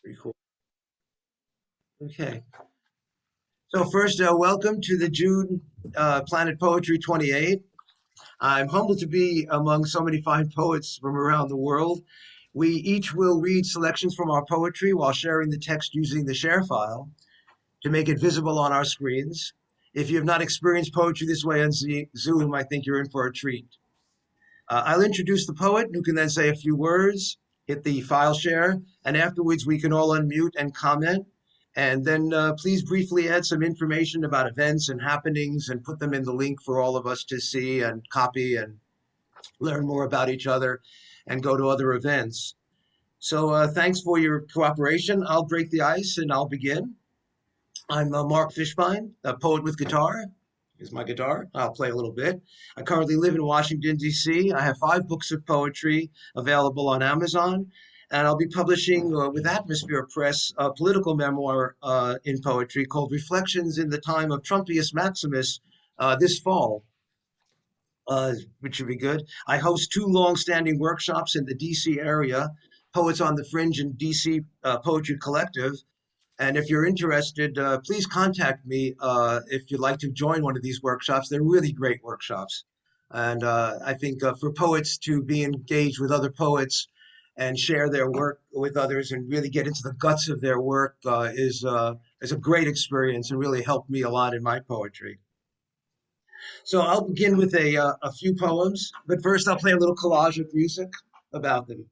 Record. Okay. So first, welcome to the June Planet Poetry 28. I'm humbled to be among so many fine poets from around the world. We each will read selections from our poetry while sharing the text using the share file to make it visible on our screens. If you have not experienced poetry this way on Zoom, I think you're in for a treat. I'll introduce the poet, who can then say a few words, hit the file share, and afterwards we can all unmute and comment. And then please briefly add some information about events and happenings and put them in the link for all of us to see and copy and learn more about each other and go to other events. So thanks for your cooperation. I'll break the ice and I'll begin. I'm Mark Fishbein, a poet with guitar. Here's my guitar. I'll play a little bit. I currently live in Washington, D.C. I have 5 books of poetry available on Amazon, and I'll be publishing with Atmosphere Press a political memoir in poetry called Reflections in the Time of Trumpius Maximus this fall, which should be good. I host 2 long-standing workshops in the D.C. area, Poets on the Fringe and D.C. Poetry Collective, and if you're interested, please contact me if you'd like to join one of these workshops. They're really great workshops. And I think for poets to be engaged with other poets and share their work with others and really get into the guts of their work is a great experience and really helped me a lot in my poetry. So I'll begin with a few poems, but first I'll play a little collage of music about them.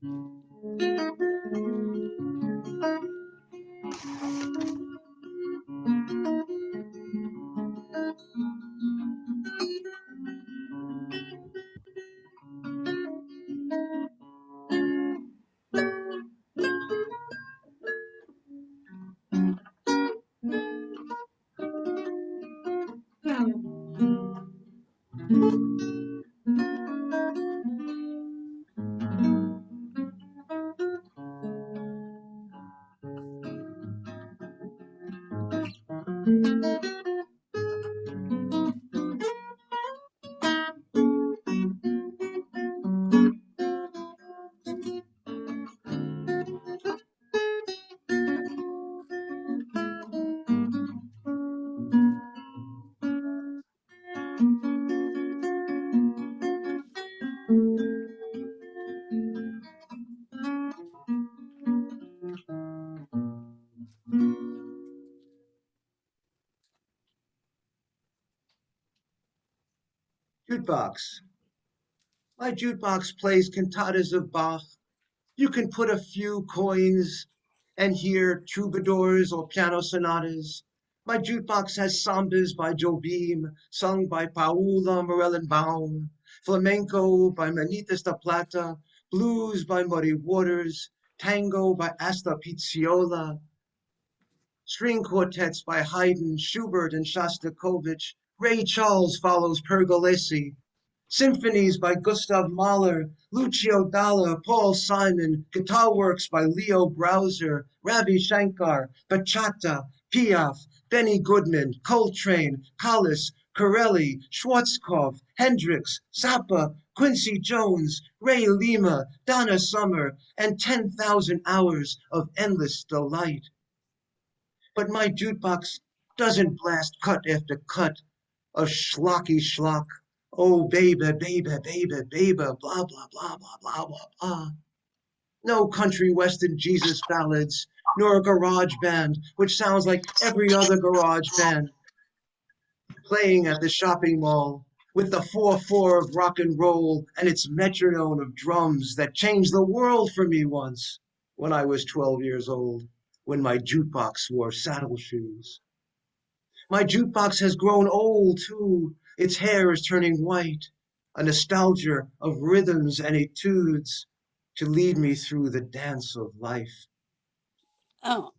Jukebox. My jukebox plays cantatas of Bach. You can put a few coins and hear troubadours or piano sonatas. My jukebox has sambas by Jobim, sung by Paula Morellenbaum, flamenco by Manitas da Plata, blues by Muddy Waters, tango by Asta Pizziola, string quartets by Haydn, Schubert, and Shostakovich. Ray Charles follows Pergolesi. Symphonies by Gustav Mahler, Lucio Dalla, Paul Simon, guitar works by Leo Browser, Ravi Shankar, Bachata, Piaf, Benny Goodman, Coltrane, Collis, Corelli, Schwarzkopf, Hendrix, Zappa, Quincy Jones, Ray Lima, Donna Summer, and 10,000 hours of endless delight. But my jukebox doesn't blast cut after cut of schlocky schlock. Oh, baby, baby, baby, baby, blah, blah, blah, blah, blah, blah, blah. No country western Jesus ballads, nor a garage band, which sounds like every other garage band playing at the shopping mall with the 4/4 of rock and roll and its metronome of drums that changed the world for me once when I was 12 years old, when my jukebox wore saddle shoes. My jukebox has grown old, too. Its hair is turning white, a nostalgia of rhythms and etudes to lead me through the dance of life. Oh,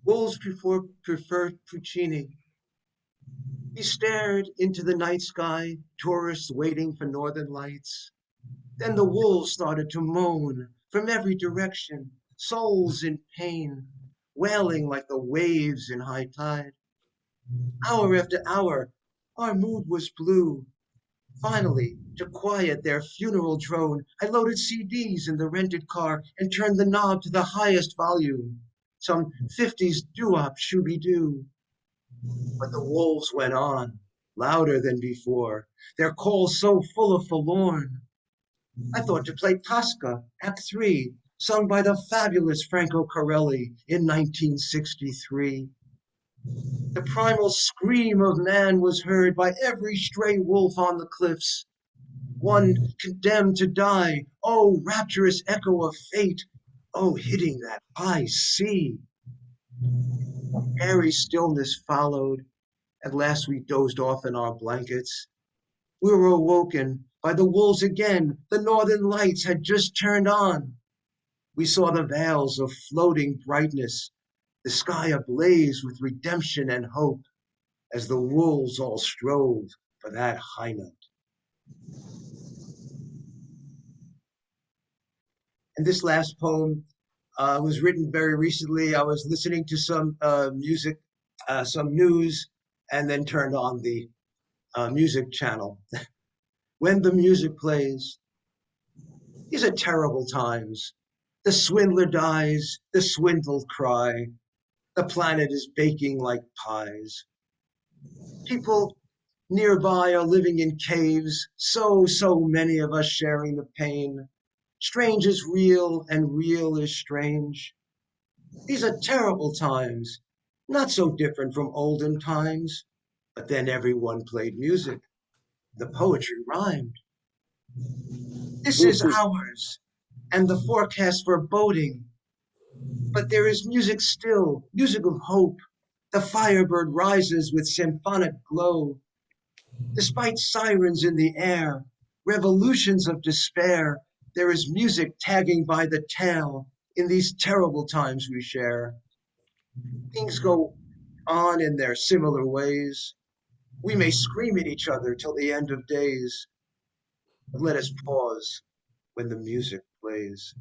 Wolves prefer Puccini. He stared into the night sky, tourists waiting for northern lights. Then the wolves started to moan from every direction, souls in pain, wailing like the waves in high tide. Hour after hour, our mood was blue. Finally, to quiet their funeral drone, I loaded CDs in the rented car and turned the knob to the highest volume. Some 50s doo-wop shooby-doo. But the wolves went on, louder than before, their calls so full of forlorn. I thought to play Tosca, Act 3, sung by the fabulous Franco Corelli in 1963. The primal scream of man was heard by every stray wolf on the cliffs. One condemned to die, oh, rapturous echo of fate, oh, hitting that high sea. Airy stillness followed. At last we dozed off in our blankets. We were awoken by the wolves again. The northern lights had just turned on. We saw the veils of floating brightness, the sky ablaze with redemption and hope, as the wolves all strove for that high note. And this last poem was written very recently. I was listening to some music, some news, and then turned on the music channel. When the music plays, these are terrible times. The swindler dies, the swindled cry. The planet is baking like pies. People nearby are living in caves, so many of us sharing the pain. Strange is real and real is strange. These are terrible times, not so different from olden times. But then everyone played music. The poetry rhymed. This is ours, and the forecast foreboding. But there is music still, music of hope. The firebird rises with symphonic glow. Despite sirens in the air, revolutions of despair, there is music tagging by the tail in these terrible times we share. Things go on in their similar ways. We may scream at each other till the end of days, but let us pause when the music plays.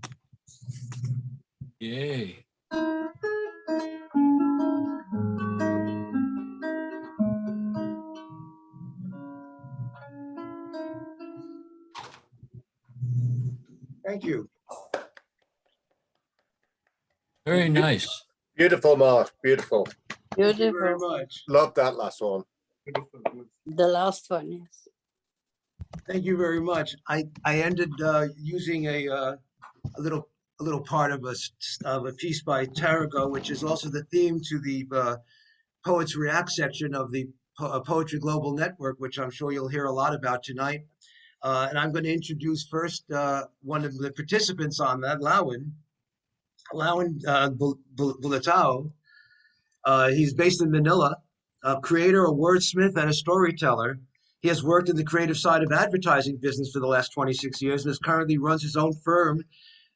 Yay. Thank you. Very nice. Beautiful, Mark. Beautiful. Thank you very Beautiful. much. Love that last one. The last one, yes. Thank you very much. I ended using a little part of a piece by Tarago, which is also the theme to the Poets React section of the Poetry Global Network, which I'm sure you'll hear a lot about tonight. And I'm going to introduce first one of the participants on that, Lawan Bulatao. He's based in Manila, a creator, a wordsmith, and a storyteller. He has worked in the creative side of advertising business for the last 26 years and is currently runs his own firm,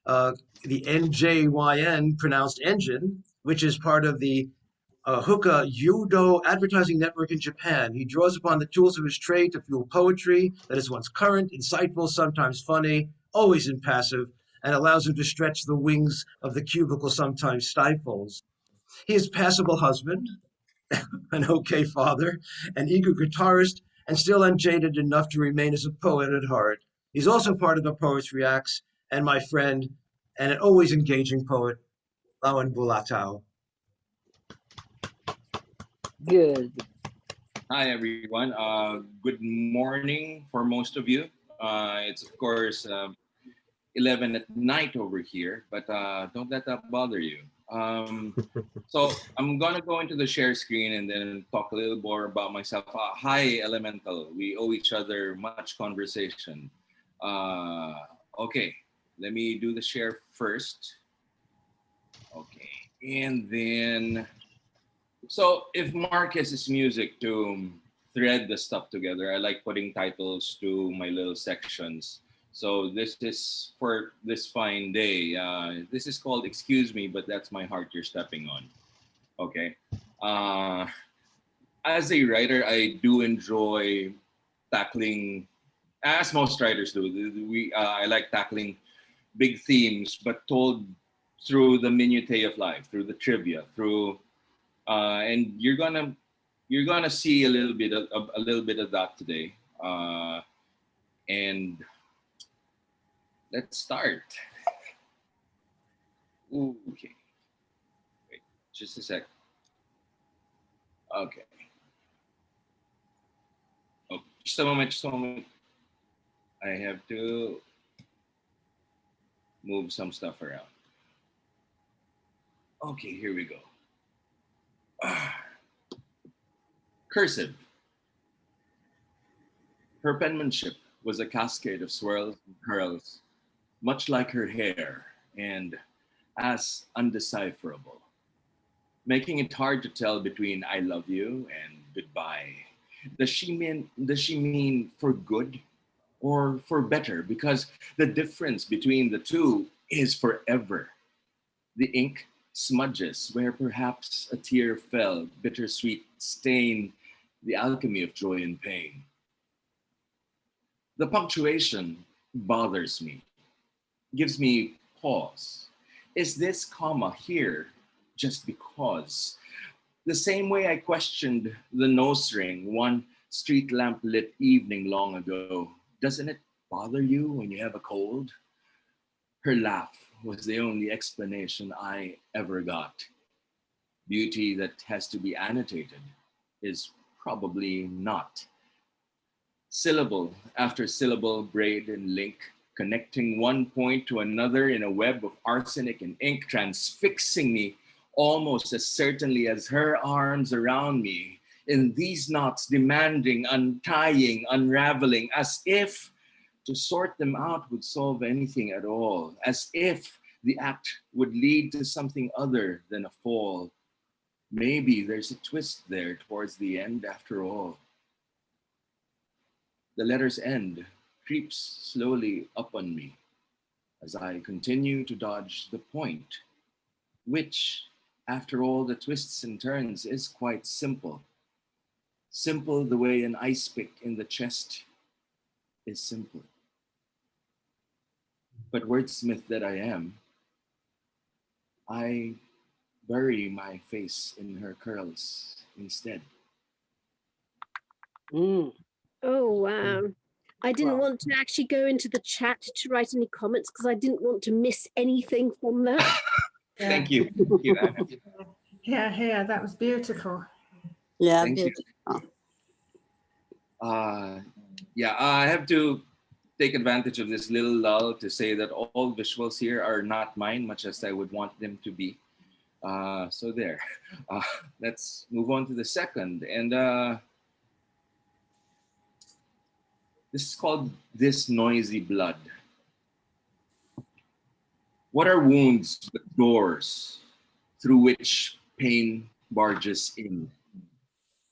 the NJYN, pronounced Engine, which is part of the Hookah Yudo Advertising Network in Japan. He draws upon the tools of his trade to fuel poetry that is once current, insightful, sometimes funny, always impassive, and allows him to stretch the wings of the cubicle sometimes stifles. He is passable husband, an okay father, an eager guitarist, and still unjaded enough to remain as a poet at heart. He's also part of the Poets Reacts and my friend and an always engaging poet, Lawan Bulatao. Good. Hi, everyone. Good morning for most of you. It's, of course, 11 at night over here, but don't let that bother you. So I'm going to go into the share screen and then talk a little more about myself. Hi, Elemental. We owe each other much conversation. Okay, let me do the share first. Okay, and then... So if Mark has his music to thread the stuff together, I like putting titles to my little sections. So this is for this fine day. This is called Excuse Me, but that's my heart you're stepping on. Okay. Uh, as a writer, I do enjoy tackling, as most writers do. I like tackling big themes, but told through the minutiae of life, through the trivia, through and you're gonna see a little bit of that today. And let's start. Ooh, okay, wait, just a sec. Okay. Oh, just a moment. Just a moment. I have to move some stuff around. Okay, here we go. Cursive. Her penmanship was a cascade of swirls and curls, much like her hair, and as undecipherable, making it hard to tell between I love you and goodbye. Does she mean for good or for better? Because the difference between the two is forever. The ink smudges where perhaps a tear fell, bittersweet stain, the alchemy of joy and pain. The punctuation bothers me, gives me pause. Is this comma here just because? The same way I questioned the nose ring one street lamp lit evening long ago. Doesn't it bother you when you have a cold? Her laugh was the only explanation I ever got. Beauty that has to be annotated is probably not. Syllable after syllable, braid and link, connecting one point to another in a web of arsenic and ink, transfixing me almost as certainly as her arms around me, in these knots, demanding, untying, unraveling, as if to sort them out would solve anything at all, as if the act would lead to something other than a fall. Maybe there's a twist there towards the end after all. The letter's end creeps slowly up on me as I continue to dodge the point, which, after all the twists and turns, is quite simple. Simple the way an ice pick in the chest is simple. But wordsmith that I am, I bury my face in her curls instead. Mm. Oh, wow. I didn't Wow. want to actually go into the chat to write any comments because I didn't want to miss anything from that. Yeah. Thank you. Thank you, Anna. Here, that was beautiful. Yeah, Thank you. beautiful. Yeah, I have to take advantage of this little lull to say that all visuals here are not mine, much as I would want them to be. So there. Uh, let's move on to the second. And this is called This Noisy Blood. What are wounds but doors through which pain barges in?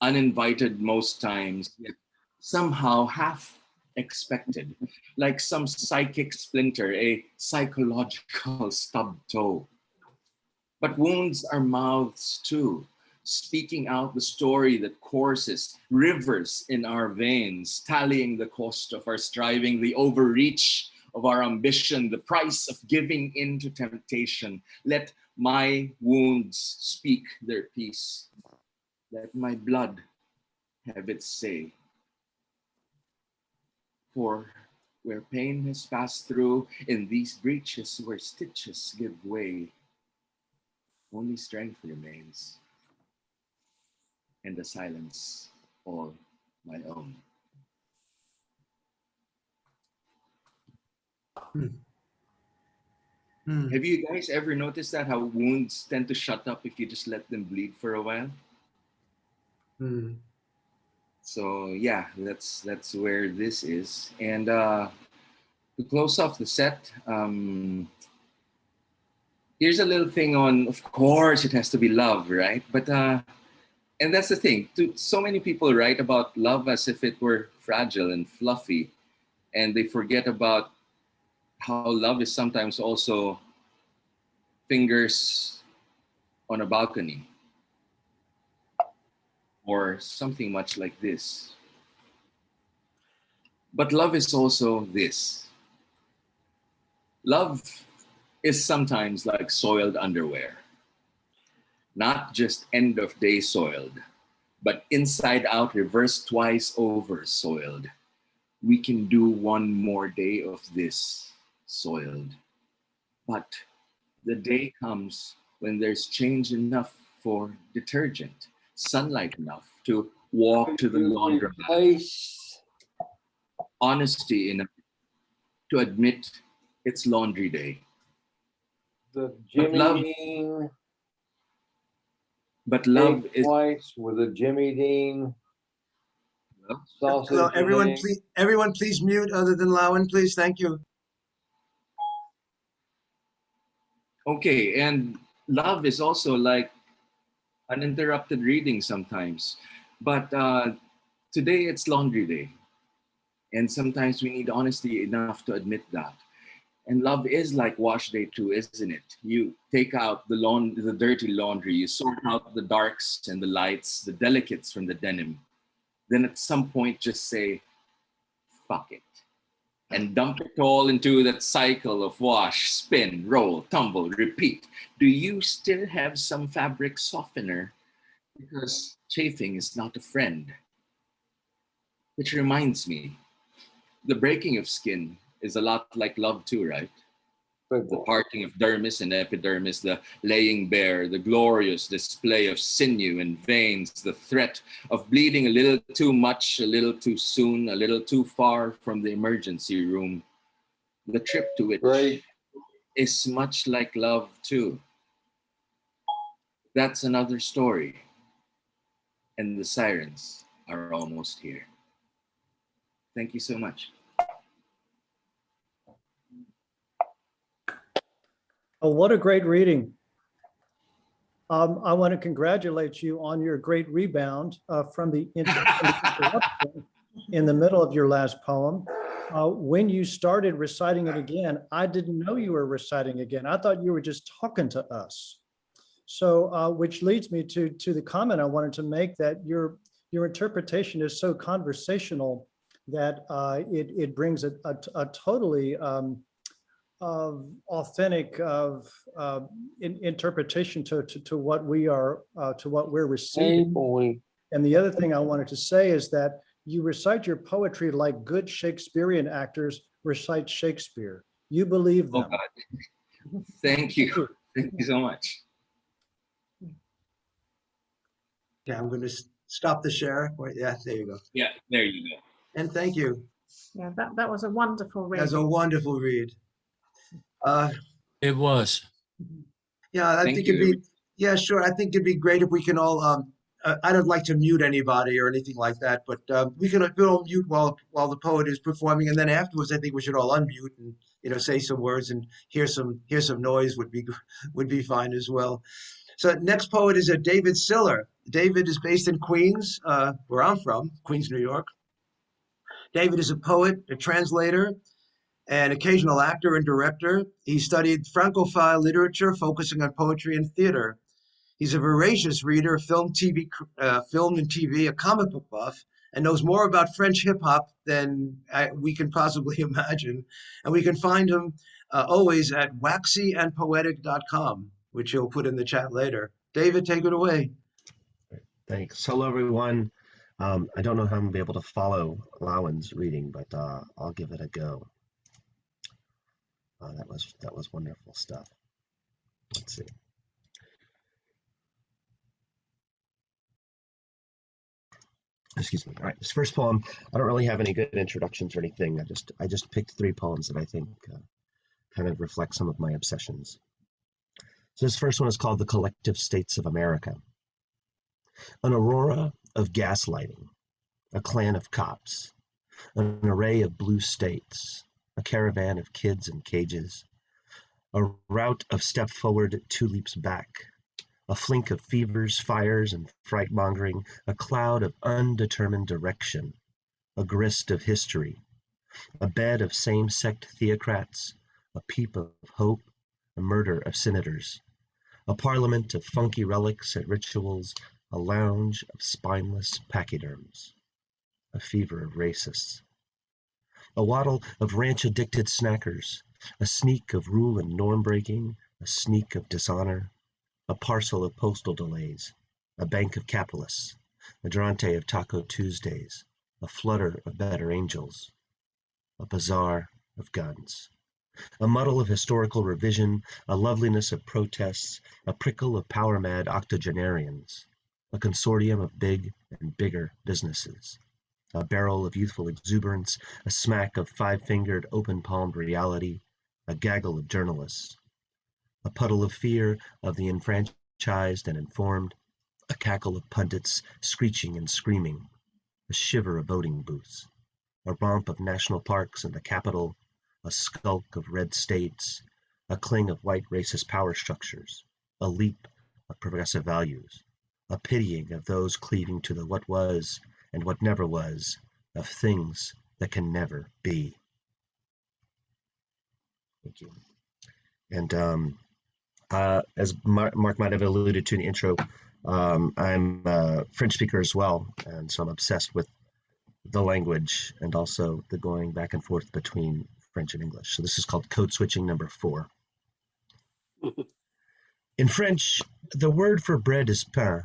Uninvited most times, yet somehow half expected, like some psychic splinter, a psychological stub toe. But wounds are mouths too, speaking out the story that courses rivers in our veins, tallying the cost of our striving, the overreach of our ambition, the price of giving in to temptation. Let my wounds speak their piece. Let my blood have its say. For where pain has passed through, in these breaches where stitches give way, only strength remains, and the silence all my own. Have you guys ever noticed that how wounds tend to shut up if you just let them bleed for a while? So yeah, that's where this is. And to close off the set, here's a little thing on. Of course, it has to be love, right? But and that's the thing. So many people write about love as if it were fragile and fluffy, and they forget about how love is sometimes also fingers on a balcony, or something much like this. But love is also this. Love is sometimes like soiled underwear. Not just end of day soiled, but inside out, reversed twice over soiled. We can do one more day of this soiled. But the day comes when there's change enough for detergent, sunlight enough to walk to the laundromat, Place. honesty enough to admit it's laundry day. The But love- Jimmy Dean. But love Egg is whites with a Jimmy Dean sausage. Hello, in it. everyone please mute other than Lowen, please. Thank you. okay, and love is also like uninterrupted reading sometimes. But today it's laundry day. And sometimes we need honesty enough to admit that. And love is like wash day too, isn't it? You take out the dirty laundry, you sort out the darks and the lights, the delicates from the denim. Then at some point just say, fuck it. And dump it all into that cycle of wash, spin, roll, tumble, repeat. Do you still have some fabric softener? Because chafing is not a friend. Which reminds me, the breaking of skin is a lot like love too, right? The parting of dermis and epidermis, the laying bare, the glorious display of sinew and veins, the threat of bleeding a little too much, a little too soon, a little too far from the emergency room. The trip to it Great. is much like love too. That's another story. And the sirens are almost here. Thank you so much. Oh, what a great reading. I want to congratulate you on your great rebound from the interruption in the middle of your last poem. When you started reciting it again, I didn't know you were reciting again. I thought you were just talking to us. So, which leads me to the comment I wanted to make, that your interpretation is so conversational that it brings a totally authentic interpretation to what we are to what we're Hey, receiving. boy. And the other thing I wanted to say is that you recite your poetry like good Shakespearean actors recite Shakespeare. You believe Oh them. God. Thank you. Thank you so much. Yeah, I'm going to stop the share. Wait, yeah, there you go. Yeah, there you go. And thank you. Yeah, that was a wonderful read. That's a wonderful read. It was. Yeah, I Thank think you, it'd be, yeah, sure. I think it'd be great if we can all, I don't like to mute anybody or anything like that, but we can all mute while the poet is performing. And then afterwards, I think we should all unmute and, say some words and hear some noise would be fine as well. So next poet is David Siller. David is based in Queens, where I'm from, Queens, New York. David is a poet, a translator, an occasional actor and director. He studied Francophile literature, focusing on poetry and theater. He's a voracious reader, film and TV, a comic book buff, and knows more about French hip hop than we can possibly imagine. And we can find him always at waxyandpoetic.com, which he'll put in the chat later. David, take it away. Thanks. Hello, everyone. I don't know how I'm going to be able to follow Lowen's reading, but I'll give it a go. That was wonderful stuff. Let's see. Excuse me. All right, this first poem, I don't really have any good introductions or anything. I just picked 3 poems that I think kind of reflect some of my obsessions. So this first one is called The Collective States of America. An aurora of gaslighting, a clan of cops, an array of blue states, a caravan of kids in cages, a rout of step forward, 2 leaps back, a flink of fevers, fires, and fright-mongering, a cloud of undetermined direction, a grist of history, a bed of same-sect theocrats, a peep of hope, a murder of senators, a parliament of funky relics and rituals, a lounge of spineless pachyderms, a fever of racists, a waddle of ranch-addicted snackers, a sneak of rule and norm breaking, a sneak of dishonor, a parcel of postal delays, a bank of capitalists, a Durante of Taco Tuesdays, a flutter of better angels, a bazaar of guns, a muddle of historical revision, a loveliness of protests, a prickle of power-mad octogenarians, a consortium of big and bigger businesses, a barrel of youthful exuberance, a smack of five-fingered, open-palmed reality, a gaggle of journalists, a puddle of fear of the enfranchised and informed, a cackle of pundits screeching and screaming, a shiver of voting booths, a romp of national parks and the Capitol, a skulk of red states, a cling of white racist power structures, a leap of progressive values, a pitying of those cleaving to the what was and what never was, of things that can never be. Thank you. And as Mark might have alluded to in the intro, I'm a French speaker as well, and so I'm obsessed with the language and also the going back and forth between French and English. So this is called code switching number 4. In French, the word for bread is pain,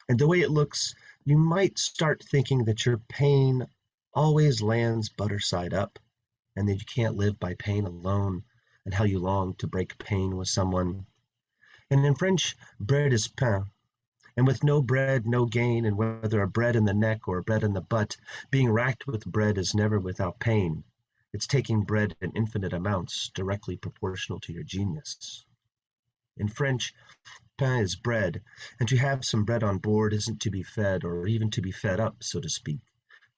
and the way it looks, you might start thinking that your pain always lands butter side up, and that you can't live by pain alone, and how you long to break pain with someone. And in French, bread is pain, and with no bread, no gain, and whether a bread in the neck or a bread in the butt, being racked with bread is never without pain. It's taking bread in infinite amounts, directly proportional to your genius. In French, pain is bread, and to have some bread on board isn't to be fed or even to be fed up, so to speak,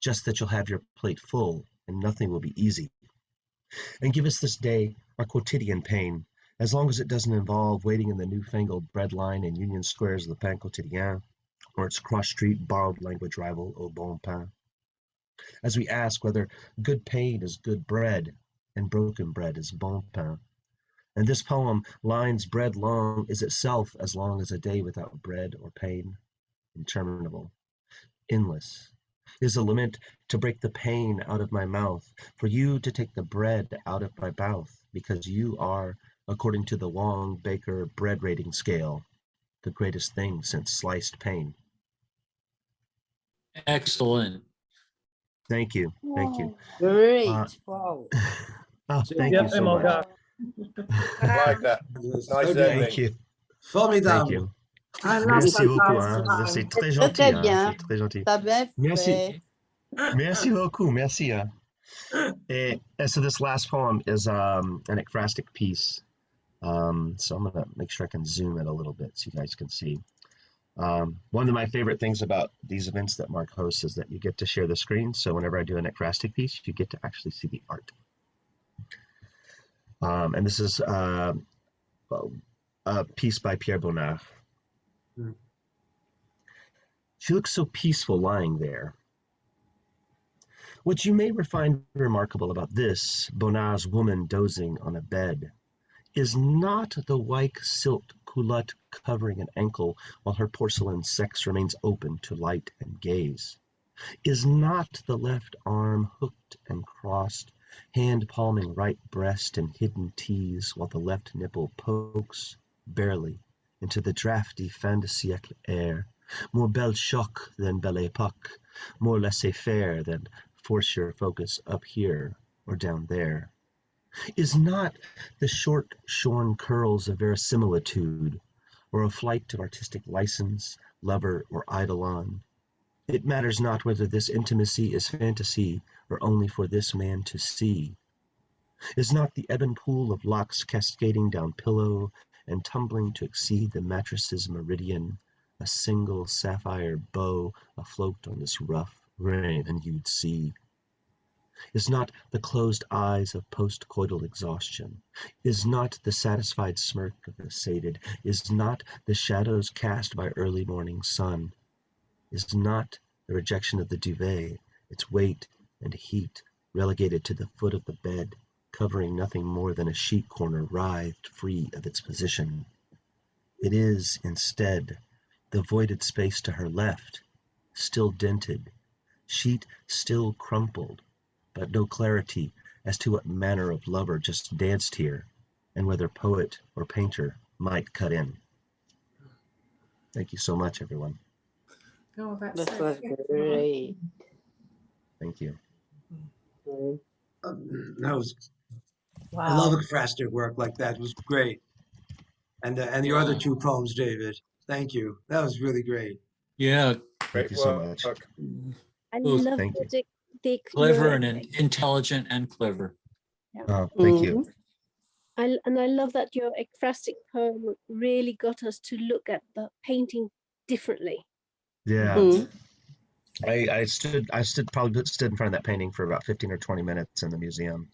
just that you'll have your plate full and nothing will be easy. And give us this day our quotidian pain, as long as it doesn't involve waiting in the newfangled bread line in Union Square's Le Pain Quotidien, or its cross-street borrowed language rival Au Bon Pain. As we ask whether good pain is good bread, and broken bread is bon pain. And this poem, lines bread long, is itself as long as a day without bread or pain, interminable, endless, is a lament to break the pain out of my mouth, for you to take the bread out of my mouth, because you are, according to the Wong Baker bread rating scale, the greatest thing since sliced pain. Excellent. Thank you. Thank you. Great. Uh, Wow. Oh, C'est thank bien you fait, so mon much. gars. Like that. Nice Okay. ending. Thank you. Formidable. Thank you. I love Merci that beaucoup. last Hein. line. C'est très Très, gentil. très Hein. bien. C'est très gentil. T'as bien Merci. fait. Merci beaucoup. Merci. And so this last poem is an ekphrastic piece. So I'm gonna make sure I can zoom it a little bit so you guys can see. One of my favorite things about these events that Mark hosts is that you get to share the screen. So whenever I do an ekphrastic piece, you get to actually see the art. And this is a piece by Pierre Bonnard. She looks so peaceful lying there. What you may find remarkable about this, Bonnard's woman dozing on a bed, is not the white silk culotte covering an ankle while her porcelain sex remains open to light and gaze, is not the left arm hooked and crossed, hand palming right breast in hidden tease while the left nipple pokes, barely, into the drafty fin de siècle air, more belle choc than belle époque, more laissez-faire than force your focus up here or down there. Is not the short, shorn curls of verisimilitude, or a flight of artistic license, lover or eidolon? It matters not whether this intimacy is fantasy or only for this man to see. Is not the ebon pool of locks cascading down pillow and tumbling to exceed the mattress's meridian, a single sapphire bow afloat on this rough, raven-hued sea? Is not the closed eyes of post-coital exhaustion, is not the satisfied smirk of the sated, is not the shadows cast by early morning sun, is not the rejection of the duvet, its weight and heat relegated to the foot of the bed, covering nothing more than a sheet corner writhed free of its position. It is, instead, the voided space to her left, still dented, sheet still crumpled, but no clarity as to what manner of lover just danced here, and whether poet or painter might cut in. Thank you so much, everyone. Oh, that's That so was beautiful. great. Thank you. That was, I Wow. love ekphrastic work like that. It was great. And your other Yeah. two poems, David. Thank you. That was really great. Yeah, Thank Great you so work. much. I Both love Thank you. that clever and intelligent and clever. Thank you. and I love that your ekphrastic poem really got us to look at the painting differently. Yeah. Mm. I stood probably stood in front of that painting for about 15 or 20 minutes in the museum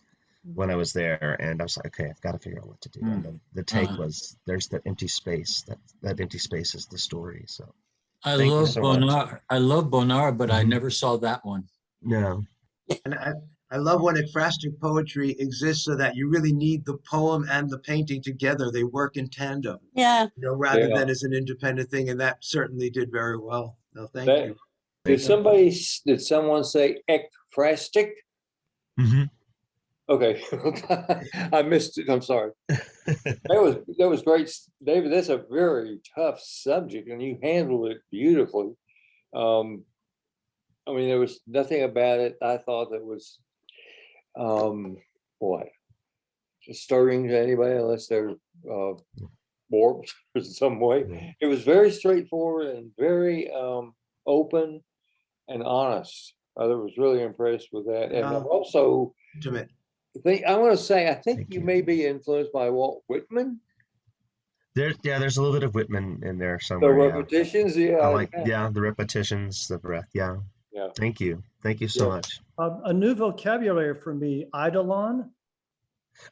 when I was there, and I was like, okay, I've got to figure out what to do. And the take was, there's that empty space. That empty space is the story. So I thank you love so much. Bonnard. I love Bonnard, but I Mhm. never saw that one. No. And I love when ekphrastic poetry exists so that you really need the poem and the painting together. They work in tandem, Yeah. rather Yeah. than as an independent thing. And that certainly did very well. No, thank That- you. Did someone say ekphrastic? Mhm. Okay, I missed it. I'm sorry. That was great, David. That's a very tough subject, and you handled it beautifully. I mean, there was nothing about it I thought that was, what, disturbing to anybody unless they're bored in some way. It was very straightforward and very open and honest. I was really impressed with that, and Wow. also. Intimate. I want to say, I think Thank you you. may be influenced by Walt Whitman. There's a little bit of Whitman in there The somewhere. Yeah. repetitions, I yeah. like, the repetitions, the breath. Yeah. Yeah. Thank you. Thank you so Yeah. much. A new vocabulary for me, eidolon.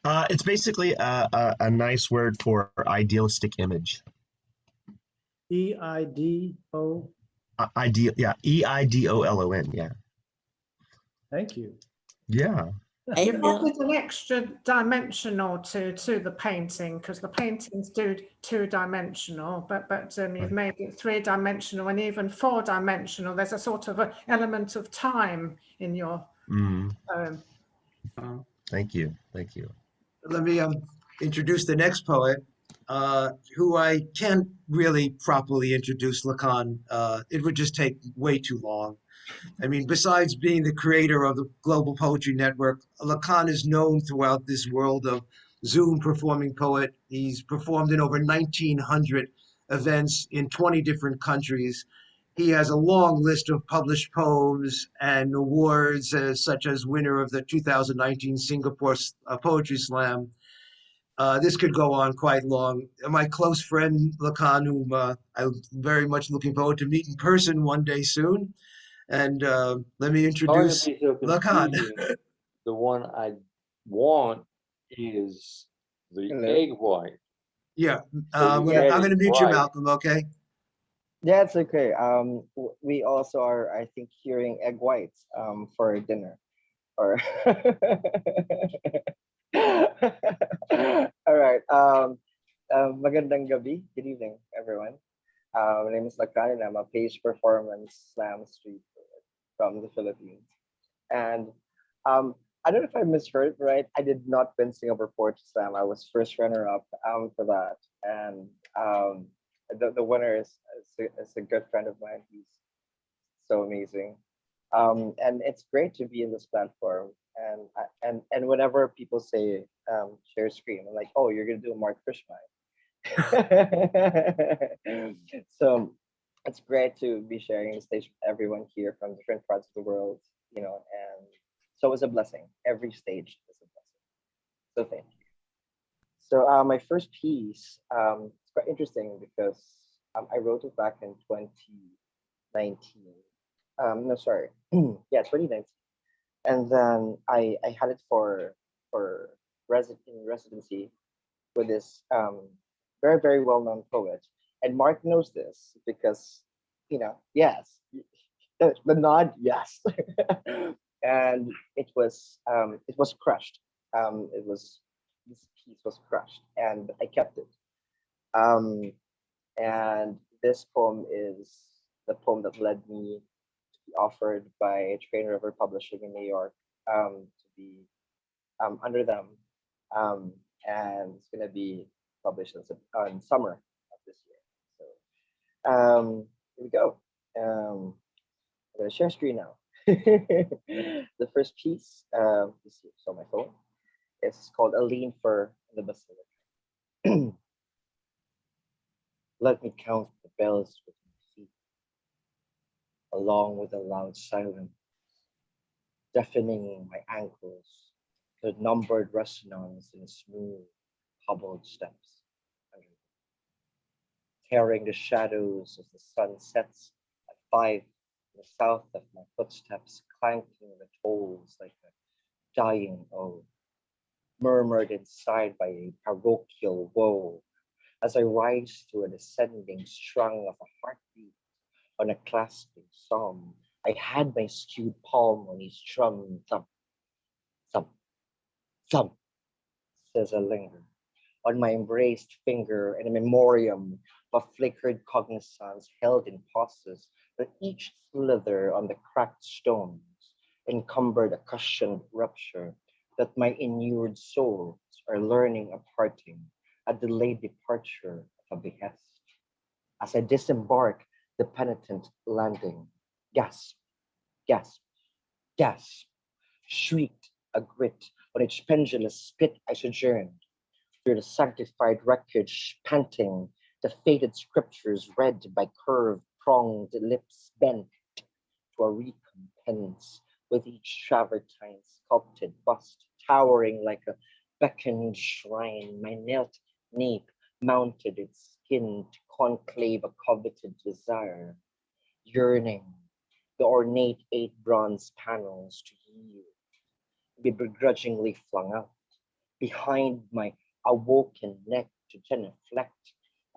It's basically a nice word for idealistic image. EIDO. Ideal, yeah. EIDOLON, yeah. Thank you. Yeah. You've Ideal. added an extra dimension or two to the painting because the paintings do two-dimensional, but you've made it three-dimensional and even four-dimensional. There's a sort of an element of time in your poem. Thank you. Thank you. Let me introduce the next poet, who I can't really properly introduce, Lacan. It would just take way too long. I mean, besides being the creator of the Global Poetry Network, Lacan is known throughout this world of Zoom performing poet. He's performed in over 1,900 events in 20 different countries. He has a long list of published poems and awards, such as winner of the 2019 Singapore Poetry Slam. This could go on quite long. My close friend Lacan, whom I'm very much looking forward to meet in person one day soon. And let me introduce Sorry to be so Lacan. confusing. The one I want is the egg white. Yeah, So I'm you gonna got it mute you, right. Malcolm. Okay. Yeah, it's okay. We also are, I think, hearing egg whites for dinner. Or all right. Magandang gabi. Good evening, everyone. My name is Lacan, and I'm a page performance slam street poet from the Philippines. And I don't know if I misheard, right? I did not win Singapore Poetry Slam. I was first runner-up for that, and the winner is a good friend of mine. He's so amazing, and it's great to be in this platform. And whenever people say share screen, I'm like, oh, you're gonna do a Mark Fishman. So it's great to be sharing the stage with everyone here from different parts of the world, and so it's a blessing. Every stage is a blessing. So thank you. So my first piece, it's quite interesting because I wrote it back in 2019. No, sorry. Yeah, 2019. And then I had it for residency with this very, very well-known poet. And Mark knows this because, yes, the nod, yes. And it was crushed. This piece was crushed, and I kept it. And this poem is the poem that led me to be offered by Train River Publishing in New York to be under them. And it's going to be published in summer of this year. So here we go. I'm going to share screen now. The first piece, let's see, so my phone, it's called A Lean Fur in the Basilica. Let me count the bells with my feet, along with a loud silence, deafening my ankles, the numbered resonance in smooth, hobbled steps, tearing the shadows as the sun sets at 5 in the south of my footsteps, clanking the tolls like a dying ode, murmured inside by a parochial woe, as I rise to a descending strung of a heartbeat on a clasping psalm. I had my skewed palm on his drum, thump, thump, thump, says I linger, on my embraced finger and a memoriam of flickered cognizance held in pauses, that each slither on the cracked stones encumbered a cushioned rupture, that my inured souls are learning a parting, a delayed departure of a behest. As I disembark the penitent landing, gasp, gasp, gasp, shrieked a grit on each pendulous spit I sojourned, through the sanctified wreckage, panting, the fated scriptures read by curved, pronged lips bent to a recompense, with each travertine sculpted bust towering like a beckoned shrine. My knelt nape mounted its skin to conclave a coveted desire, yearning the ornate 8 bronze panels to yield, be begrudgingly flung out behind my awoken neck to genuflect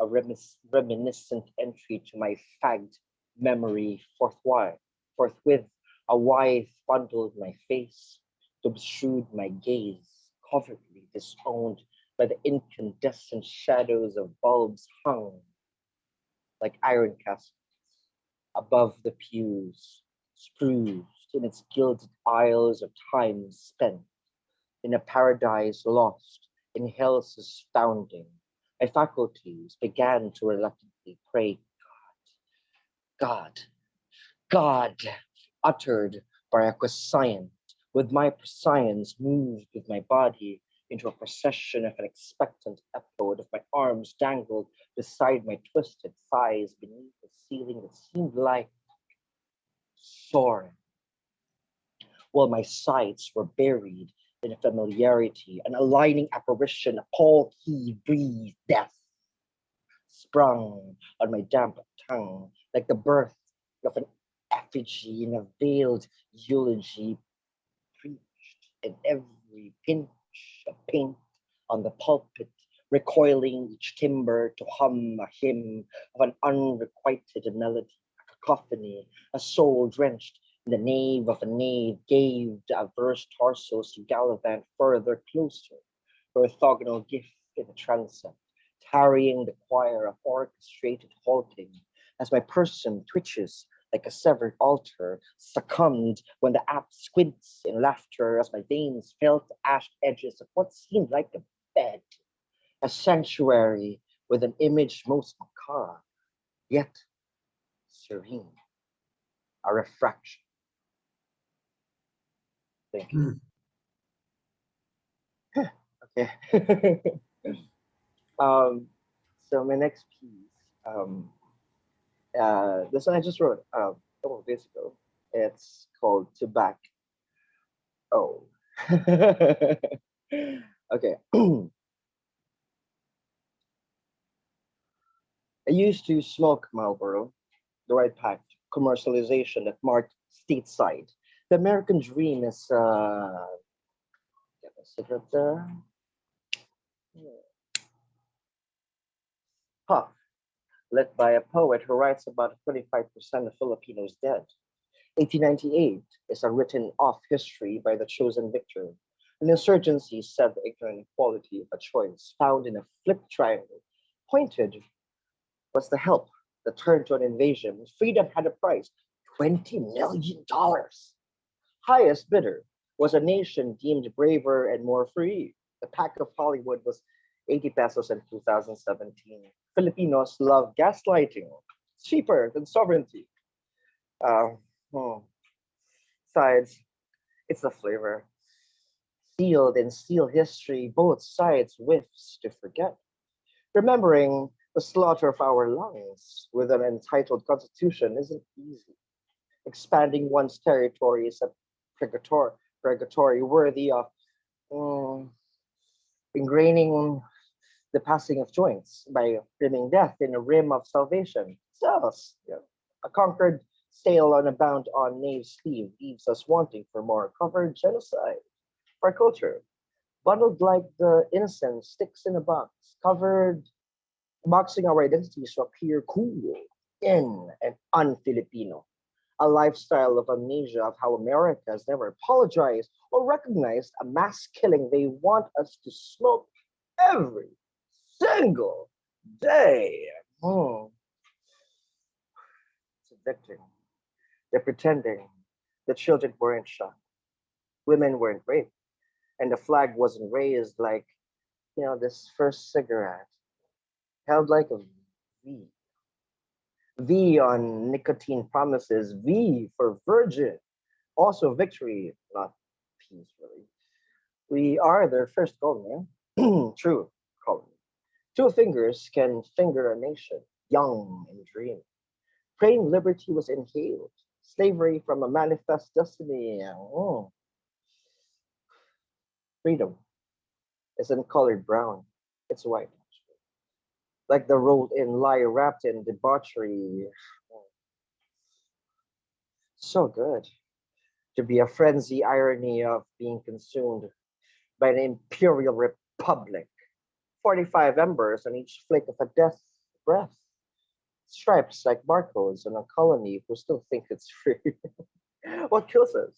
a reminiscent entry to my fagged memory. Forthwith a withe bundled my face to obtrude my gaze, covertly disowned by the incandescent shadows of bulbs hung like iron castles above the pews, spruced in its gilded aisles of time spent in a paradise lost in hell's astounding. My faculties began to reluctantly pray, God, God, uttered by a quiescent, with my prescience moved with my body into a procession of an expectant echoed of my arms dangled beside my twisted thighs beneath the ceiling that seemed like soaring, while my sights were buried in a familiarity, an aligning apparition, a Paul Key breathed death, sprung on my damp tongue like the birth of an effigy in a veiled eulogy, preached in every pinch of paint on the pulpit, recoiling each timbre to hum a hymn of an unrequited melody, a cacophony, a soul drenched in the nave of a nave gave the averse torsos to gallivant further closer, orthogonal gift in the transept, tarrying the choir of orchestrated halting, as my person twitches like a severed altar, succumbed when the apt squints in laughter as my veins felt the ashed edges of what seemed like a bed, a sanctuary with an image most macabre, yet serene, a refraction. Thank you. Okay. So my next piece, this one I just wrote a couple of days ago. It's called Tobacco. Oh. Okay. I used to smoke Marlboro, the right pack, commercialization that marked stateside. The American dream is get a cigarette there. Puff, led by a poet who writes about 25% of Filipinos dead. 1898 is a written off history by the chosen victor. An insurgency said the ignorant equality of a choice found in a flipped triangle. Pointed was the help that turned to an invasion, freedom had a price, $20 million. Highest bidder was a nation deemed braver and more free. The pack of Hollywood was 80 pesos in 2017. Filipinos love gaslighting. It's cheaper than sovereignty. Uh, hmm. Besides, it's the flavor. Sealed in steel history, both sides whiffs to forget. Remembering the slaughter of our lungs with an entitled constitution isn't easy. Expanding one's territory is a purgatory worthy of ingraining the passing of joints by rimming death in a rim of salvation. Cells, a conquered sail on a bound on knave's sleeve leaves us wanting for more covered genocide. Our culture, bundled like the innocent sticks in a box, covered, boxing our identities to appear cool, in, and un-Filipino. A lifestyle of amnesia of how America has never apologized or recognized a mass killing they want us to smoke every single day. It's addicting. They're pretending the children weren't shot, women weren't raped, and the flag wasn't raised like, this first cigarette, held like a V. V on nicotine promises, V for virgin. Also victory, not peace, really. We are their first colony. True colony. Two fingers can finger a nation, young and dream. Praying liberty was inhaled. Slavery from a manifest destiny. Freedom isn't colored brown, it's white. Like the rolled in lie wrapped in debauchery. So good to be a frenzy irony of being consumed by an imperial republic. 45 embers on each flick of a death breath. Stripes like barcodes on a colony who still think it's free. What kills us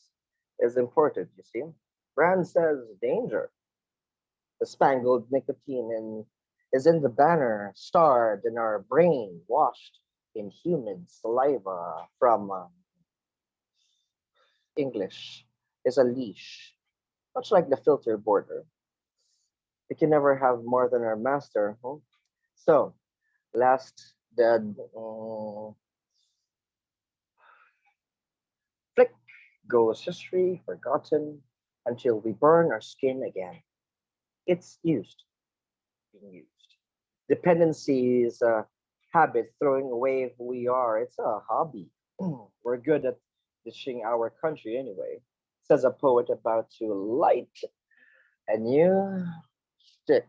is important, you see. Brand says danger. The spangled nicotine is in the banner, starred in our brain, washed in human saliva from English is a leash, much like the filter border. We can never have more than our master. So, last dead flick goes history forgotten until we burn our skin again. It's being used. Dependency is a habit, throwing away who we are. It's a hobby. We're good at dishing our country anyway, says a poet about to light a new stick.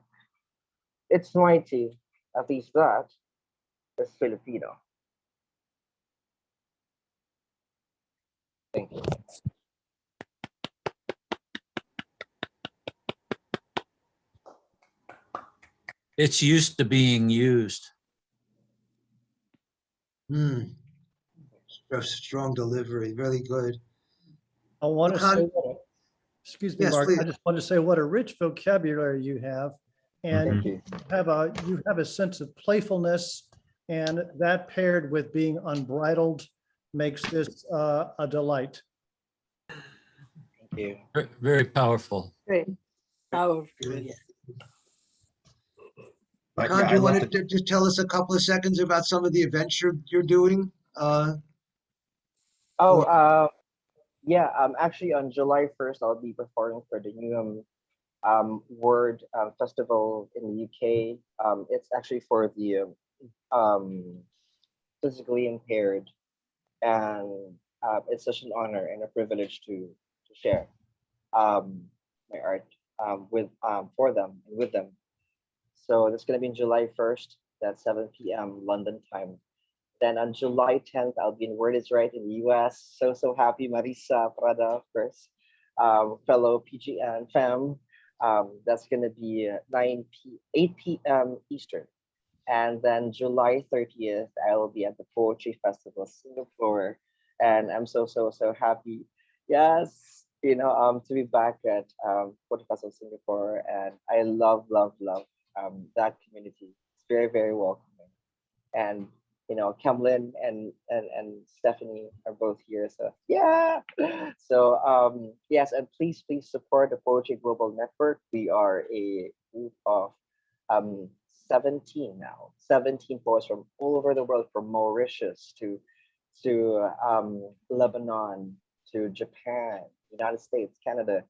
It's mighty, at least that is Filipino. Thank you. It's used to being used. Strong delivery, very good. I want to say, excuse me, Yes, Mark, please. I just want to say what a rich vocabulary you have. And you have a sense of playfulness, and that paired with being unbridled makes this a delight. Thank you. Very powerful. Great. Powerful. Yes. Khan, do you want to just tell us a couple of seconds about some of the events you're doing? Actually on July 1st, I'll be performing for the New Word Festival in the UK. It's actually for the physically impaired, and it's such an honor and a privilege to share my art for them and with them. So that's going to be on July 1st, that's 7 p.m. London time. Then on July 10th, I'll be in Word is Right in the US. So happy, Marisa Prada, of course, fellow PGN fam. That's going to be 8 p.m. Eastern. And then July 30th, I will be at the Poetry Festival Singapore. And I'm so happy. Yes, to be back at Poetry Festival Singapore. And I love that community. It's very, very welcoming. And Kemlyn and Stephanie are both here. So yeah. So yes, and please support the Poetry Global Network. We are a group of 17 now, 17 poets from all over the world, from Mauritius to Lebanon to Japan, United States, Canada,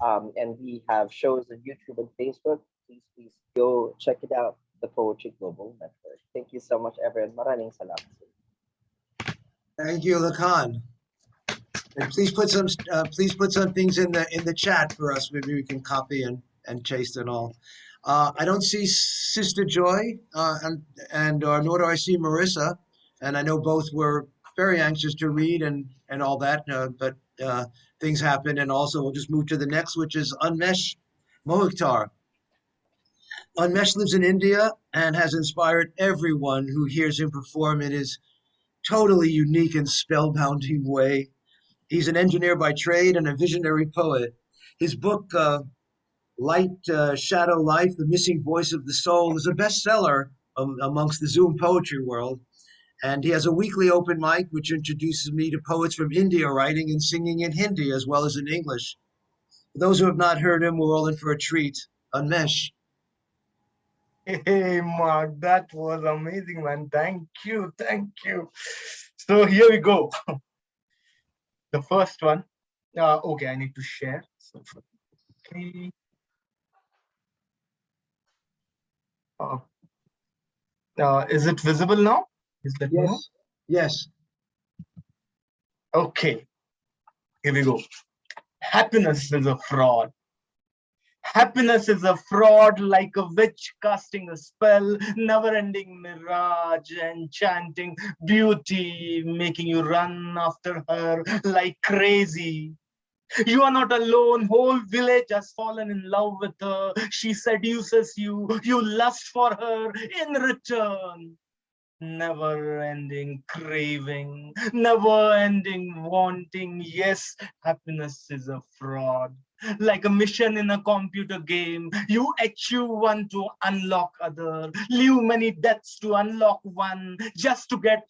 and we have shows on YouTube and Facebook. Please go check it out. The Poetry Global Network. Thank you so much, everyone. Maraming salamat. Thank you, Lacan. And please put some things in the chat for us. Maybe we can copy and paste and all. I don't see Sister Joy, and nor do I see Marissa. And I know both were very anxious to read and all that, but things happen. And also, we'll just move to the next, which is Unmesh Mohiktar. Unmesh lives in India and has inspired everyone who hears him perform in his totally unique and spellbounding way. He's an engineer by trade and a visionary poet. His book, Light Shadow Life, The Missing Voice of the Soul, is a bestseller amongst the Zoom poetry world. And he has a weekly open mic, which introduces me to poets from India writing and singing in Hindi as well as in English. For those who have not heard him, we're all in for a treat. Unmesh. Hey, Mark, that was amazing, man. Thank you. So here we go. The first one. Okay, I need to share. So, okay. Is it visible now? Yes. Yes. Okay. Here we go. Happiness is a fraud. Happiness is a fraud, like a witch casting a spell, never-ending mirage, enchanting beauty, making you run after her like crazy. You are not alone, whole village has fallen in love with her. She seduces you, you lust for her in return. Never-ending craving, never-ending wanting. Yes, happiness is a fraud. Like a mission in a computer game, you achieve one to unlock other, leave many deaths to unlock one, just to get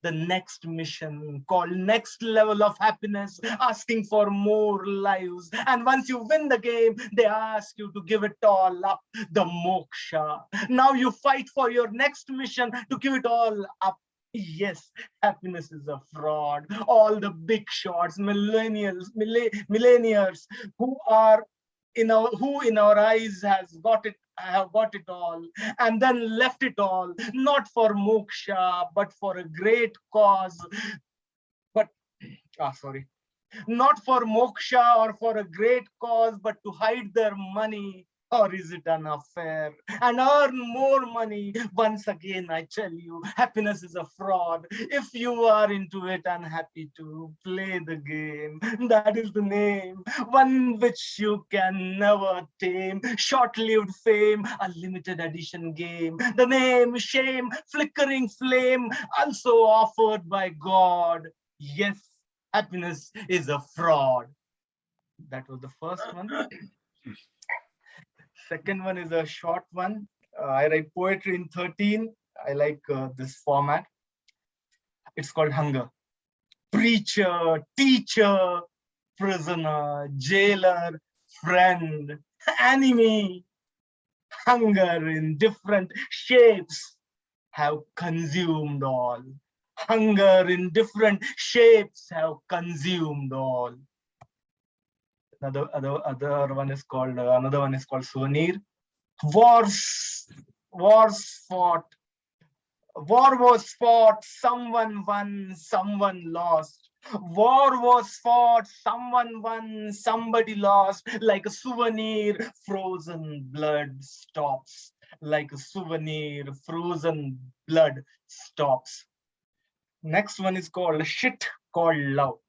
the next mission called next level of happiness, asking for more lives. And once you win the game, they ask you to give it all up, the moksha. Now you fight for your next mission to give it all up. Yes, happiness is a fraud. All the big shots, millennials, millennials who in our eyes have got it all, and then left it all, not for moksha, but for a great cause. But not for moksha or for a great cause, but to hide their money. Or is it an affair and earn more money? Once again, I tell you, happiness is a fraud. If you are into it and happy to play the game, that is the name, one which you can never tame. Short-lived fame, a limited edition game. The name, shame, flickering flame, also offered by God. Yes, happiness is a fraud. That was the first one. Second one is a short one. I write poetry in 13. I like this format. It's called Hunger. Preacher, teacher, prisoner, jailer, friend, enemy. Hunger in different shapes have consumed all. Hunger in different shapes have consumed all. Another one is called Souvenir. Wars fought. War was fought, someone won, someone lost. War was fought, someone won, somebody lost. Like a souvenir, frozen blood stops. Like a souvenir, frozen blood stops. Next one is called Shit Called Love.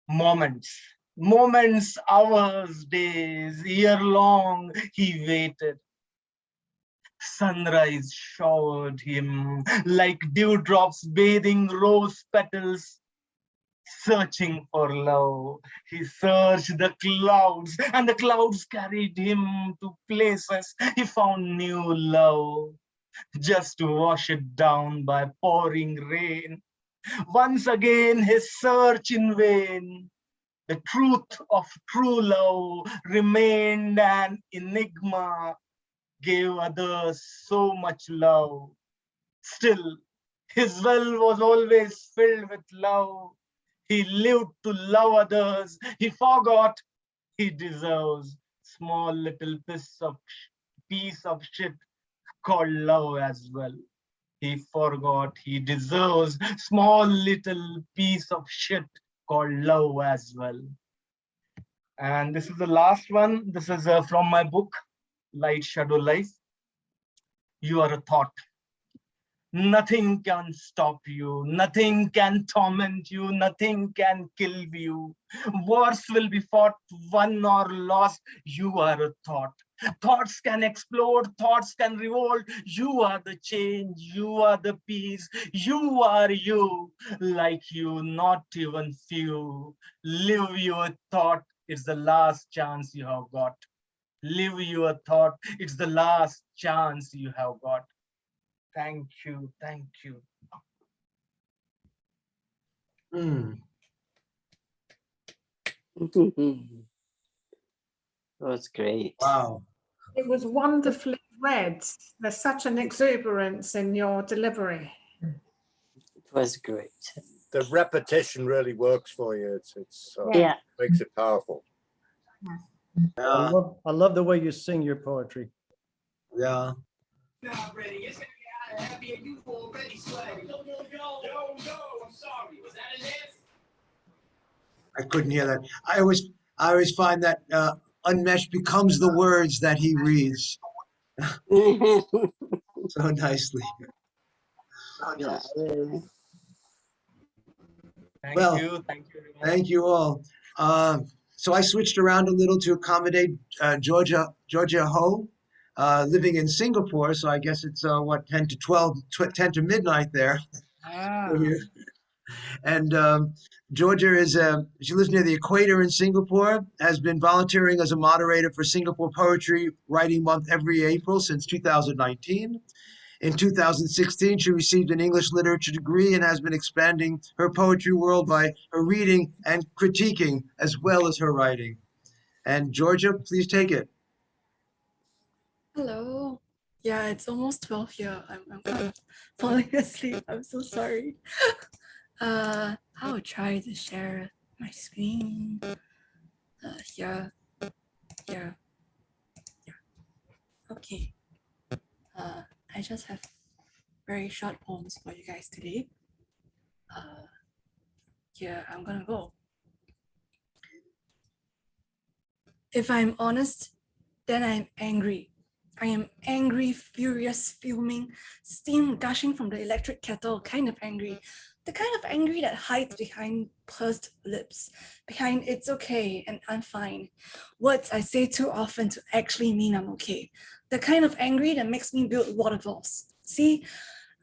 Moments, hours, days, year long, he waited. Sunrise showered him like dewdrops bathing rose petals. Searching for love, he searched the clouds, and the clouds carried him to places he found new love. just to wash it down by pouring rain. Once again, his search in vain. The truth of true love remained an enigma, gave others so much love. Still, his well was always filled with love. He lived to love others. He forgot he deserves small little piece of shit called love as well. He forgot he deserves small little piece of shit called love as well. And this is the last one. This is from my book, Light Shadow Life. You are a thought. Nothing can stop you. Nothing can torment you. Nothing can kill you. Wars will be fought, won or lost. You are a thought. Thoughts can explode. Thoughts can revolt. You are the change. You are the peace. You are you. Like you, not even few. Live your thought. It's the last chance you have got. Live your thought. It's the last chance you have got. Thank you. Thank you. That's great. Wow. It was wonderfully read. There's such an exuberance in your delivery. It was great. The repetition really works for you. It's Yeah. makes it powerful. I love the way you sing your poetry. Yeah. I couldn't hear that. I always find that Unmeshed becomes the words that he reads so nicely. Yeah. Thank Well, you. Thank you. Everyone. Thank you all. So I switched around a little to accommodate Georgia Ho, living in Singapore. So I guess it's 10 to 12, 10 to midnight there. Ah. And Georgia she lives near the equator in Singapore, has been volunteering as a moderator for Singapore Poetry Writing Month every April since 2019. In 2016, she received an English literature degree and has been expanding her poetry world by her reading and critiquing as well as her writing. And Georgia, please take it. Hello. Yeah, it's almost 12 here. I'm kind of falling asleep. I'm so sorry. I will try to share my screen. Here. Okay. I just have very short poems for you guys today. Here, I'm gonna go. If I'm honest, then I'm angry. I am angry, furious, fuming, steam gushing from the electric kettle, kind of angry. The kind of angry that hides behind pursed lips, behind it's okay and I'm fine. Words I say too often to actually mean I'm okay. The kind of angry that makes me build waterfalls. See,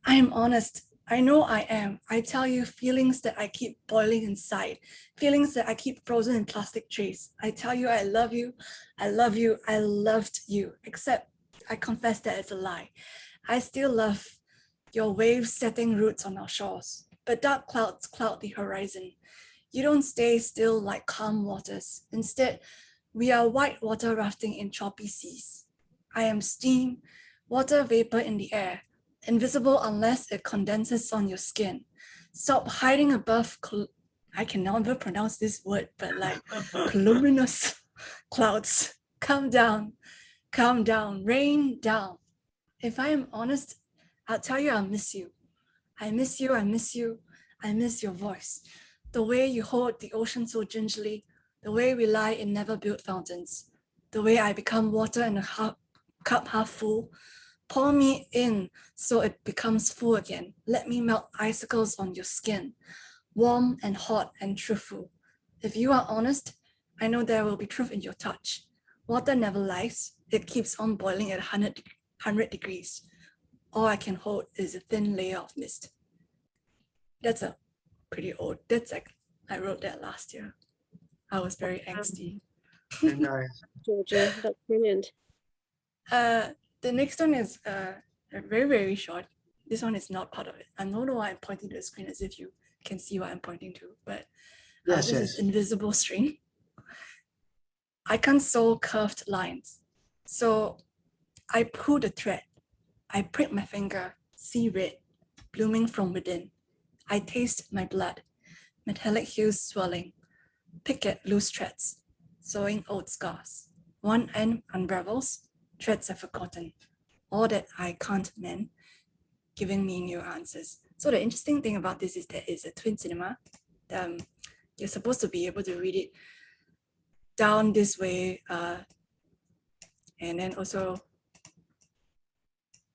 I am honest. I know I am. I tell you feelings that I keep boiling inside, feelings that I keep frozen in plastic trays. I tell you I love you, I love you, I loved you, except I confess that it's a lie. I still love your waves setting roots on our shores, but dark clouds cloud the horizon. You don't stay still like calm waters. Instead, we are white water rafting in choppy seas. I am steam, water vapor in the air, invisible unless it condenses on your skin. Stop hiding above, I can never pronounce this word, but like luminous clouds. Come down, rain down. If I am honest, I'll tell you I miss you. I miss you, I miss you, I miss your voice. The way you hold the ocean so gingerly, the way we lie in never-built fountains, the way I become water in a cup half full. Pour me in so it becomes full again. Let me melt icicles on your skin, warm and hot and truthful. If you are honest, I know there will be truth in your touch. Water never lies. It keeps on boiling at 100 degrees. All I can hold is a thin layer of mist. That's a pretty old, I wrote that last year. I was very angsty. Nice. Georgia, that's brilliant. The next one is They're very, very short. This one is not part of it. I don't know why I'm pointing to the screen as if you can see what I'm pointing to, but Yes, this is invisible string. I can't sew curved lines. So I pull the thread. I prick my finger, see red, blooming from within. I taste my blood, metallic hues swirling. Pick at loose threads, sewing old scars. One end unravels, threads are forgotten. All that I can't mend, giving me new answers. So the interesting thing about this is that it's a twin cinema. You're supposed to be able to read it down this way, and then also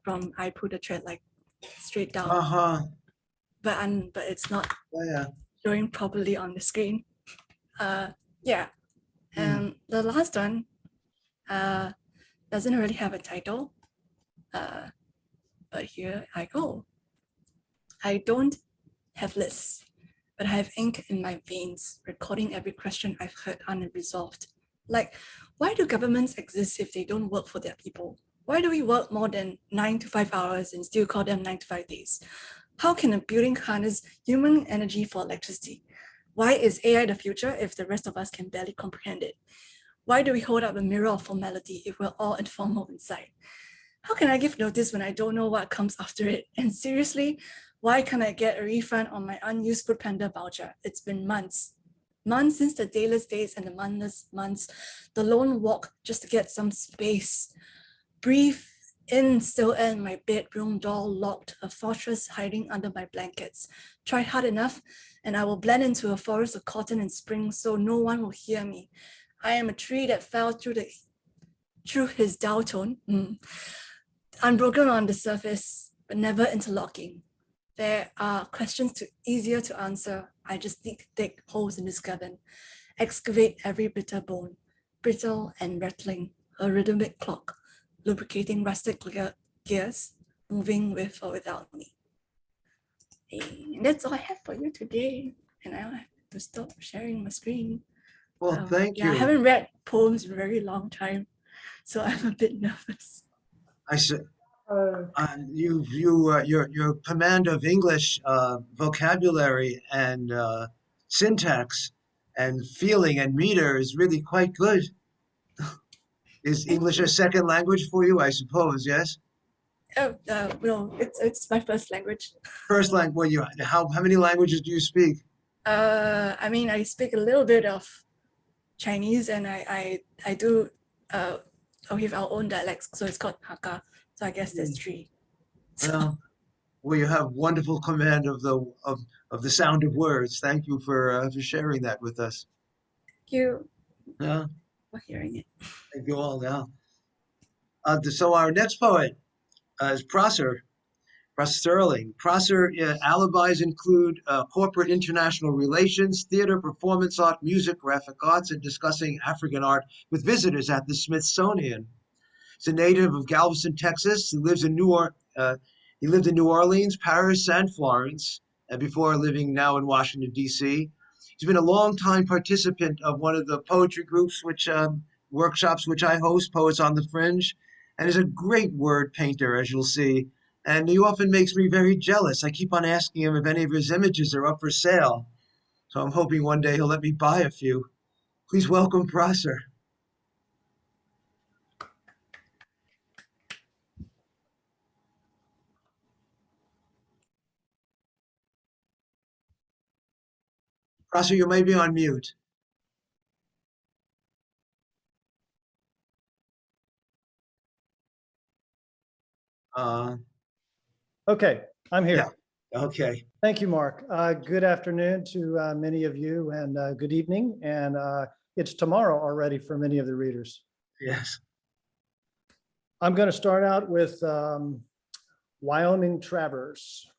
from I put the thread like straight down. But it's not showing properly on the screen. And the last one doesn't really have a title, but here I go. I don't have lists, but I have ink in my veins, recording every question I've heard unresolved. Like, why do governments exist if they don't work for their people? Why do we work more than 9 to 5 hours and still call them 9 to 5 days? How can a building harness human energy for electricity? Why is AI the future if the rest of us can barely comprehend it? Why do we hold up a mirror of formality if we're all informal inside? How can I give notice when I don't know what comes after it? And seriously, why can't I get a refund on my unused Foodpanda voucher? It's been months since the dayless days and the monthless months, the lone walk just to get some space. Breathe in, still in, my bedroom door locked, a fortress hiding under my blankets. Try hard enough and I will blend into a forest of cotton in spring so no one will hear me. I am a tree that fell through his dial tone, unbroken on the surface, but never interlocking. There are questions easier to answer. I just need to dig holes in this cabin, excavate every bitter bone, brittle and rattling, a rhythmic clock, lubricating rustic gears, moving with or without me. And that's all I have for you today. And I have to stop sharing my screen. Well, thank you. I haven't read poems in a very long time, so I'm a bit nervous. I said, your command of English vocabulary and syntax and feeling and meter is really quite good. Is English a second language for you? I suppose, yes. No, it's my first language. First language. How many languages do you speak? I mean, I speak a little bit of Chinese, and I do we have our own dialects, so it's called Hakka. So I guess there's 3. Well, you have wonderful command of the sound of words. Thank you for sharing that with us. Thank you. Yeah. For hearing it. Thank you all. Yeah. So our next poet is Prosser Sterling. Prosser alibis include corporate international relations, theater, performance art, music, graphic arts, and discussing African art with visitors at the Smithsonian. He's a native of Galveston, Texas. He lived in New Orleans, Paris, and Florence, before living now in Washington, D.C. He's been a long-time participant of one of the poetry groups, workshops which I host, Poets on the Fringe, and is a great word painter, as you'll see. And he often makes me very jealous. I keep on asking him if any of his images are up for sale. So I'm hoping one day he'll let me buy a few. Please welcome Prosser. Prosser, you may be on mute. Okay, I'm here. Yeah. Okay. Thank you, Mark. Good afternoon to many of you, and good evening. And it's tomorrow already for many of the readers. Yes. I'm going to start out with Wyoming Traverse.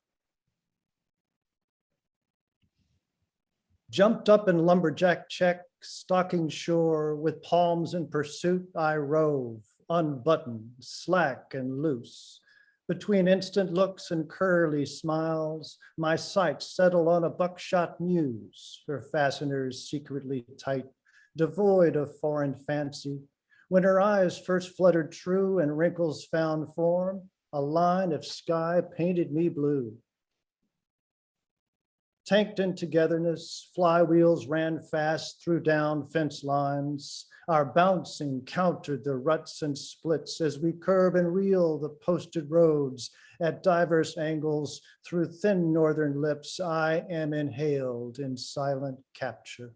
Jumped up in lumberjack check, stalking shore, with palms in pursuit I rove, unbuttoned, slack and loose. Between instant looks and curly smiles, my sights settle on a buckshot muse, her fasteners secretly tight, devoid of foreign fancy. When her eyes first fluttered true and wrinkles found form, a line of sky painted me blue. Tanked in togetherness, flywheels ran fast through down fence lines. Our bouncing countered the ruts and splits as we curve and reel the posted roads at diverse angles through thin northern lips. I am inhaled in silent capture.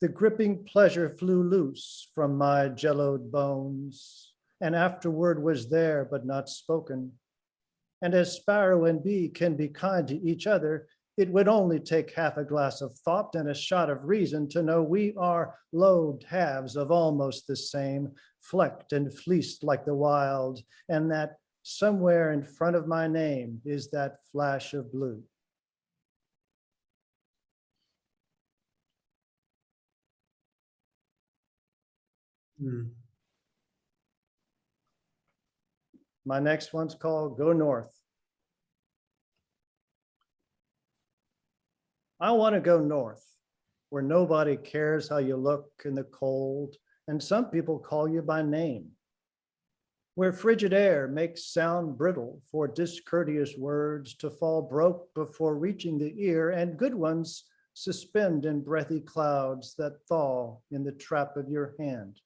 The gripping pleasure flew loose from my jellowed bones, and afterword was there but not spoken. And as sparrow and bee can be kind to each other, it would only take half a glass of thought and a shot of reason to know we are lobed halves of almost the same, flecked and fleeced like the wild, and that somewhere in front of my name is that flash of blue. My next one's called Go North. I want to go north, where nobody cares how you look in the cold, and some people call you by name. Where frigid air makes sound brittle for discourteous words to fall broke before reaching the ear, and good ones suspend in breathy clouds that thaw in the trap of your hand.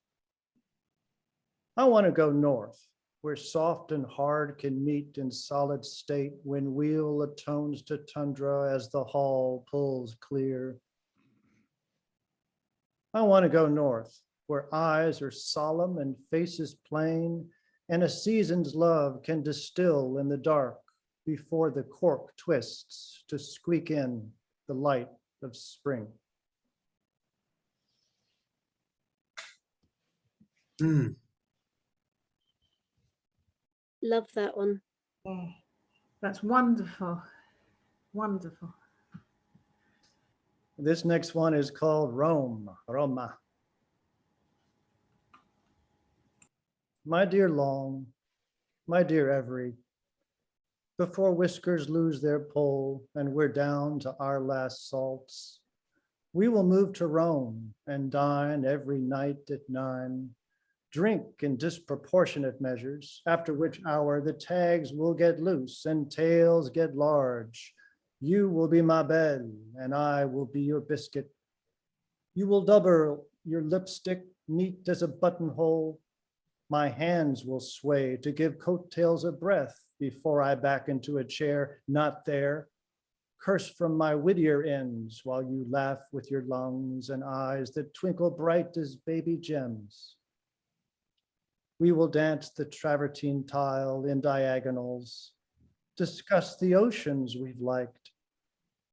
I want to go north, where soft and hard can meet in solid state when wheel atones to tundra as the hall pulls clear. I want to go north, where eyes are solemn and faces plain, and a season's love can distill in the dark before the cork twists to squeak in the light of spring. Love that one. Oh, that's wonderful. Wonderful. This next one is called Rome, Roma. My dear Long, my dear Every, before whiskers lose their pull and we're down to our last salts, we will move to Rome and dine every night at 9. Drink in disproportionate measures, after which hour the tags will get loose and tails get large. You will be my belle, and I will be your biscuit. You will double your lipstick neat as a buttonhole. My hands will sway to give coattails a breath before I back into a chair not there. Curse from my whittier ends while you laugh with your lungs and eyes that twinkle bright as baby gems. We will dance the travertine tile in diagonals, discuss the oceans we've liked,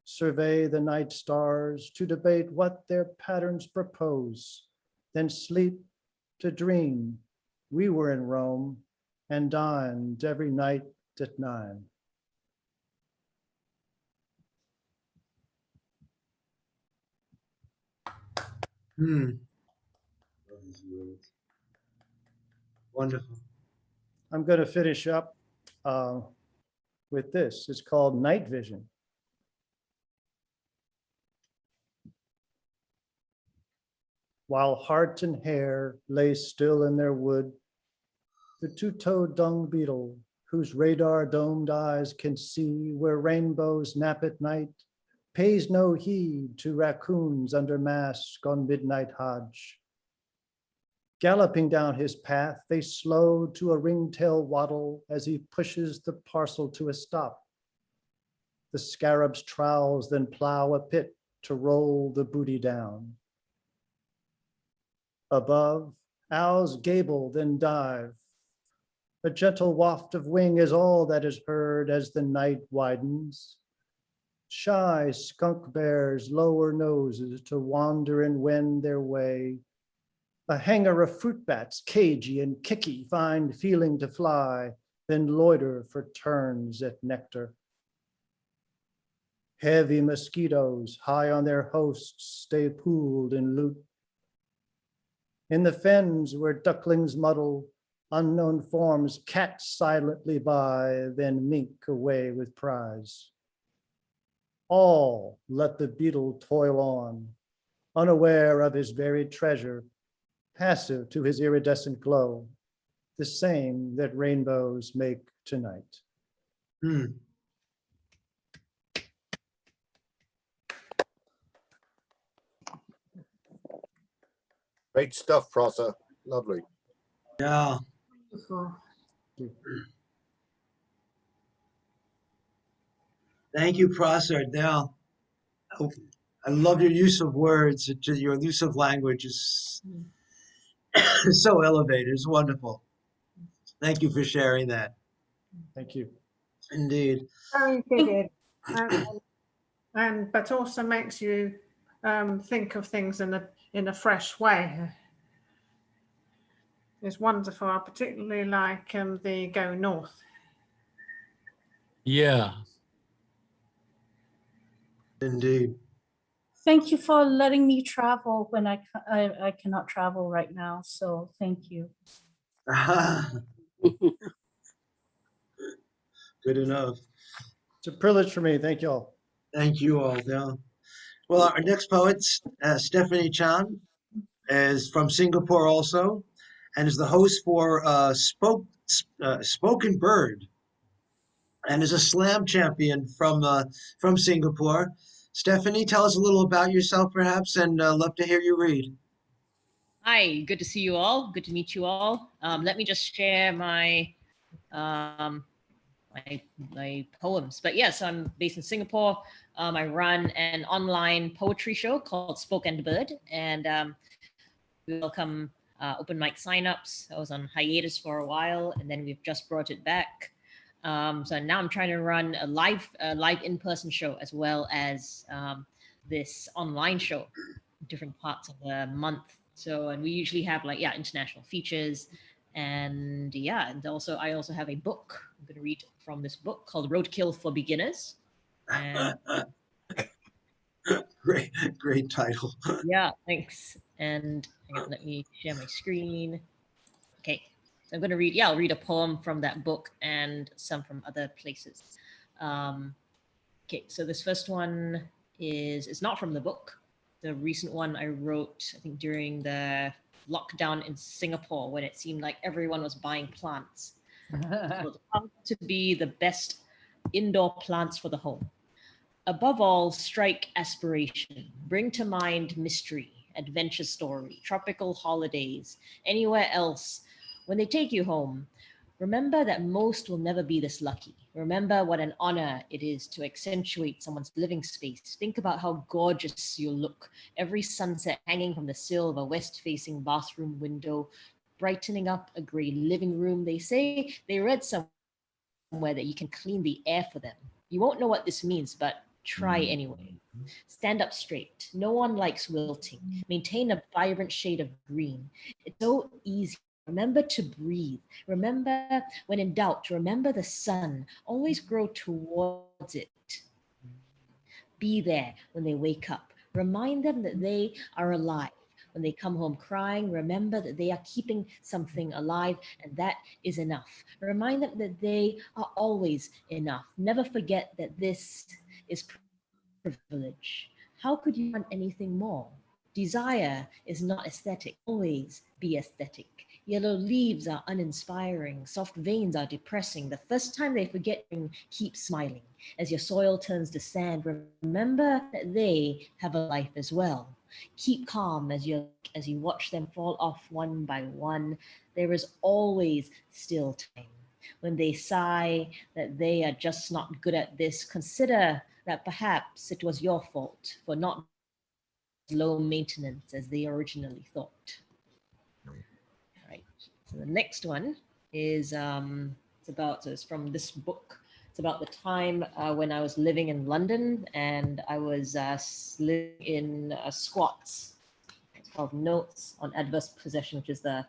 survey the night stars to debate what their patterns propose, then sleep to dream we were in Rome and dined every night at 9. Wonderful. I'm going to finish up with this. It's called Night Vision. While heart and hair lay still in their wood, the two-toed dung beetle, whose radar-domed eyes can see where rainbows nap at night, pays no heed to raccoons under mask on midnight Hajj. Galloping down his path, they slow to a ringtail waddle as he pushes the parcel to a stop. The scarab's trowels then plow a pit to roll the booty down. Above, owls gable then dive. A gentle waft of wing is all that is heard as the night widens. Shy skunk bears lower noses to wander and wend their way. A hanger of fruit bats, cagey and kicky, find feeling to fly, then loiter for turns at nectar. Heavy mosquitoes, high on their hosts, stay pooled in loot. In the fens where ducklings muddle, unknown forms cat silently by, then mink away with prize. All let the beetle toil on, unaware of his buried treasure, passive to his iridescent glow. the same that rainbows make tonight. Hmm. Great stuff, Prosser. Lovely. Yeah. Beautiful. Thank you, Prosser. Now, I love your use of words. Your use of language is so elevated. It's wonderful. Thank you for sharing that. Thank you. Indeed. Very vivid, and but also makes you think of things in a fresh way. It's wonderful. I particularly like the Go North. Yeah. Indeed. Thank you for letting me travel when I cannot travel right now. So thank you. Good enough. It's a privilege for me. Thank you all. Thank you all. Yeah. Well, our next poet, Stephanie Chan, is from Singapore also, and is the host for Spoken Bird, and is a slam champion from Singapore. Stephanie, tell us a little about yourself, perhaps, and love to hear you read. Hi, good to see you all. Good to meet you all. Let me just share my my poems. But yes, I'm based in Singapore. I run an online poetry show called Spoken Bird, and we welcome open mic signups. I was on hiatus for a while, and then we've just brought it back. So now I'm trying to run a live in-person show as well as this online show, different parts of the month. So, and we usually have international features, and and also I also have a book. I'm going to read from this book called Roadkill for Beginners. And Great title. yeah, thanks. And hang on, let me share my screen. Okay, so I'm going to read. Yeah, I'll read a poem from that book and some from other places. Okay, so this first one is not from the book. The recent one I wrote, I think, during the lockdown in Singapore when it seemed like everyone was buying plants. So how to be the best indoor plants for the home. Above all, strike aspiration. Bring to mind mystery, adventure story, tropical holidays, anywhere else. When they take you home, remember that most will never be this lucky. Remember what an honor it is to accentuate someone's living space. Think about how gorgeous you'll look. Every sunset hanging from the sill of a west-facing bathroom window, brightening up a gray living room. They say they read somewhere that you can clean the air for them. You won't know what this means, but try anyway. Stand up straight. No one likes wilting. Maintain a vibrant shade of green. It's so easy. Remember to breathe. Remember, when in doubt, remember the sun. Always grow towards it. Be there when they wake up. Remind them that they are alive. When they come home crying, remember that they are keeping something alive, and that is enough. Remind them that they are always enough. Never forget that this is privilege. How could you want anything more? Desire is not aesthetic. Always be aesthetic. Yellow leaves are uninspiring. Soft veins are depressing. The first time they forget, keep smiling. As your soil turns to sand, remember that they have a life as well. Keep calm as you watch them fall off one by one. There is always still time. When they sigh that they are just not good at this, consider that perhaps it was your fault for not low maintenance as they originally thought. Right. So the next one is it's from this book. It's about the time when I was living in London and I was living in squats. It's called Notes on Adverse Possession, which is I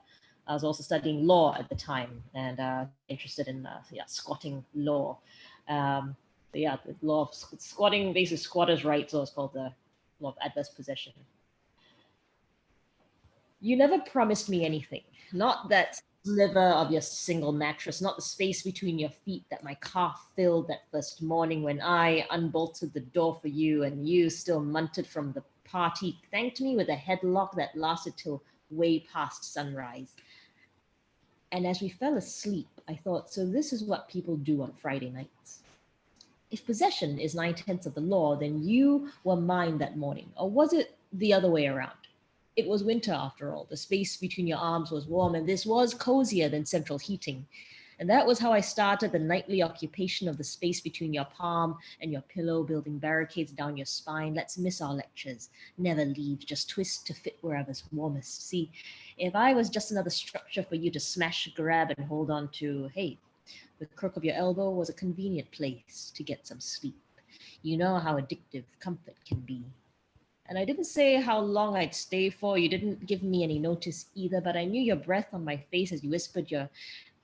was also studying law at the time and interested in squatting law. The law of squatting, basically squatters' rights, so it's called the law of adverse possession. You never promised me anything, not that sliver of your single mattress, not the space between your feet that my car filled that first morning when I unbolted the door for you and you, still munted from the party, thanked me with a headlock that lasted till way past sunrise. And as we fell asleep, I thought, so this is what people do on Friday nights. If possession is 9/10 of the law, then you were mine that morning. Or was it the other way around? It was winter after all. The space between your arms was warm, and this was cozier than central heating. And that was how I started the nightly occupation of the space between your palm and your pillow, building barricades down your spine. Let's miss our lectures. Never leave, just twist to fit wherever's warmest. See, if I was just another structure for you to smash, grab, and hold on to, hey, the crook of your elbow was a convenient place to get some sleep. You know how addictive comfort can be. And I didn't say how long I'd stay for. You didn't give me any notice either, but I knew your breath on my face as you whispered your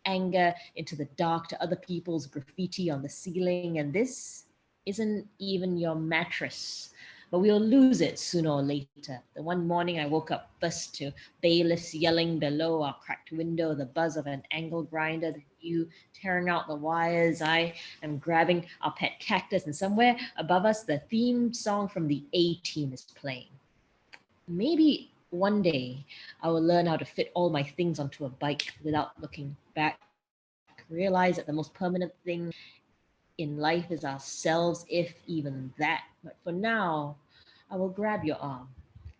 anger into the dark to other people's graffiti on the ceiling. And this isn't even your mattress, but we'll lose it sooner or later. The one morning I woke up first to bailiffs yelling below our cracked window, the buzz of an angle grinder, you tearing out the wires. I am grabbing our pet cactus, and somewhere above us, the theme song from the A-Team is playing. Maybe one day I will learn how to fit all my things onto a bike without looking back. Realize that the most permanent thing in life is ourselves, if even that. But for now, I will grab your arm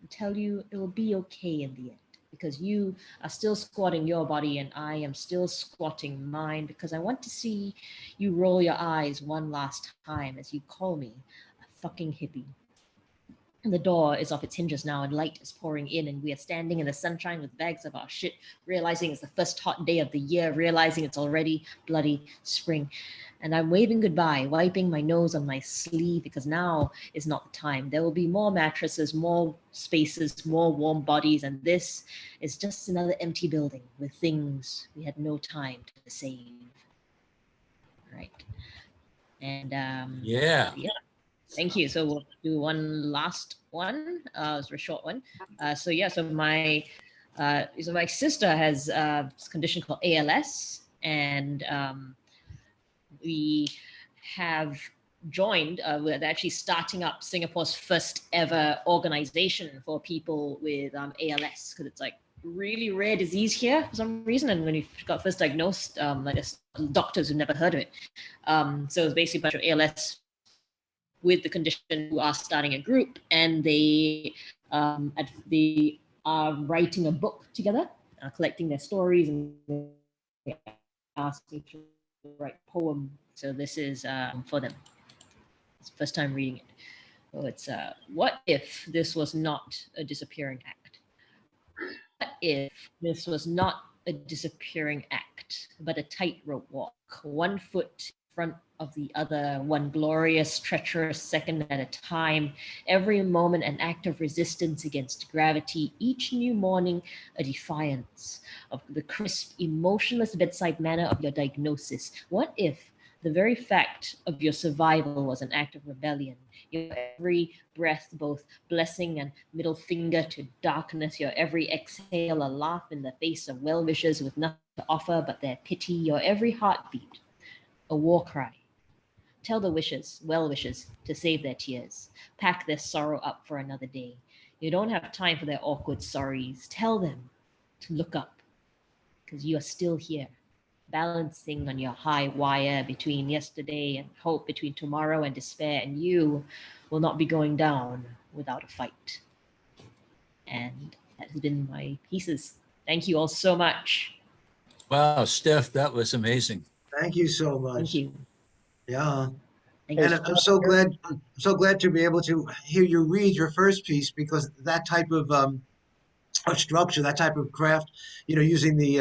and tell you it will be okay in the end, because you are still squatting your body and I am still squatting mine, because I want to see you roll your eyes one last time as you call me a fucking hippie. And the door is off its hinges now and light is pouring in, and we are standing in the sunshine with bags of our shit, realizing it's the first hot day of the year, realizing it's already bloody spring. And I'm waving goodbye, wiping my nose on my sleeve, because now is not the time. There will be more mattresses, more spaces, more warm bodies, and this is just another empty building with things we had no time to save. Right. And Yeah. Thank you. So we'll do one last one. It's a short one. So my sister has this condition called ALS, and we have joined. We're actually starting up Singapore's first ever organization for people with ALS, because it's like really rare disease here for some reason. And when we got first diagnosed, there's doctors who never heard of it. So it's basically a bunch of ALS with the condition who are starting a group, and they are writing a book together, collecting their stories, and they asked me to write a poem. So this is for them. It's the first time reading it. So it's what if this was not a disappearing act? What if this was not a disappearing act, but a tightrope walk, 1 foot front of the other, one glorious, treacherous second at a time, every moment an act of resistance against gravity, each new morning a defiance of the crisp, emotionless bedside manner of your diagnosis? What if the very fact of your survival was an act of rebellion? Your every breath, both blessing and middle finger to darkness, your every exhale a laugh in the face of well-wishers with nothing to offer but their pity, your every heartbeat a war cry. Tell the wishes, well-wishers, to save their tears. Pack their sorrow up for another day. You don't have time for their awkward sorries. Tell them to look up, because you are still here, balancing on your high wire between yesterday and hope, between tomorrow and despair, and you will not be going down without a fight. And that has been my pieces. Thank you all so much. Wow, Steph, that was amazing. Thank you so much. Thank you. Yeah. Thank And you. I'm so glad to be able to hear you read your first piece, because that type of structure, that type of craft, using the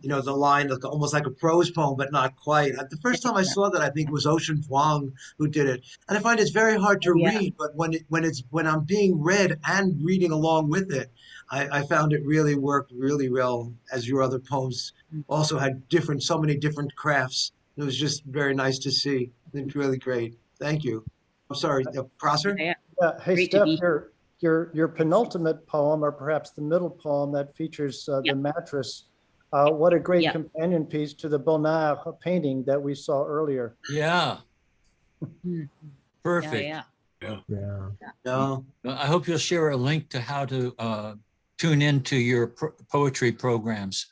the line almost like a prose poem, but not quite. The first time I saw that, I think it was Ocean Vuong who did it, and I find it's very hard to read. But when I'm being read and reading along with it, I found it really worked really well. As your other poems also had so many different crafts. It was just very nice to see. It's really great. Thank you. I'm sorry, Prosser? Hey, Steph, your penultimate poem, or perhaps the middle poem that features the mattress, what a great companion piece to the Bonnard painting that we saw earlier. Yeah. Perfect. Yeah. I hope you'll share a link to how to tune into your poetry programs.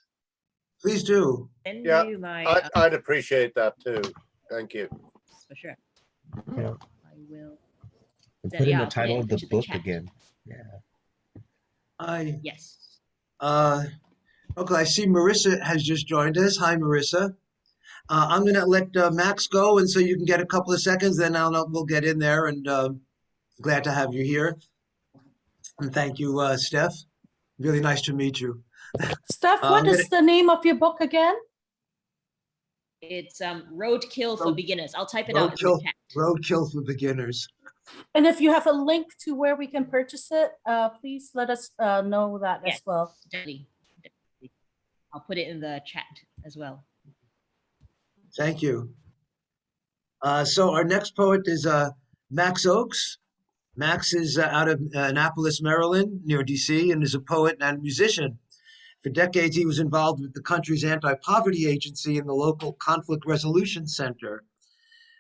Please do. Send Yeah, you my I'd appreciate that too. Thank you. for sure. Yeah. I will. And Then, put in yeah, the I'll put title it of the into the book chat. again. Yeah. Yes. Okay, I see Marissa has just joined us. Hi, Marissa. I'm gonna let Max go, and so you can get a couple of seconds, then we'll get in there, and glad to have you here. And thank you, Steph. Really nice to meet you. Steph, I'm what gonna is the name of your book again? It's Roadkill for Road- Beginners. I'll type it out in the Roadkill, chat. Roadkill for Beginners. And if you have a link to where we can purchase it, please let us know that Yes, as well. definitely. I'll put it in the chat as well. Thank you. So our next poet is Max Oakes. Max is out of Annapolis, Maryland, near DC, and is a poet and musician. For decades, he was involved with the country's anti-poverty agency and the local conflict resolution center.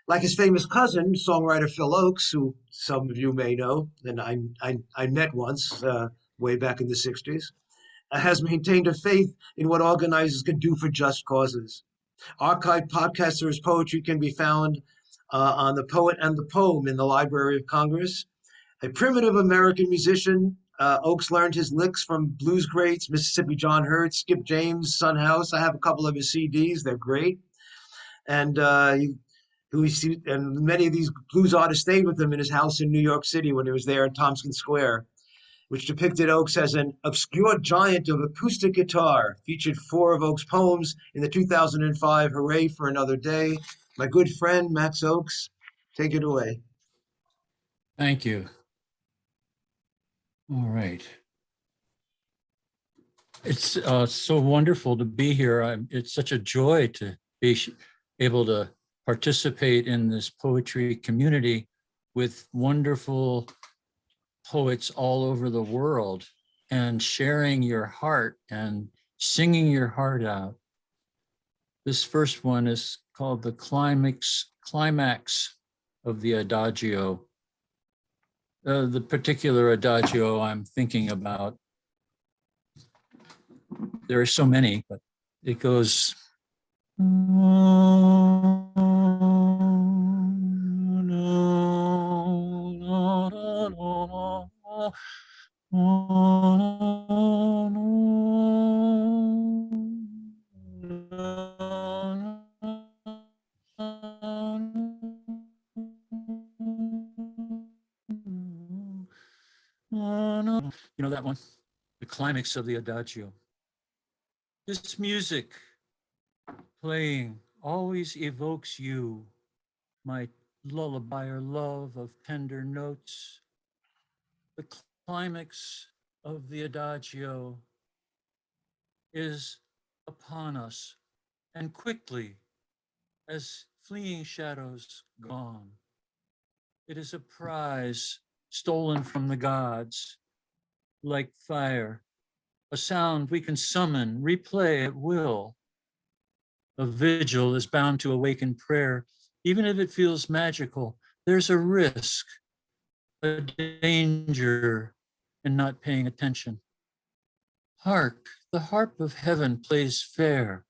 Like his famous cousin, songwriter Phil Oakes, who some of you may know, and I met once way back in the 60s, has maintained a faith in what organizers can do for just causes. Archived podcasts of his poetry can be found on The Poet and the Poem in the Library of Congress. A primitive American musician, Oakes learned his licks from blues greats, Mississippi John Hurt, Skip James, Son House. I have a couple of his CDs; they're great. And and many of these blues artists stayed with him in his house in New York City when he was there in Tompkins Square, which depicted Oakes as an obscure giant of acoustic guitar. Featured 4 of Oakes' poems in the 2005 Hooray for Another Day. My good friend Max Oakes, take it away. Thank you. All right. It's so wonderful to be here. It's such a joy to be able to participate in this poetry community with wonderful poets all over the world and sharing your heart and singing your heart out. This first one is called the climax of the Adagio. The particular Adagio I'm thinking about, there are so many, but it goes. You know that one? The climax of the Adagio. This music playing always evokes you, my lullaby or love of tender notes. The climax of the Adagio is upon us, and quickly, as fleeing shadows gone. It is a prize stolen from the gods, like fire, a sound we can summon, replay at will. A vigil is bound to awaken prayer, even if it feels magical. There's a risk, a danger in not paying attention. Hark, the harp of heaven plays fair.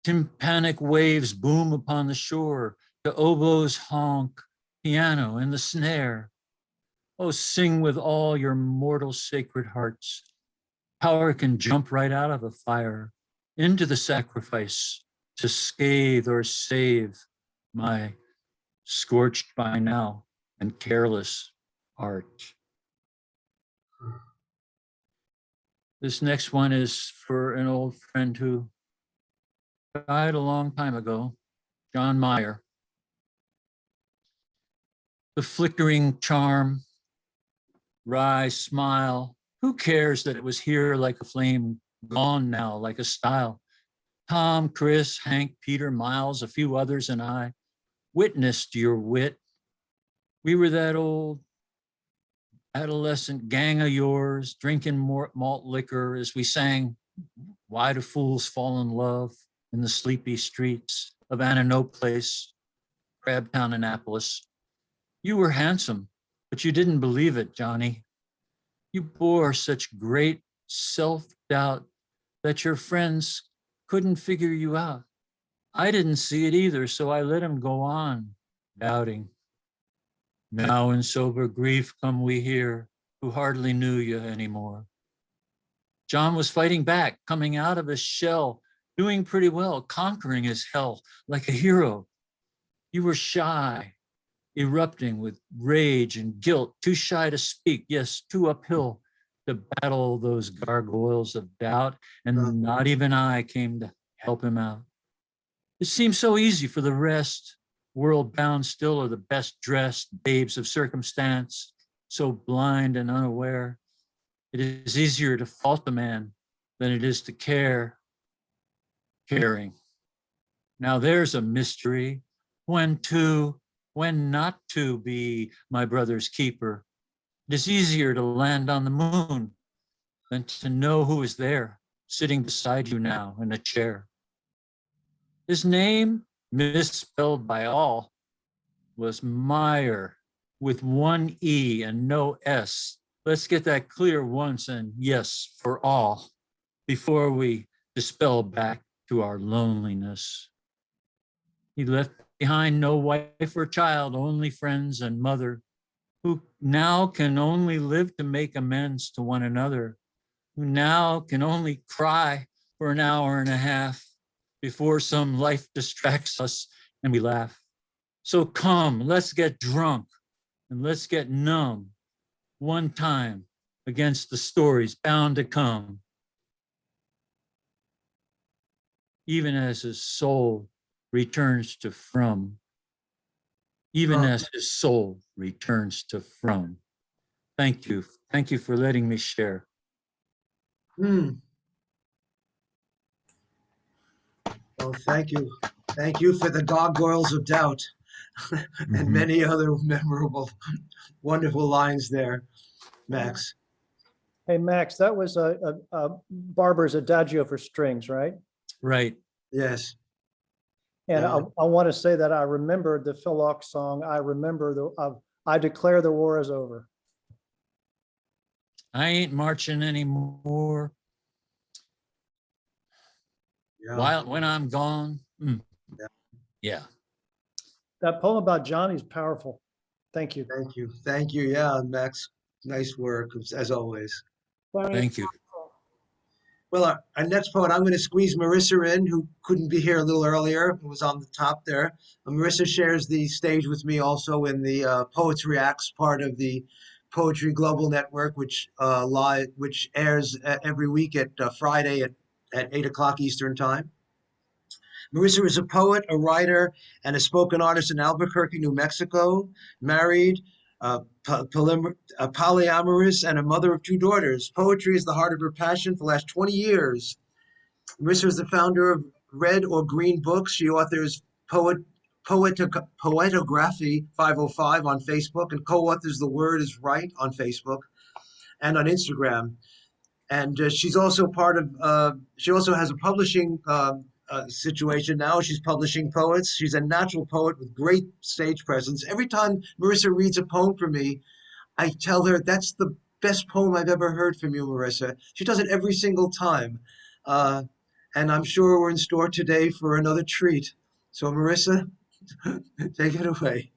Tympanic waves boom upon the shore, the oboes honk, piano and the snare. Oh, sing with all your mortal sacred hearts. Power can jump right out of the fire into the sacrifice to scathe or save my scorched by now and careless art. This next one is for an old friend who died a long time ago, John Mayer. The flickering charm, wry smile. Who cares that it was here like a flame, gone now like a style? Tom, Chris, Hank, Peter, Miles, a few others, and I witnessed your wit. We were that old adolescent gang of yours, drinking malt liquor as we sang Why Do Fools Fall in Love in the sleepy streets of Ananoke Place, Crabtown, Annapolis. You were handsome, but you didn't believe it, Johnny. You bore such great self-doubt that your friends couldn't figure you out. I didn't see it either, so I let him go on, doubting. Now in sober grief come we here, who hardly knew you anymore. John was fighting back, coming out of his shell, doing pretty well, conquering his hell like a hero. You were shy, erupting with rage and guilt, too shy to speak, yes, too uphill to battle those gargoyles of doubt, and not even I came to help him out. It seemed so easy for the rest, world bound still are the best dressed babes of circumstance, so blind and unaware. It is easier to fault the man than it is to care, caring. Now there's a mystery, when to, when not to be my brother's keeper. It is easier to land on the moon than to know who is there, sitting beside you now in a chair. His name, misspelled by all, was Meyer, with one E and no S. Let's get that clear once and yes for all, before we dispel back to our loneliness. He left behind no wife or child, only friends and mother, who now can only live to make amends to one another, who now can only cry for an hour and a half before some life distracts us and we laugh. So come, let's get drunk and let's get numb one time against the stories bound to come. Even as his soul returns to from, even as his soul returns to from. Thank you. Thank you for letting me share. Well, thank you. Thank you for the gargoyles of doubt and many other memorable, wonderful lines there, Max. Hey, Max, that was a Barber's Adagio for strings, right? Right. Yes. And Yeah. I want to say that I remember the Phil Ochs song. I remember I declare the war is over. I ain't marching anymore. Yeah. When I'm gone. Yeah. That poem about Johnny is powerful. Thank you. Thank you. Thank you. Yeah, Max, nice work as always. Thank you. Well, our next poet, I'm going to squeeze Marissa in, who couldn't be here a little earlier, who was on the top there. Marissa shares the stage with me also in the Poets Reacts part of the Poetry Global Network, which airs every week at Friday at 8 o'clock Eastern Time. Marissa is a poet, a writer, and a spoken artist in Albuquerque, New Mexico, married, polyamorous, and a mother of 2 daughters. Poetry is the heart of her passion for the last 20 years. Marissa is the founder of Red or Green Books. She authors Poetography 505 on Facebook and co-authors The Word is Right on Facebook and on Instagram. And she's also part of, she also has a publishing situation now. She's publishing poets. She's a natural poet with great stage presence. Every time Marissa reads a poem for me, I tell her, that's the best poem I've ever heard from you, Marissa. She does it every single time. And I'm sure we're in store today for another treat. So Marissa, take it away.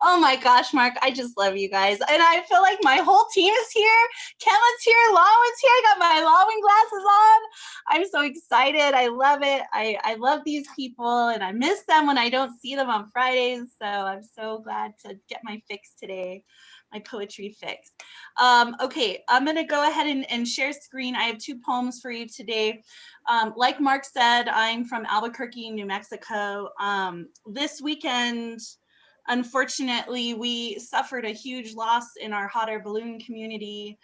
Oh my gosh, Mark, I just love you guys. And I feel like my whole team is here. Kevin's here, Lawin's here. I got my Lawin glasses on. I'm so excited. I love it. I love these people and I miss them when I don't see them on Fridays. So I'm so glad to get my fix today, my poetry fix. Okay, I'm gonna go ahead and share screen. I have 2 poems for you today. Like Mark said, I'm from Albuquerque, New Mexico. This weekend, unfortunately, we suffered a huge loss in our hot air balloon community.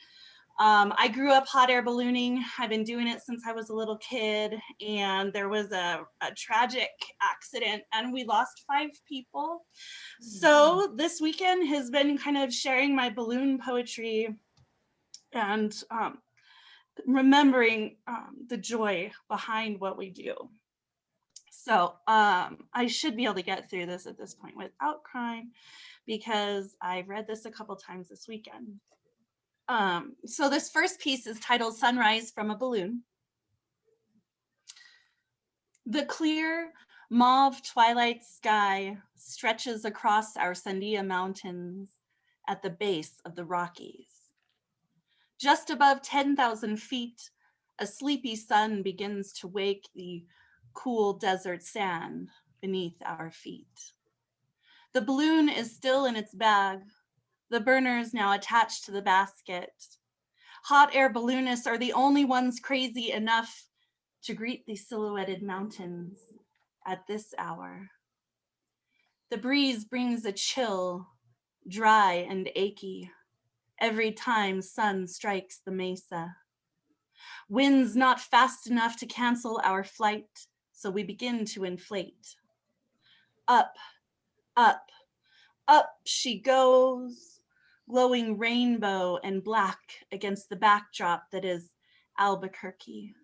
I grew up hot air ballooning. I've been doing it since I was a little kid, and there was a tragic accident and we lost 5 people. So this weekend has been kind of sharing my balloon poetry and remembering the joy behind what we do. So I should be able to get through this at this point without crying because I've read this a couple times this weekend. So this first piece is titled Sunrise from a Balloon. The clear mauve twilight sky stretches across our Sandia Mountains at the base of the Rockies. Just above 10,000 feet, a sleepy sun begins to wake the cool desert sand beneath our feet. The balloon is still in its bag, the burners now attached to the basket. Hot air balloonists are the only ones crazy enough to greet the silhouetted mountains at this hour. The breeze brings a chill, dry and achy, every time sun strikes the mesa. Winds not fast enough to cancel our flight, so we begin to inflate. Up, up, up she goes, glowing rainbow and black against the backdrop that is Albuquerque.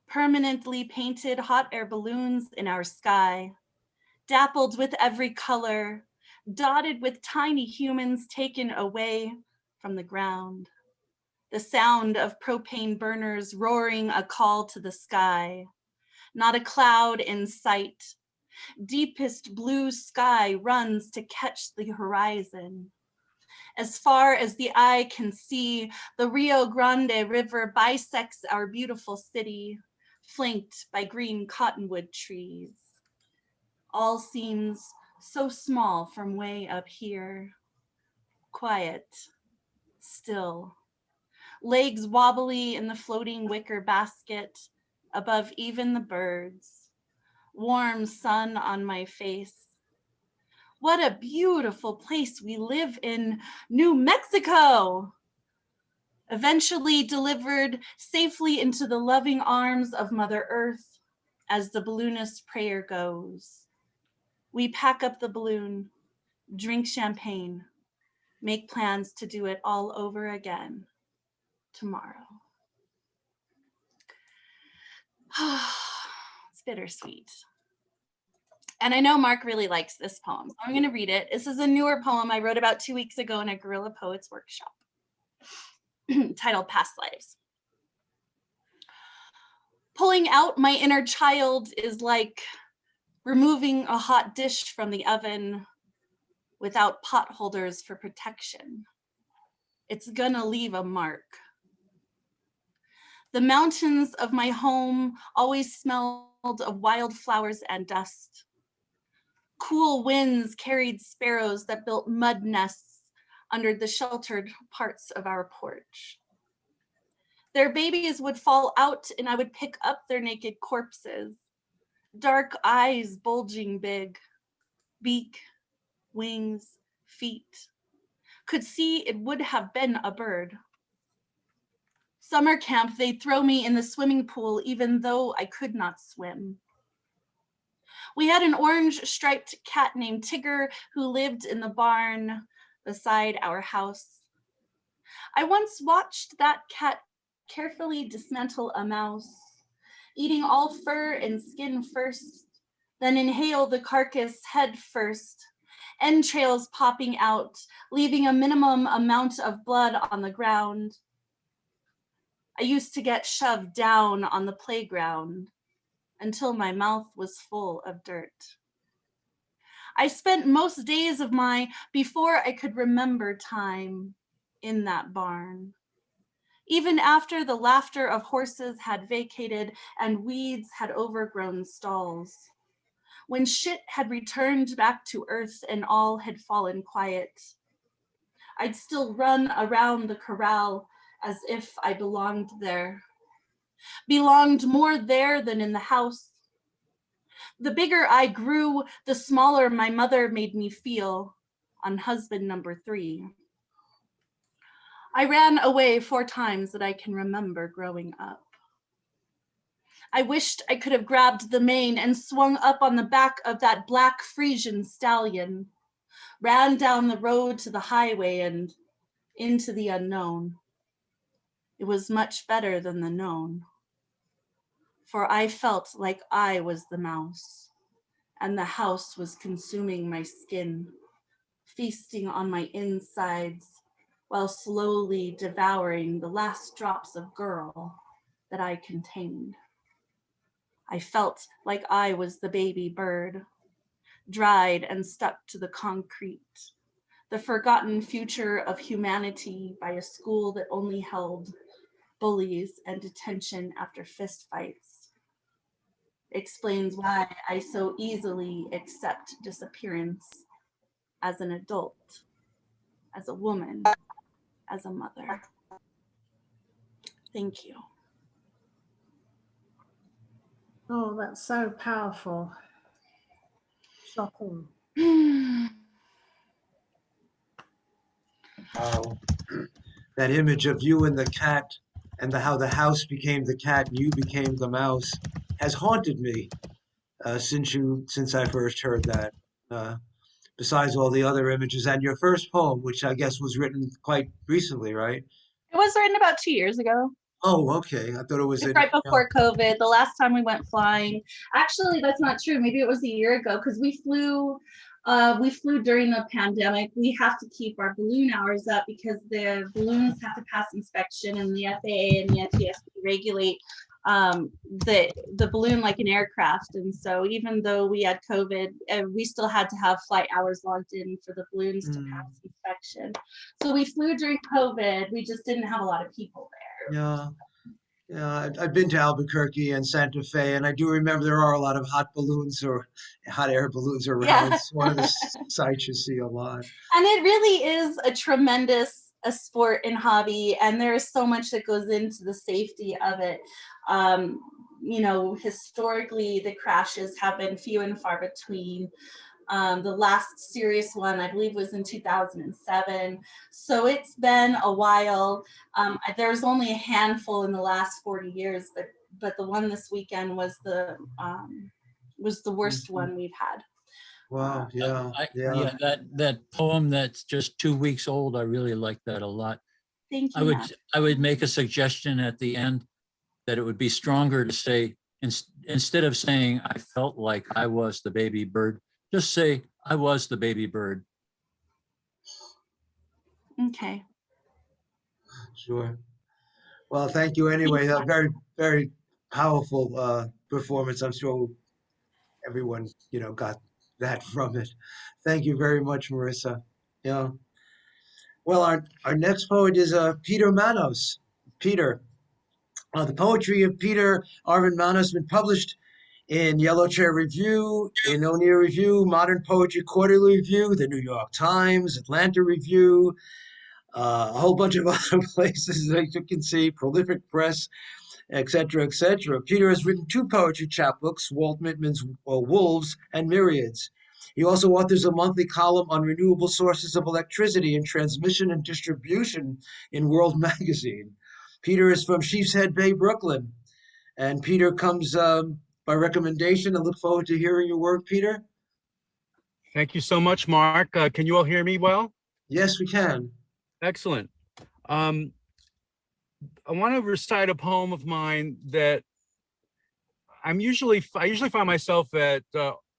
Permanently painted hot air balloons in our sky, dappled with every color, dotted with tiny humans taken away from the ground. The sound of propane burners roaring a call to the sky. Not a cloud in sight. Deepest blue sky runs to catch the horizon. As far as the eye can see, the Rio Grande River bisects our beautiful city, flanked by green cottonwood trees. All seems so small from way up here. Quiet, still. Legs wobbly in the floating wicker basket, above even the birds. Warm sun on my face. What a beautiful place we live in, New Mexico! Eventually delivered safely into the loving arms of Mother Earth, as the balloonist's prayer goes. We pack up the balloon, drink champagne, make plans to do it all over again tomorrow. It's bittersweet. And I know Mark really likes this poem, so I'm going to read it. This is a newer poem I wrote about 2 weeks ago in a Guerrilla Poets workshop titled Past Lives. Pulling out my inner child is like removing a hot dish from the oven without pot holders for protection. It's gonna leave a mark. The mountains of my home always smelled of wildflowers and dust. Cool winds carried sparrows that built mud nests under the sheltered parts of our porch. Their babies would fall out and I would pick up their naked corpses, dark eyes bulging big, beak, wings, feet. Could see it would have been a bird. Summer camp, they'd throw me in the swimming pool even though I could not swim. We had an orange striped cat named Tigger who lived in the barn beside our house. I once watched that cat carefully dismantle a mouse, eating all fur and skin first, then inhale the carcass head first, entrails popping out, leaving a minimum amount of blood on the ground. I used to get shoved down on the playground until my mouth was full of dirt. I spent most days of my before I could remember time in that barn. Even after the laughter of horses had vacated and weeds had overgrown stalls. When shit had returned back to earth and all had fallen quiet, I'd still run around the corral as if I belonged there. Belonged more there than in the house. The bigger I grew, the smaller my mother made me feel on husband number 3. I ran away 4 times that I can remember growing up. I wished I could have grabbed the mane and swung up on the back of that black Frisian stallion, ran down the road to the highway and into the unknown. It was much better than the known, for I felt like I was the mouse and the house was consuming my skin, feasting on my insides while slowly devouring the last drops of girl that I contained. I felt like I was the baby bird, dried and stuck to the concrete, the forgotten future of humanity by a school that only held bullies and detention after fistfights. Explains why I so easily accept disappearance as an adult, as a woman, as a mother. Thank you. Oh, that's so powerful. Shocking. That image of you and the cat and how the house became the cat and you became the mouse has haunted me since I first heard that. Besides all the other images and your first poem, which I guess was written quite recently, right? It was written about 2 years ago. Oh, okay. I thought it was Like right before COVID, the last time we went flying. Actually, that's not true. Maybe it was a year ago because we flew during the pandemic. We have to keep our balloon hours up because the balloons have to pass inspection, and the FAA and the NTSB regulate the balloon like an aircraft. And so even though we had COVID, we still had to have flight hours logged in for the balloons to pass inspection. So we flew during COVID. We just didn't have a lot of people there. Yeah. Yeah, I've been to Albuquerque and Santa Fe, and I do remember there are a lot of hot balloons or hot air balloons around. Yeah. It's one of the sights you see a lot. And it really is a tremendous sport and hobby, and there is so much that goes into the safety of it. You know, historically, the crashes have been few and far between. The last serious one, I believe, was in 2007. So it's been a while. There's only a handful in the last 40 years, but the one this weekend was the worst one we've had. Wow, yeah, Yeah, that poem that's just 2 weeks old, I really like that a lot. Thank you. I would make a suggestion at the end that it would be stronger to say, instead of saying, I felt like I was the baby bird, just say, I was the baby bird. Okay. Sure. Well, thank you anyway. A very, very powerful performance. I'm sure everyone, got that from it. Thank you very much, Marissa. Yeah. Well, our next poet is Peter Manos. Peter. The poetry of Peter Arvin Manos has been published in Yellow Chair Review, in O'Neill Review, Modern Poetry Quarterly Review, the New York Times, Atlanta Review, a whole bunch of other places that you can see, Prolific Press, etc., etc. Peter has written 2 poetry chapbooks, Walt Whitman's Wolves and Myriads. He also authors a monthly column on renewable sources of electricity and transmission and distribution in World Magazine. Peter is from Sheepshead Bay, Brooklyn. And Peter comes by recommendation. I look forward to hearing your work, Peter. Thank you so much, Mark. Can you all hear me well? Yes, we can. Excellent. I want to recite a poem of mine that I usually find myself at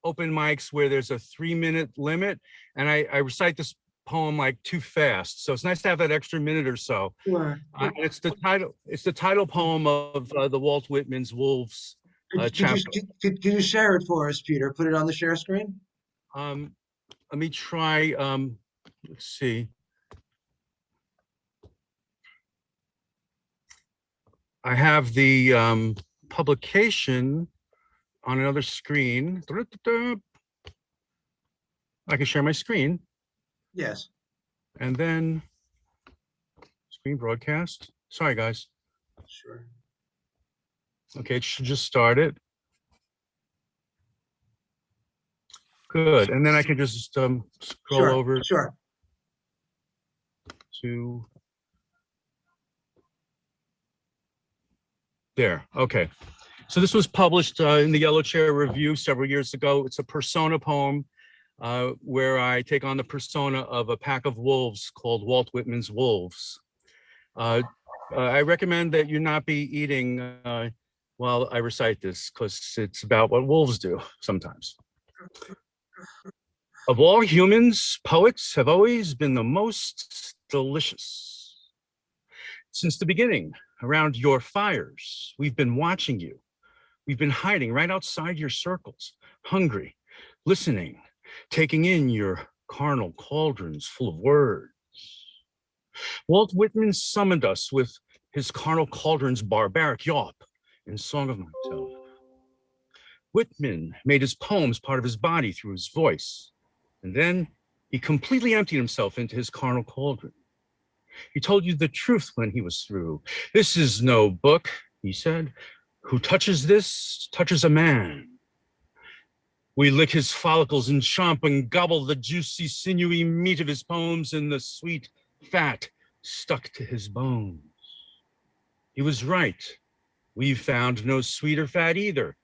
open mics where there's a 3-minute limit, and I recite this poem like too fast. So it's nice to have that extra minute or so. Sure. It's the title poem of the Walt Whitman's Wolves chapter. Can you share it for us, Peter? Put it on the share screen. Let me try. Let's see. I have the publication on another screen. I can share my screen. Yes. And then screen broadcast. Sorry, guys. Sure. Okay, it should just start it. Good. And then I can just scroll over to there. Okay. So this was published in the Yellow Chair Review several years ago. It's a persona poem where I take on the persona of a pack of wolves called Walt Whitman's Wolves. I recommend that you not be eating while I recite this, because it's about what wolves do sometimes. Of all humans, poets have always been the most delicious. Since the beginning, around your fires, we've been watching you, We've been hiding right outside your circles, hungry, listening, taking in your carnal cauldrons full of words. Walt Whitman summoned us with his carnal cauldron's barbaric yawp in Song of Myself. Whitman made his poems part of his body through his voice, and then he completely emptied himself into his carnal cauldron. He told you the truth when he was through. This is no book, he said. Who touches this touches a man. We lick his follicles and chomp and gobble the juicy, sinewy meat of his poems and the sweet fat stuck to his bones. He was right. We've found no sweeter fat either.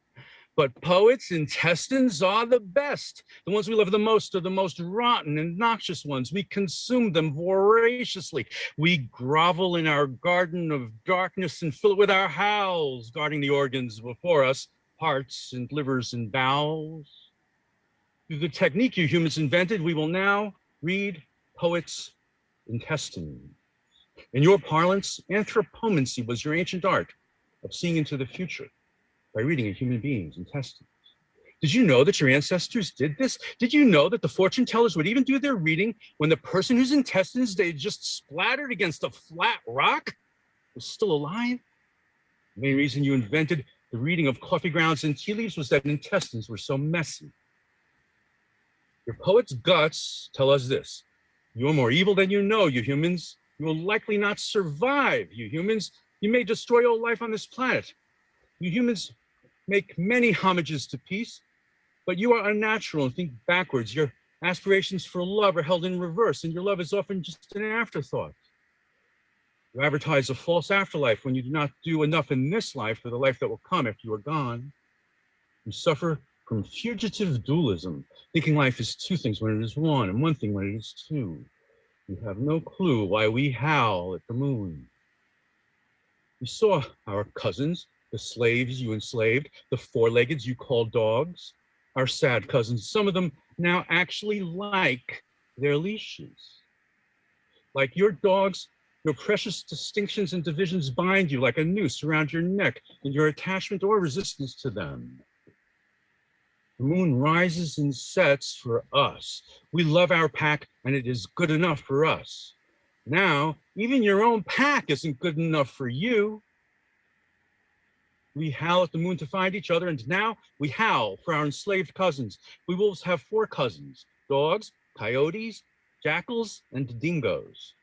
But poets' intestines are the best. The ones we love the most are the most rotten and noxious ones. We consume them voraciously. We grovel in our garden of darkness and fill it with our howls, guarding the organs before us, hearts and livers and bowels. Through the technique you humans invented, we will now read poets' intestines. In your parlance, anthropomancy was your ancient art of seeing into the future by reading a human being's intestines. Did you know that your ancestors did this? Did you know that the fortune tellers would even do their reading when the person whose intestines they just splattered against a flat rock was still alive? The main reason you invented the reading of coffee grounds and tea leaves was that intestines were so messy. Your poet's guts tell us this: you are more evil than you know, you humans. You will likely not survive, you humans. You may destroy all life on this planet. You humans make many homages to peace, but you are unnatural and think backwards. Your aspirations for love are held in reverse, and your love is often just an afterthought. You advertise a false afterlife when you do not do enough in this life for the life that will come after you are gone. You suffer from fugitive dualism, thinking life is two things when it is one, and one thing when it is two. You have no clue why we howl at the moon. We saw our cousins, the slaves you enslaved, the four-leggeds you called dogs, our sad cousins. Some of them now actually like their leashes. Like your dogs, your precious distinctions and divisions bind you like a noose around your neck in your attachment or resistance to them. The moon rises and sets for us. We love our pack, and it is good enough for us. Now, even your own pack isn't good enough for you. We howl at the moon to find each other, and now we howl for our enslaved cousins. We wolves have 4 cousins: dogs, coyotes, jackals, and dingoes.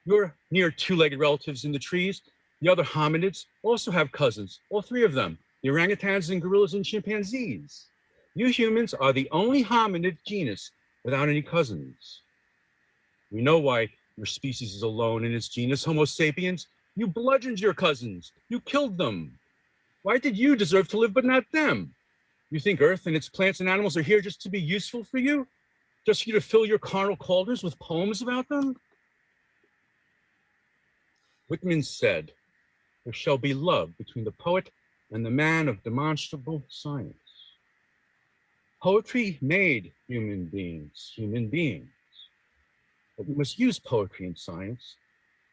Your near 2-legged relatives in the trees, the other hominids, also have cousins, all 3 of them, the orangutans and gorillas and chimpanzees. You humans are the only hominid genus without any cousins. We know why your species is alone in its genus, Homo sapiens. You bludgeoned your cousins. You killed them. Why did you deserve to live but not them? You think Earth and its plants and animals are here just to be useful for you? Just for you to fill your carnal cauldrons with poems about them? Whitman said, there shall be love between the poet and the man of demonstrable science. Poetry made human beings, but we must use poetry and science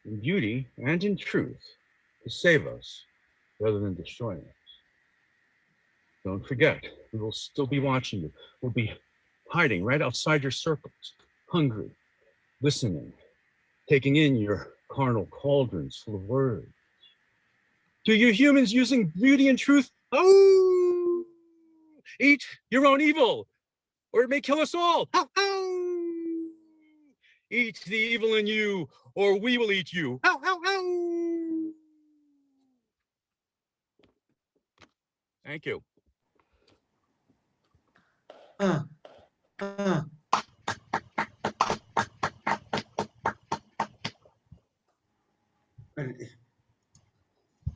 in beauty and in truth to save us rather than destroy us. Don't forget, we will still be watching you. We'll be hiding right outside your circles, hungry, listening, taking in your carnal cauldrons full of words. To you humans using beauty and truth, oh, eat your own evil, or it may kill us all. How, how. Eat the evil in you, or we will eat you. How, how, how. Thank you.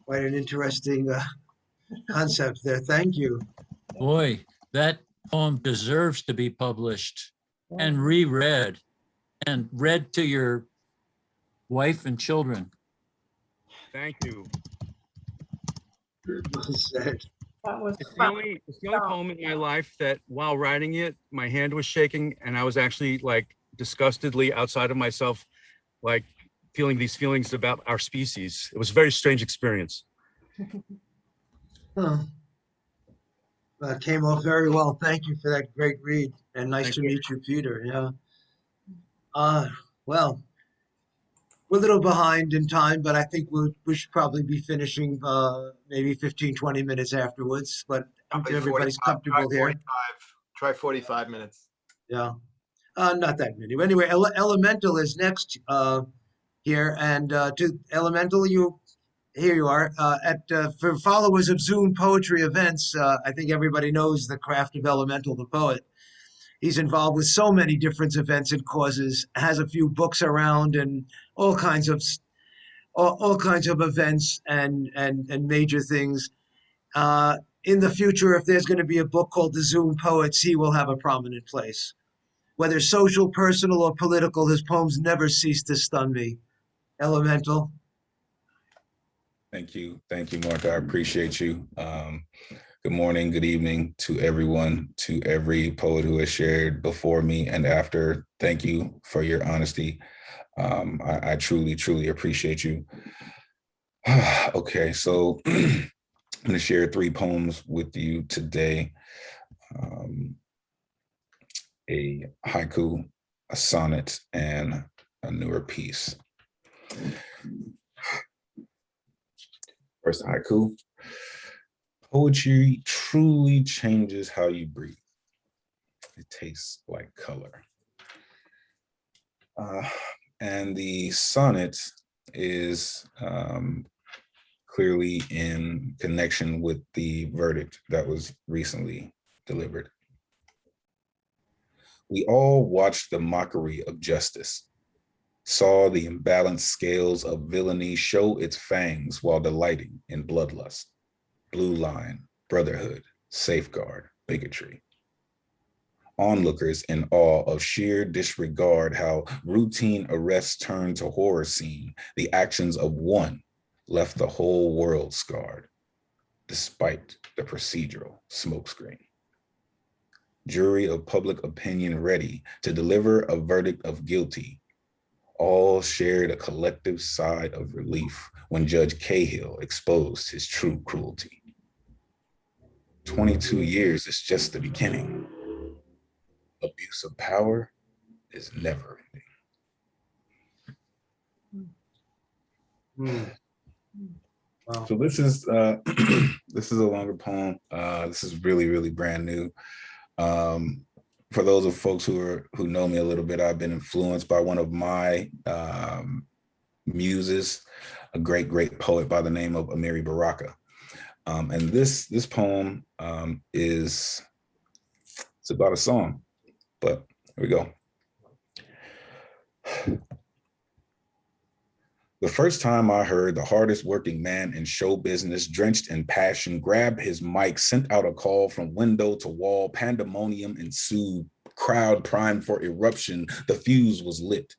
Quite an interesting concept there. Thank you. Boy, that poem deserves to be published and reread and read to your wife and children. Thank you. Well said. It's the only poem in my life that while writing it, my hand was shaking and I was actually like disgustedly outside of myself, like feeling these feelings about our species. It was a very strange experience. Huh. Came off very well. Thank you for that great read, and nice Thank to you. meet you, Peter. Yeah. Well, we're a little behind in time, but I think we should probably be finishing maybe 15, 20 minutes afterwards. But Probably everybody's 45, try comfortable here. 45. Try 45 minutes. Yeah. Not that many. Anyway, Elemental is next here, and to Elemental, here you are for followers of Zoom poetry events. I think everybody knows the craft of Elemental, the poet. He's involved with so many different events and causes. Has a few books around and all kinds of events and major things. In the future, if there's going to be a book called The Zoom Poets, he will have a prominent place. Whether social, personal, or political, his poems never cease to stun me. Elemental. Thank you, Mark. I appreciate you. Good morning, good evening to everyone, to every poet who has shared before me and after. Thank you for your honesty. I truly, truly appreciate you. Okay, so I'm going to share 3 poems with you today. A haiku, a sonnet, and a newer piece. First haiku. Poetry truly changes how you breathe. It tastes like color. And the sonnet is clearly in connection with the verdict that was recently delivered. We all watched the mockery of justice, saw the imbalanced scales of villainy show its fangs while delighting in bloodlust, blue line, brotherhood, safeguard, bigotry. Onlookers in awe of sheer disregard, how routine arrests turned to horror scene, the actions of one left the whole world scarred, despite the procedural smokescreen. Jury of public opinion ready to deliver a verdict of guilty, all shared a collective sigh of relief when Judge Cahill exposed his true cruelty. 22 years is just the beginning. Abuse of power is never ending. Wow. So this is this is a longer poem. This is really, really brand new. For those of folks who know me a little bit, I've been influenced by one of my muses, a great poet by the name of Amiri Baraka. And this poem it's about a song, but here we go. The first time I heard the hardest working man in show business, drenched in passion, grabbed his mic, sent out a call from window to wall, pandemonium ensued, crowd primed for eruption, the fuse was lit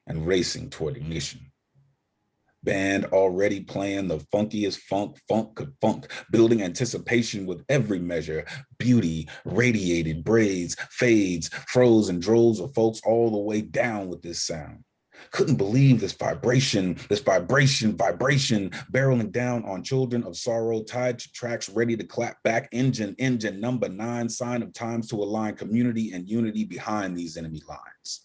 and racing toward ignition. Band already playing the funkiest funk could funk, building anticipation with every measure, beauty, radiated braids, fades, froze and droves of folks all the way down with this sound. Couldn't believe this vibration, barreling down on children of sorrow, tied to tracks ready to clap back, engine number 9, sign of times to align community and unity behind these enemy lines.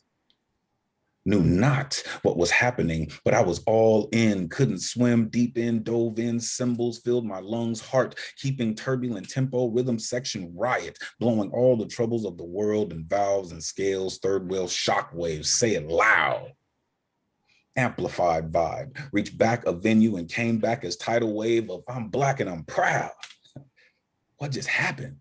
Knew not what was happening, but I was all in, couldn't swim, deep in, dove in, cymbals filled my lungs, heart keeping turbulent tempo, rhythm section riot, blowing all the troubles of the world and valves and scales, third wheel shock waves, say it loud. Amplified vibe, reached back a venue and came back as tidal wave of I'm Black and I'm proud. What just happened?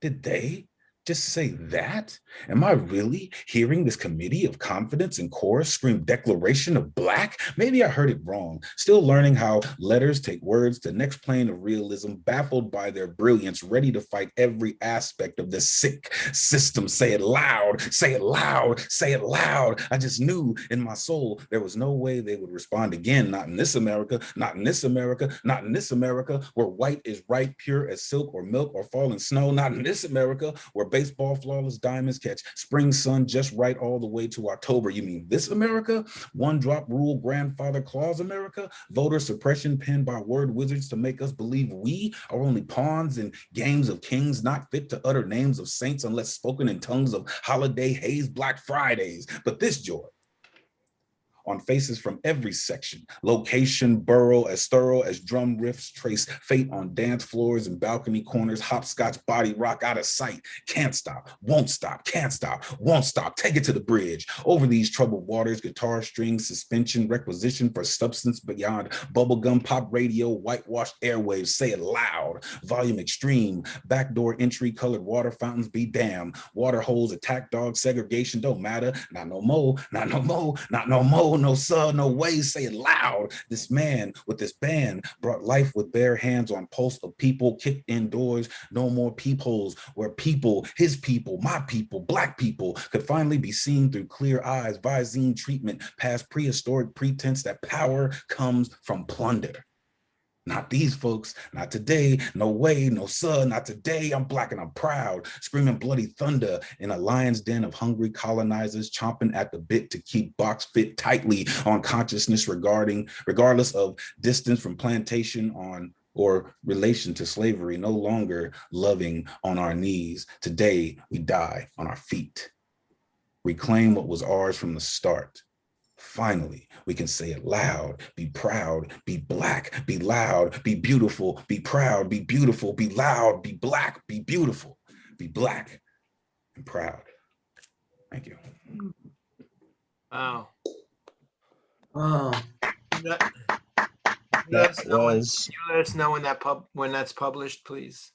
Did they just say that? Am I really hearing this committee of confidence and chorus scream declaration of Black? Maybe I heard it wrong. Still learning how letters take words to next plane of realism, baffled by their brilliance, ready to fight every aspect of this sick system. Say it loud, say it loud, say it loud. I just knew in my soul there was no way they would respond again. Not in this America, not in this America, not in this America, where white is right, pure as silk or milk or falling snow. Not in this America, where baseball flawless diamonds catch spring sun just right all the way to October. You mean this America? One drop rule, grandfather clause America? Voter suppression penned by word wizards to make us believe we are only pawns in games of kings, not fit to utter names of saints unless spoken in tongues of holiday haze, Black Fridays. But this joy on faces from every section, location, borough, as thorough as drum riffs trace fate on dance floors and balcony corners, hopscotch body rock out of sight. Can't stop, won't stop, can't stop, won't stop. Take it to the bridge. Over these troubled waters, guitar strings, suspension, requisition for substance beyond bubblegum, pop radio, whitewashed airwaves. Say it loud, volume extreme, backdoor entry, colored water fountains be damned. Water holes, attack dogs, segregation don't matter. Not no more, not no more, not no more. No sir, no way, say it loud. This man with this band brought life with bare hands on pulse of people kicked indoors. No more peepholes where people, his people, my people, Black people could finally be seen through clear eyes. Visine treatment past prehistoric pretense that power comes from plunder. Not these folks, not today, no way, no sir, not today. I'm Black and I'm proud, screaming bloody thunder in a lion's den of hungry colonizers chomping at the bit to keep box fit tightly on consciousness regardless of distance from plantation on or relation to slavery, no longer loving on our knees. Today, we die on our feet. Reclaim what was ours from the start. Finally, we can say it loud, be proud, be Black, be loud, be beautiful, be proud, be beautiful, be loud, be Black, be beautiful, be Black and proud. Thank you. Wow. Wow. Let That us know was, you let us know when that's published, please.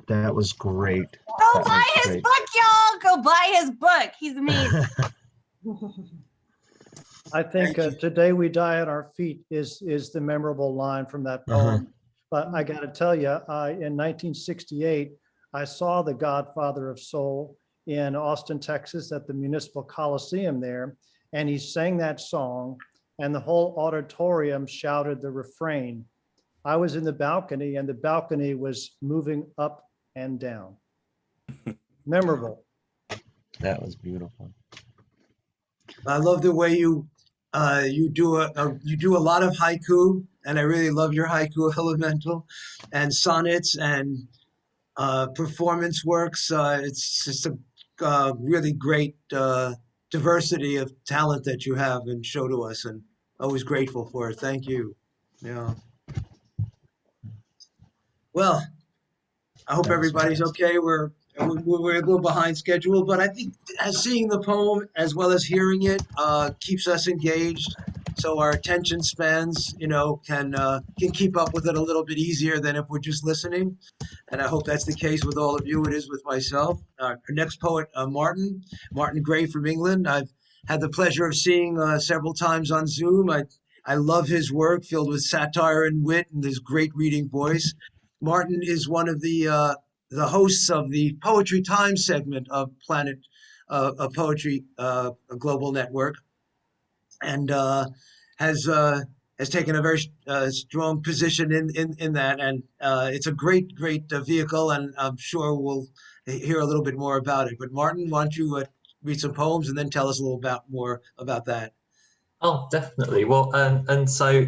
that was great. Go That buy was his great. book, y'all. Go buy his book. He's amazing. I think today we die at our feet is the memorable line from that poem. But I got to tell you, in 1968, I saw The Godfather of Soul in Austin, Texas at the Municipal Coliseum there. And he sang that song and the whole auditorium shouted the refrain. I was in the balcony and the balcony was moving up and down. Memorable. That was beautiful. I love the way you do a lot of haiku, and I really love your haiku elemental, and sonnets and performance works. It's just a really great diversity of talent that you have and show to us, and always grateful for it. Thank you. Yeah. Well, I hope everybody's okay. We're a little behind schedule, but I think seeing the poem as well as hearing it keeps us engaged. So our attention spans, can keep up with it a little bit easier than if we're just listening. And I hope that's the case with all of you. It is with myself. Our next poet, Martin Gray from England. I've had the pleasure of seeing several times on Zoom. I love his work, filled with satire and wit, and his great reading voice. Martin is one of the hosts of the Poetry Time segment of Planet Poetry Global Network, and has taken a very strong position in that. And it's a great vehicle, and I'm sure we'll hear a little bit more about it. But Martin, why don't you read some poems and then tell us a little more about that? Oh, definitely. Well, and so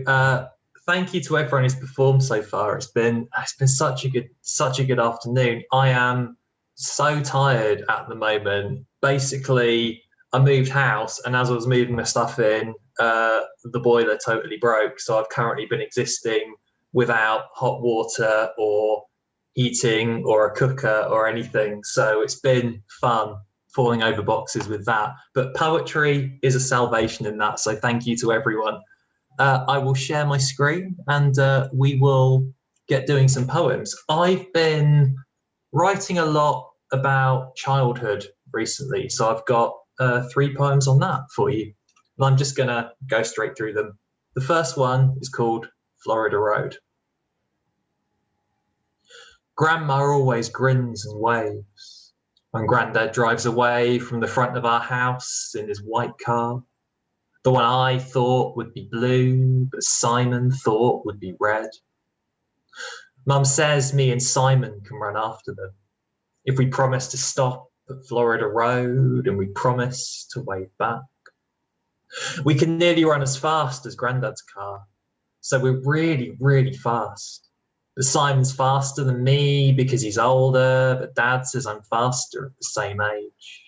thank you to everyone who's performed so far. It's been such a good afternoon. I am so tired at the moment. Basically, I moved house, and as I was moving my stuff in, the boiler totally broke. So I've currently been existing without hot water or heating or a cooker or anything. So it's been fun falling over boxes with that. But poetry is a salvation in that. So thank you to everyone. I will share my screen and we will get doing some poems. I've been writing a lot about childhood recently. So I've got 3 poems on that for you. And I'm just gonna go straight through them. The first one is called Florida Road. Grandma always grins and waves when Granddad drives away from the front of our house in his white car. The one I thought would be blue, but Simon thought would be red. Mum says me and Simon can run after them. If we promise to stop at Florida Road and we promise to wave back. We can nearly run as fast as Grandad's car. So we're really, really fast. But Simon's faster than me because he's older, but Dad says I'm faster at the same age.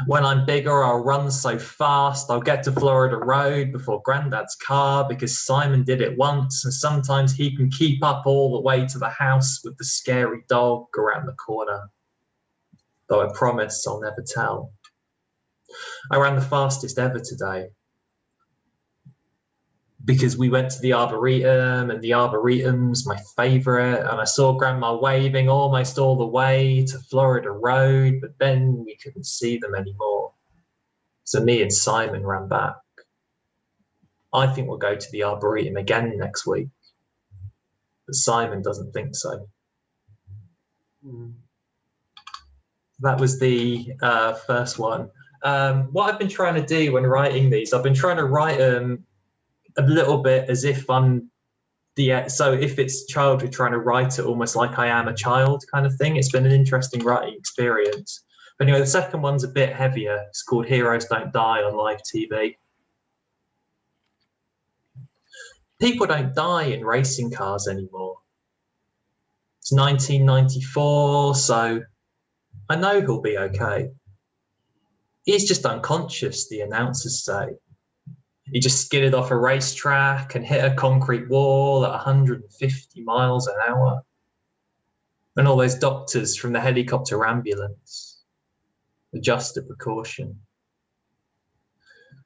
When I'm bigger, I'll run so fast, I'll get to Florida Road before Grandad's car because Simon did it once, and sometimes he can keep up all the way to the house with the scary dog around the corner. Though I promise I'll never tell. I ran the fastest ever today because we went to the Arboretum, and the Arboretum's my favorite, and I saw Grandma waving almost all the way to Florida Road, but then we couldn't see them anymore. So me and Simon ran back. I think we'll go to the Arboretum again next week, but Simon doesn't think so. That was the first one. What I've been trying to do when writing these, I've been trying to write them a little bit as if I'm so if it's childhood, trying to write it almost like I am a child kind of thing. It's been an interesting writing experience. But anyway, the second one's a bit heavier. It's called Heroes Don't Die on live TV. People don't die in racing cars anymore. It's 1994, so I know he'll be okay. He's just unconscious, the announcers say. He just skidded off a racetrack and hit a concrete wall at 150 miles an hour. And all those doctors from the helicopter ambulance are just a precaution.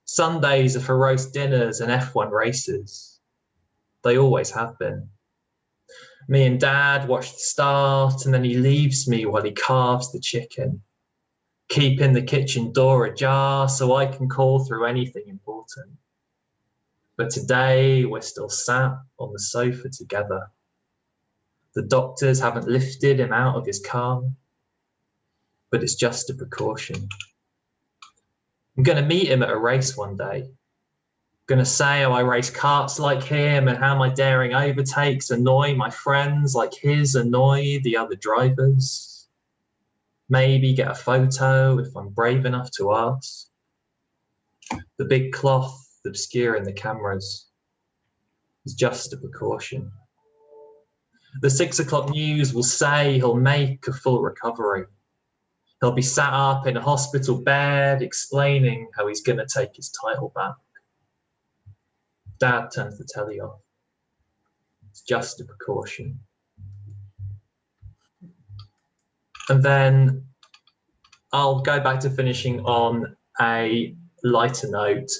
Sundays are for roast dinners and F1 races. They always have been. Me and Dad watch the start, and then he leaves me while he carves the chicken, keeping the kitchen door ajar so I can call through anything important. But today we're still sat on the sofa together. The doctors haven't lifted him out of his car, but it's just a precaution. I'm going to meet him at a race one day. I'm going to say how I race karts like him and how my daring overtakes annoy my friends like his annoy the other drivers. Maybe get a photo if I'm brave enough to ask. The big cloth obscuring the cameras is just a precaution. The 6 o'clock news will say he'll make a full recovery. He'll be sat up in a hospital bed explaining how he's going to take his title back. Dad turns the telly off. It's just a precaution. And then I'll go back to finishing on a lighter note.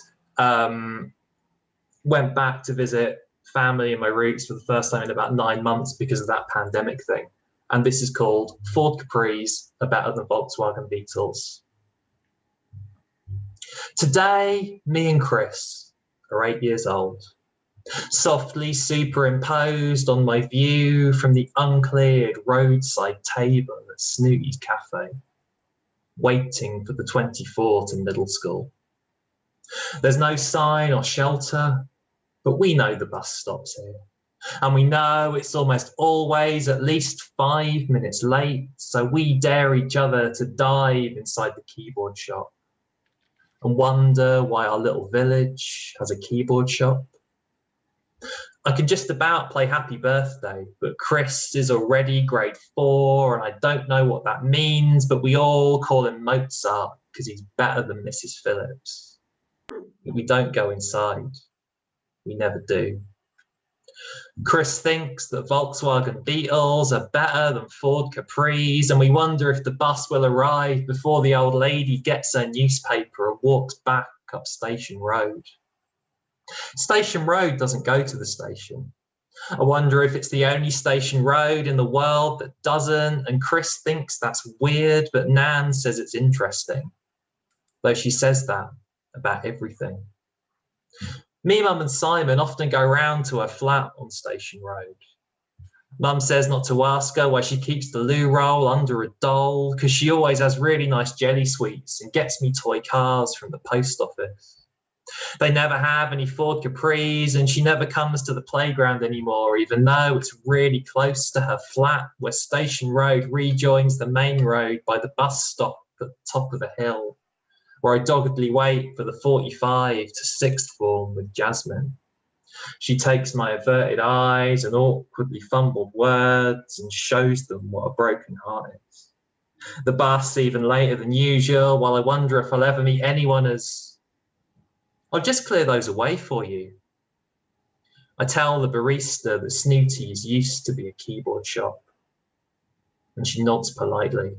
Went back to visit family and my roots for the first time in about 9 months because of that pandemic thing. And this is called Ford Capris Are Better Than Volkswagen Beetles. Today, me and Chris are 8 years old, softly superimposed on my view from the uncleared roadside table at Snooty's Cafe, waiting for the 24 to middle school. There's no sign or shelter, but we know the bus stops here. And we know it's almost always at least 5 minutes late, so we dare each other to dive inside the keyboard shop and wonder why our little village has a keyboard shop. I can just about play Happy Birthday, but Chris is already grade 4, and I don't know what that means, but we all call him Mozart because he's better than Mrs. Phillips. But we don't go inside. We never do. Chris thinks that Volkswagen Beetles are better than Ford Capris, and we wonder if the bus will arrive before the old lady gets her newspaper and walks back up Station Road. Station Road doesn't go to the station. I wonder if it's the only station road in the world that doesn't, and Chris thinks that's weird, but Nan says it's interesting, though she says that about everything. Me, Mum and Simon often go round to her flat on Station Road. Mum says not to ask her why she keeps the loo roll under a doll, because she always has really nice jelly sweets and gets me toy cars from the post office. They never have any Ford Capris, and she never comes to the playground anymore, even though it's really close to her flat, where Station Road rejoins the main road by the bus stop at the top of the hill, where I doggedly wait for the 45 to sixth form with Jasmine. She takes my averted eyes and awkwardly fumbled words and shows them what a broken heart is. The bus even later than usual, while I wonder if I'll ever meet anyone as... I'll just clear those away for you. I tell the barista that Snooty's used to be a keyboard shop, and she nods politely.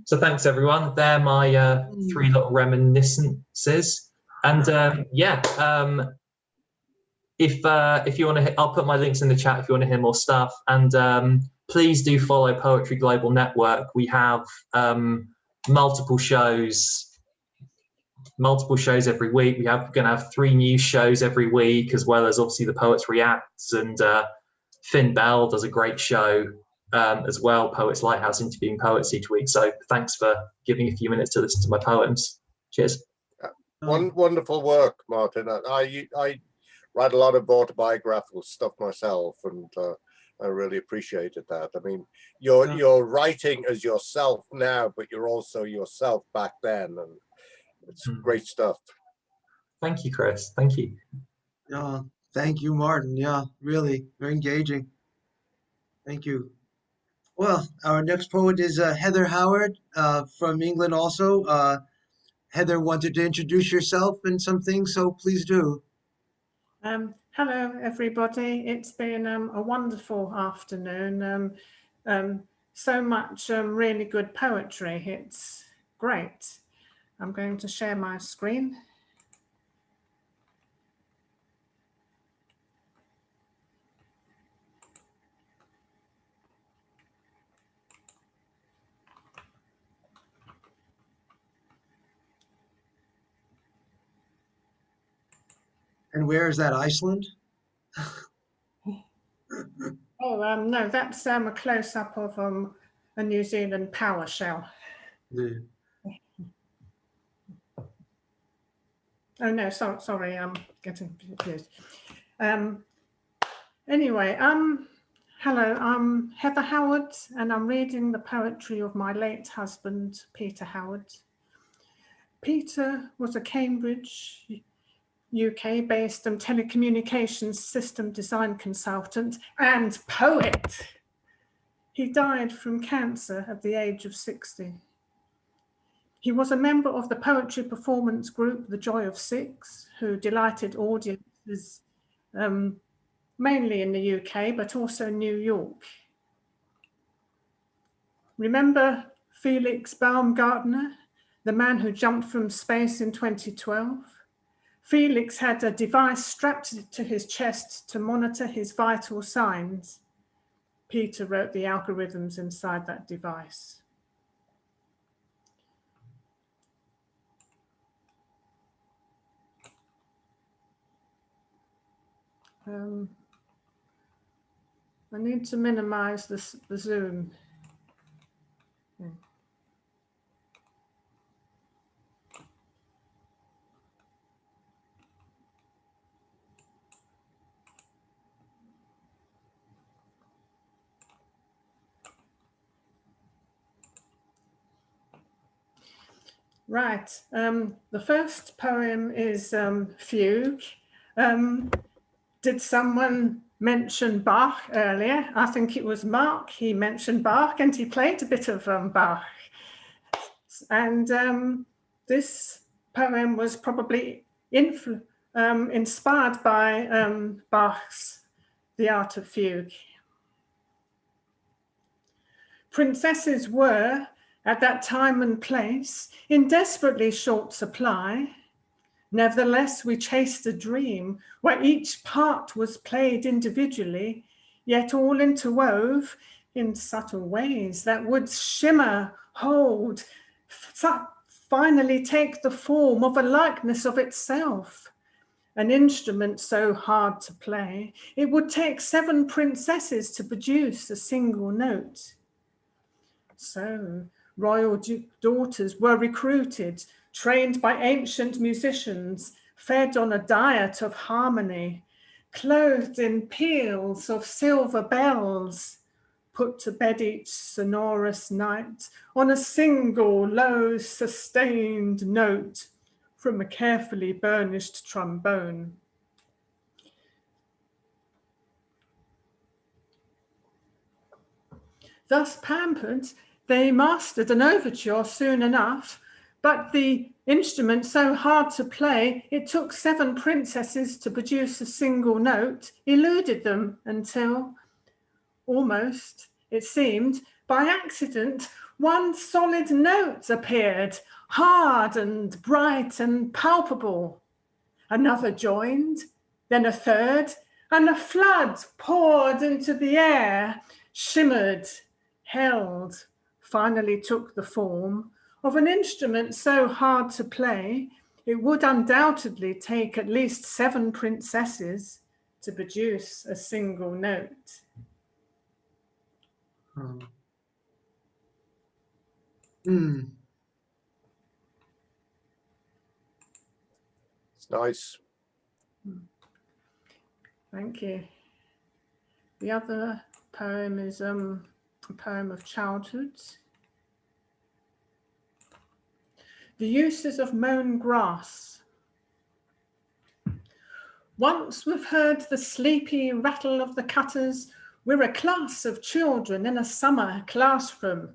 So thanks everyone. They're my 3 little reminiscences. And if you want to, I'll put my links in the chat if you want to hear more stuff. And please do follow Poetry Global Network. We have multiple shows every week. We're going to have 3 new shows every week, as well as obviously the Poets Reacts, and Finn Bell does a great show as well, Poets Lighthouse, interviewing poets each week. So thanks for giving a few minutes to listen to my poems. Cheers. Wonderful work, Martin. I write a lot of autobiographical stuff myself, and I really appreciated that. I mean, you're writing as yourself now, but you're also yourself back then, and it's great stuff. Thank you, Chris. Thank you. Yeah, thank you, Martin. Yeah, really, very engaging. Thank you. Well, our next poet is Heather Howard from England also. Heather wanted to introduce yourself and some things, so please do. Hello, everybody. It's been a wonderful afternoon. So much really good poetry. It's great. I'm going to share my screen. And where is that, Iceland? Oh, no, that's a close-up of a New Zealand PowerShell. Yeah. Oh, no, sorry, I'm getting confused. Anyway, hello, I'm Heather Howard, and I'm reading the poetry of my late husband, Peter Howard. Peter was a Cambridge, UK-based telecommunications system design consultant and poet. He died from cancer at the age of 60. He was a member of the poetry performance group, The Joy of Six, who delighted audiences mainly in the UK, but also New York. Remember Felix Baumgartner, the man who jumped from space in 2012? Felix had a device strapped to his chest to monitor his vital signs. Peter wrote the algorithms inside that device. I need to minimize the Zoom. Right, the first poem is Fugue. Did someone mention Bach earlier? I think it was Mark. He mentioned Bach and he played a bit of Bach. And this poem was probably inspired by Bach's The Art of Fugue. Princesses were, at that time and place, in desperately short supply. Nevertheless, we chased a dream where each part was played individually, yet all interwove in subtle ways that would shimmer, hold, finally take the form of a likeness of itself. An instrument so hard to play, it would take 7 princesses to produce a single note. So royal daughters were recruited trained by ancient musicians, fed on a diet of harmony, clothed in peals of silver bells, put to bed each sonorous night on a single low sustained note from a carefully burnished trombone. Thus pampered, they mastered an overture soon enough, but the instrument so hard to play, it took 7 princesses to produce a single note, eluded them until, almost, it seemed, by accident, one solid note appeared, hard and bright and palpable. Another joined, then a third, and a flood poured into the air, shimmered, held, finally took the form of an instrument so hard to play, it would undoubtedly take at least 7 princesses to produce a single note. It's nice. Thank you. The other poem is a poem of childhood. The uses of mown grass. Once we've heard the sleepy rattle of the cutters, we're a class of children in a summer classroom,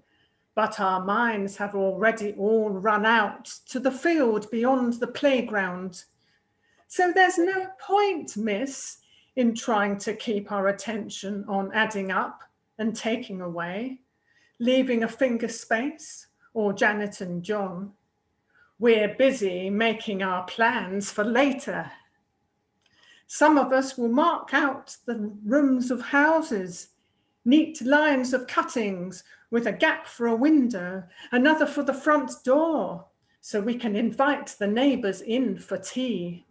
but our minds have already all run out to the field beyond the playground. So there's no point, miss, in trying to keep our attention on adding up and taking away, leaving a finger space, or Janet and John. We're busy making our plans for later. Some of us will mark out the rooms of houses, neat lines of cuttings with a gap for a window, another for the front door, so we can invite the neighbors in for tea.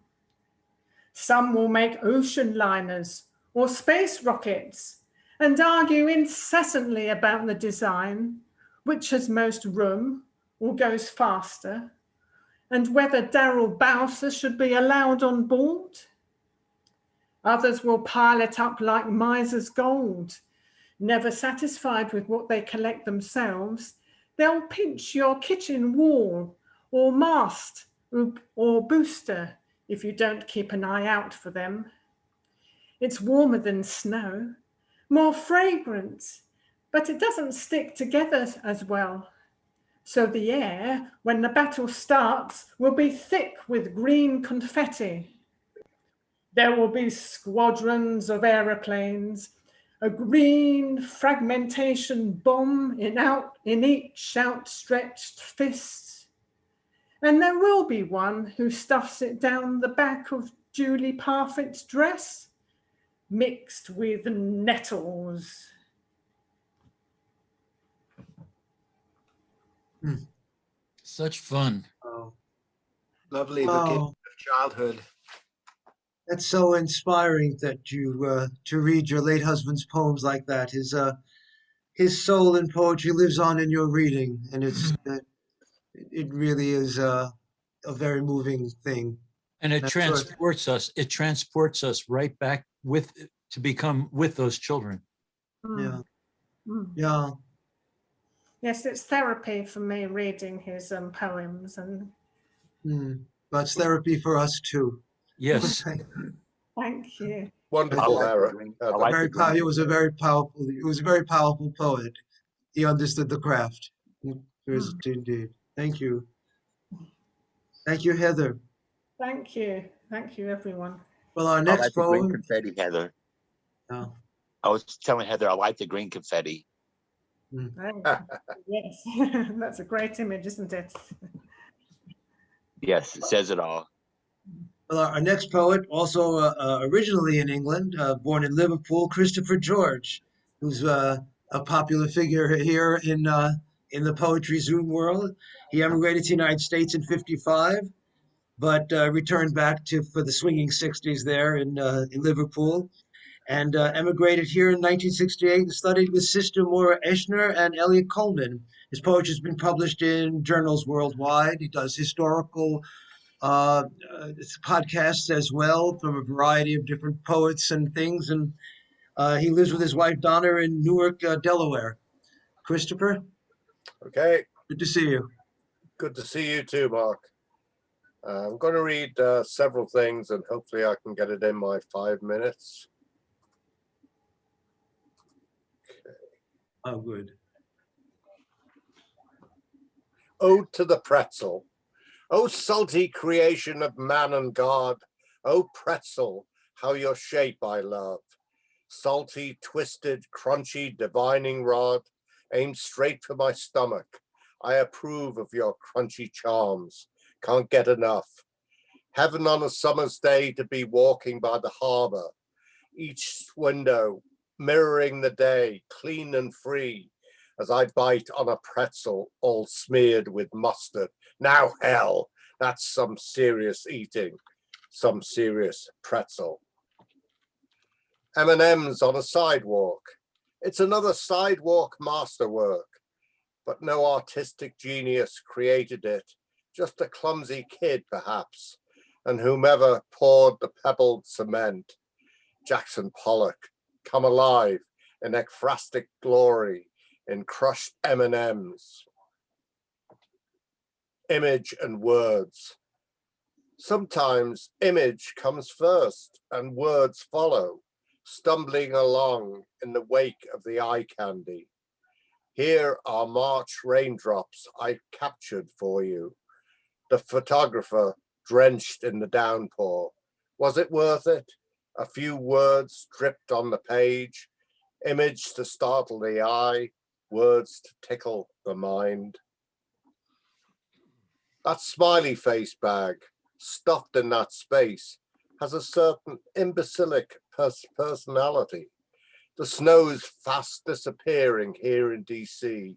Some will make ocean liners or space rockets and argue incessantly about the design, which has most room or goes faster, and whether Daryl Bowser should be allowed on board. Others will pile it up like miser's gold. Never satisfied with what they collect themselves, they'll pinch your kitchen wall or mast or booster if you don't keep an eye out for them. It's warmer than snow, more fragrant, but it doesn't stick together as well. So the air, when the battle starts, will be thick with green confetti. There will be squadrons of aeroplanes, a green fragmentation bomb in each outstretched fist. And there will be one who stuffs it down the back of Julie Parfitt's dress, mixed with nettles. Such fun. Lovely, the gift of childhood. That's so inspiring that you to read your late husband's poems like that. His soul in poetry lives on in your reading, and it really is a very moving thing. And it That's sort of- transports us. It transports us right back to become with those children. Yeah. Mm. Yeah. Yes, it's therapy for me reading his poems, and But it's therapy for us too. Yes. thank you. Wonderful, Lara. He was a very powerful poet. He understood the craft. Yes, indeed. Thank you. Thank you, Heather. Thank you, everyone. Well, our I next like the green poem. confetti, Heather. Oh. I was telling Heather I like the green confetti. Yes, that's a great image, isn't it? Yes, it says it all. Well, our next poet, also originally in England, born in Liverpool, Christopher George, who's a popular figure here in the poetry Zoom world. He emigrated to the United States in '55, but returned back for the swinging '60s there in Liverpool. and emigrated here in 1968 and studied with Sister Maura Eschner and Elliot Coleman. His poetry has been published in journals worldwide. He does historical podcasts as well from a variety of different poets and things. And he lives with his wife, Donna, in Newark, Delaware. Christopher? Okay. Good to see you. Good to see you too, Mark. I'm going to read several things and hopefully I can get it in my 5 minutes. Okay. Oh, good. Ode to the Pretzel. Oh, salty creation of man and God. Oh, pretzel, how your shape I love. Salty, twisted, crunchy, divining rod, aimed straight for my stomach. I approve of your crunchy charms. Can't get enough. Heaven on a summer's day to be walking by the harbor. Each window mirroring the day, clean and free, as I bite on a pretzel all smeared with mustard. Now hell, that's some serious eating, some serious pretzel. M&M's on a sidewalk. It's another sidewalk masterwork, but no artistic genius created it, just a clumsy kid perhaps, and whomever poured the pebbled cement. Jackson Pollock, come alive in ekphrastic glory in crushed M&M's. Image and words. Sometimes image comes first and words follow, stumbling along in the wake of the eye candy. Here are March raindrops I captured for you. The photographer drenched in the downpour. Was it worth it? A few words dripped on the page, image to startle the eye, words to tickle the mind. That smiley face bag, stuffed in that space, has a certain imbecilic personality. The snow's fast disappearing here in DC.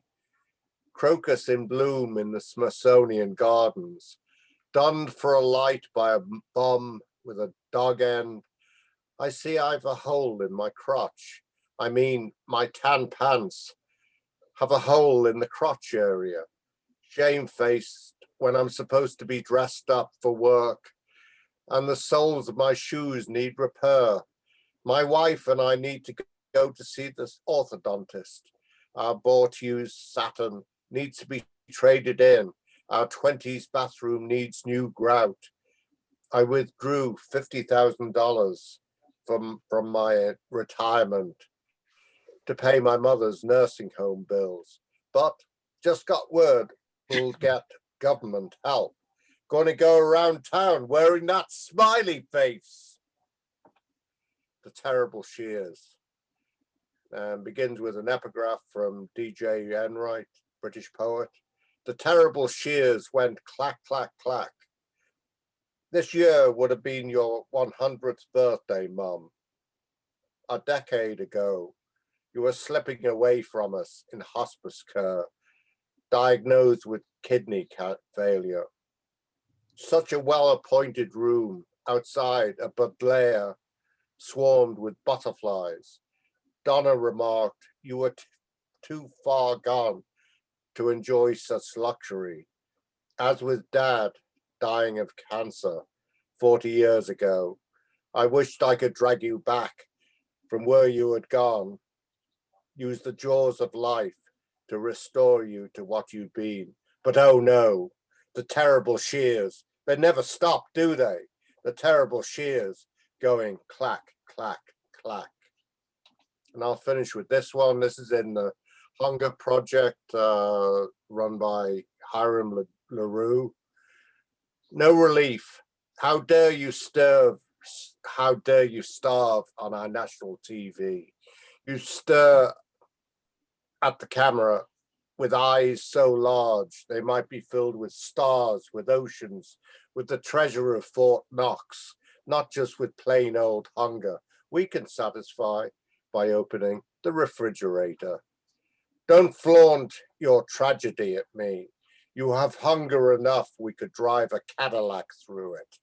Crocus in bloom in the Smithsonian Gardens, donned for a light by a bomb with a dog end. I see I've a hole in my crotch. I mean, my tan pants have a hole in the crotch area. Shamefaced when I'm supposed to be dressed up for work, and the soles of my shoes need repair. My wife and I need to go to see this orthodontist. Our bought-used Saturn needs to be traded in. Our 20s bathroom needs new grout. I withdrew $50,000 from my retirement to pay my mother's nursing home bills, but just got word we'll get government help. Going to go around town wearing that smiley face. The Terrible Shears. Begins with an epigraph from D.J. Enright, British poet. The terrible shears went clack, clack, clack. This year would have been your 100th birthday, Mum. A decade ago, you were slipping away from us in hospice care, diagnosed with kidney failure. Such a well-appointed room outside a Baudelaire swarmed with butterflies. Donna remarked, you were too far gone to enjoy such luxury. As with Dad dying of cancer 40 years ago, I wished I could drag you back from where you had gone, use the jaws of life to restore you to what you'd been. But oh no, the terrible shears, they never stop, do they? The terrible shears going clack, clack, clack. And I'll finish with this one. This is in the Hunger Project run by Hiram LaRue. No relief. How dare you starve? How dare you starve on our national TV? You stare at the camera with eyes so large they might be filled with stars, with oceans, with the treasure of Fort Knox, not just with plain old hunger. We can satisfy by opening the refrigerator. Don't flaunt your tragedy at me. You have hunger enough, we could drive a Cadillac through it.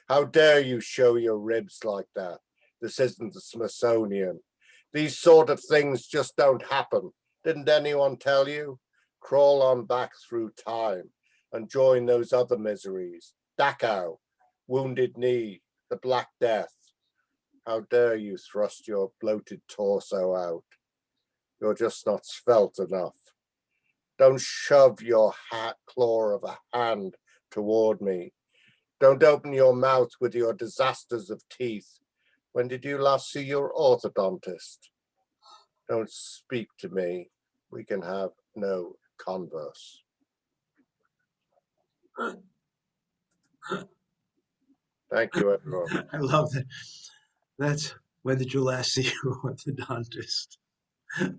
How dare you show your ribs like that? This isn't the Smithsonian. These sort of things just don't happen. Didn't anyone tell you? Crawl on back through time and join those other miseries. Dachau, Wounded Knee, the Black Death. How dare you thrust your bloated torso out? You're just not svelte enough. Don't shove your claw of a hand toward me. Don't open your mouth with your disasters of teeth. When did you last see your orthodontist? Don't speak to me. We can have no converse. Thank you, everyone. I love that. That's when did you last see your orthodontist? So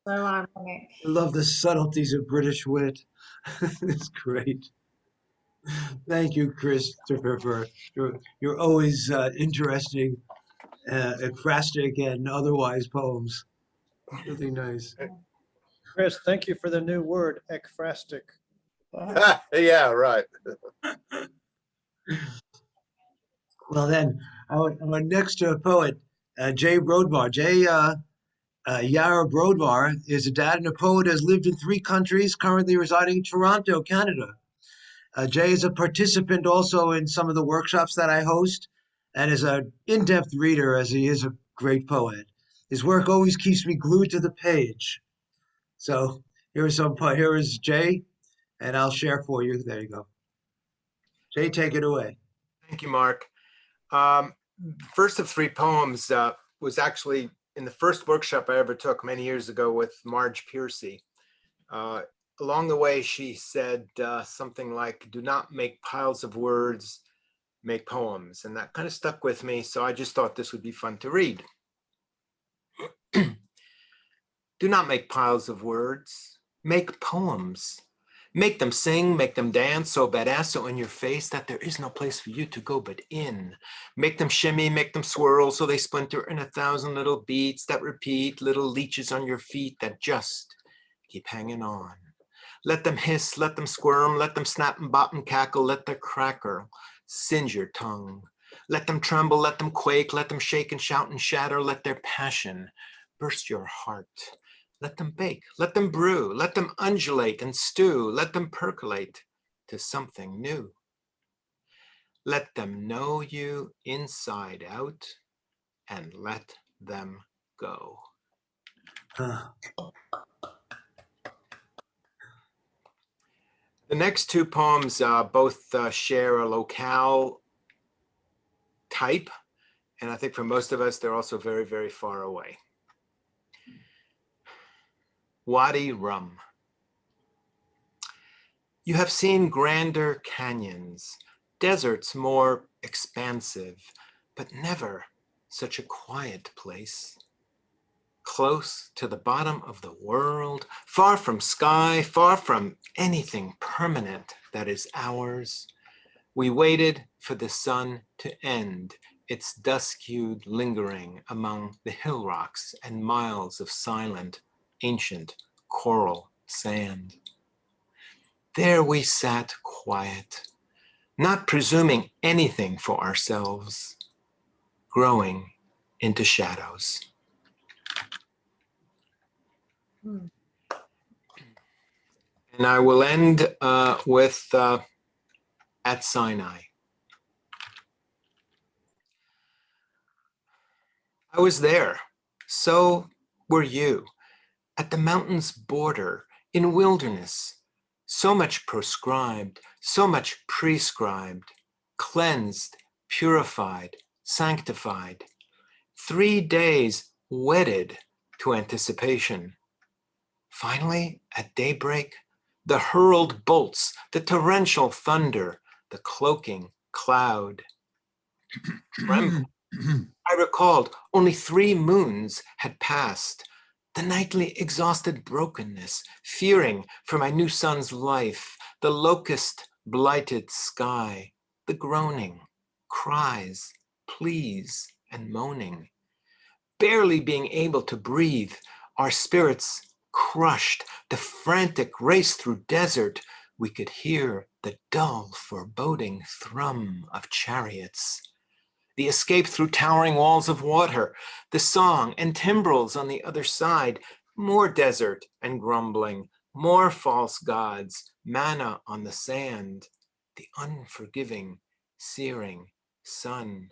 ironic. I love the subtleties of British wit. It's great. Thank you, Christopher, for you're always interesting, ekphrastic, and otherwise poems. Really nice. Chris, thank you for the new word, ekphrastic. Yeah, right. Well, then, our next poet, Jay Brodvar. Jay Yara Brodvar is a dad and a poet, has lived in 3 countries, currently residing in Toronto, Canada. Jay is a participant also in some of the workshops that I host and is an in-depth reader as he is a great poet. His work always keeps me glued to the page. So here is Jay, and I'll share for you. There you go. Jay, take it away. Thank you, Mark. First of 3 poems was actually in the first workshop I ever took many years ago with Marge Piercy. Along the way, she said something like, do not make piles of words, make poems. And that kind of stuck with me. So I just thought this would be fun to read. Do not make piles of words, make poems. Make them sing, make them dance so badass, so in your face that there is no place for you to go but in. Make them shimmy, make them swirl so they splinter in 1,000 little beats that repeat, little leeches on your feet that just keep hanging on. Let them hiss, let them squirm, let them snap and bop and cackle, let their crackle singe your tongue. Let them tremble, let them quake, let them shake and shout and shatter, let their passion burst your heart. Let them bake, let them brew, let them undulate and stew, let them percolate to something new. Let them know you inside out and let them go. The next 2 poems both share a locale type, and I think for most of us, they're also very, very far away. Wadi Rum. You have seen grander canyons, deserts more expansive, but never such a quiet place. Close to the bottom of the world, far from sky, far from anything permanent that is ours, we waited for the sun to end its dusk-hued lingering among the hill rocks and miles of silent, ancient coral sand. There we sat quiet, not presuming anything for ourselves, growing into shadows. And I will end with At Sinai. I was there, so were you, at the mountain's border, in wilderness, so much proscribed, so much prescribed, cleansed, purified, sanctified, 3 days wedded to anticipation. Finally, at daybreak, the hurled bolts, the torrential thunder, the cloaking cloud. Trembled. I recalled only 3 moons had passed, the nightly exhausted brokenness, fearing for my new son's life, the locust blighted sky, the groaning, cries, pleas, and moaning. Barely being able to breathe, our spirits crushed, the frantic race through desert, we could hear the dull, foreboding thrum of chariots. the escape through towering walls of water, the song and timbrels on the other side, more desert and grumbling, more false gods, manna on the sand, the unforgiving, searing sun.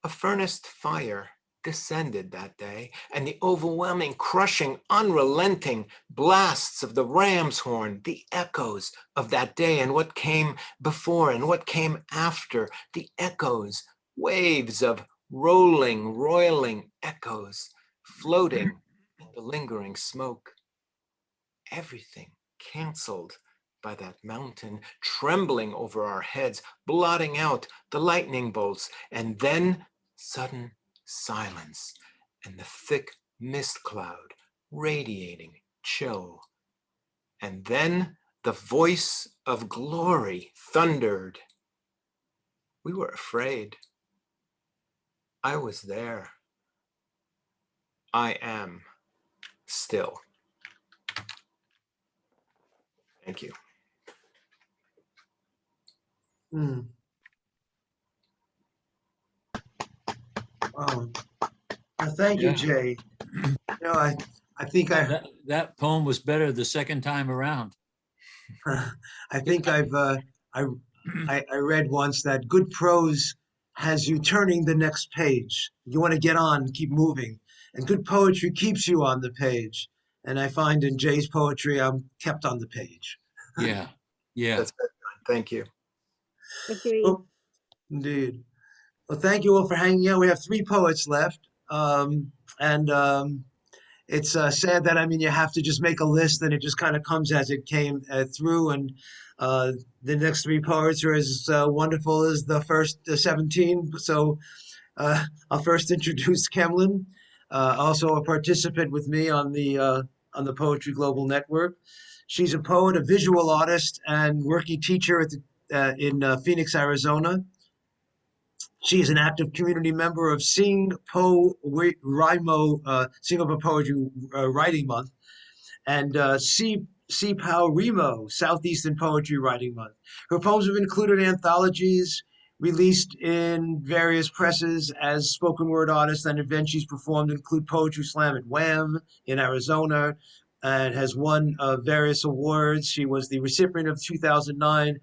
A furnace fire descended that day, and the overwhelming, crushing, unrelenting blasts of the ram's horn, the echoes of that day and what came before and what came after, the echoes, waves of rolling, roiling echoes, floating in the lingering smoke. Everything canceled by that mountain, trembling over our heads, blotting out the lightning bolts, and then sudden silence and the thick mist cloud radiating chill. And then the voice of glory thundered. We were afraid. I was there. I am still. Thank you. Thank you, Yeah. Jay. You know, I think that poem was better the second time around. I think I read once that good prose has you turning the next page. You want to get on, keep moving, and good poetry keeps you on the page. And I find in Jay's poetry, I'm kept on the page. Yeah, yeah. That's good. Thank you. Agreed. Well, indeed. Well, thank you all for hanging out. We have 3 poets left, it's sad that, I mean, you have to just make a list and it just kind of comes as it came through. And the next 3 poets are as wonderful as the first 17. So I'll first introduce Kemlin, also a participant with me on the Poetry Global Network. She's a poet, a visual artist, and working teacher at in Phoenix, Arizona. She is an active community member of Singapore Poetry Writing Month, and Sipao Remo, Southeastern Poetry Writing Month. Her poems have been included in anthologies, released in various presses as spoken word artist, and events she's performed include Poetry Slam at Wham in Arizona, and has won various awards. She was the recipient of 2009-10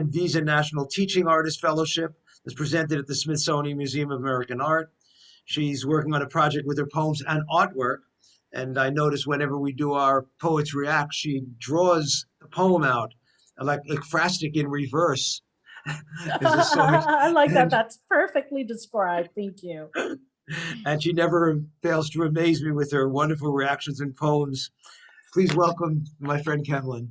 Visa National Teaching Artist Fellowship, was presented at the Smithsonian Museum of American Art. She's working on a project with her poems and artwork. And I notice whenever we do our Poets React, she draws the poem out like ekphrastic in reverse. I like that. That's perfectly described. Thank you. And she never fails to amaze me with her wonderful reactions and poems. Please welcome my friend Kemlin.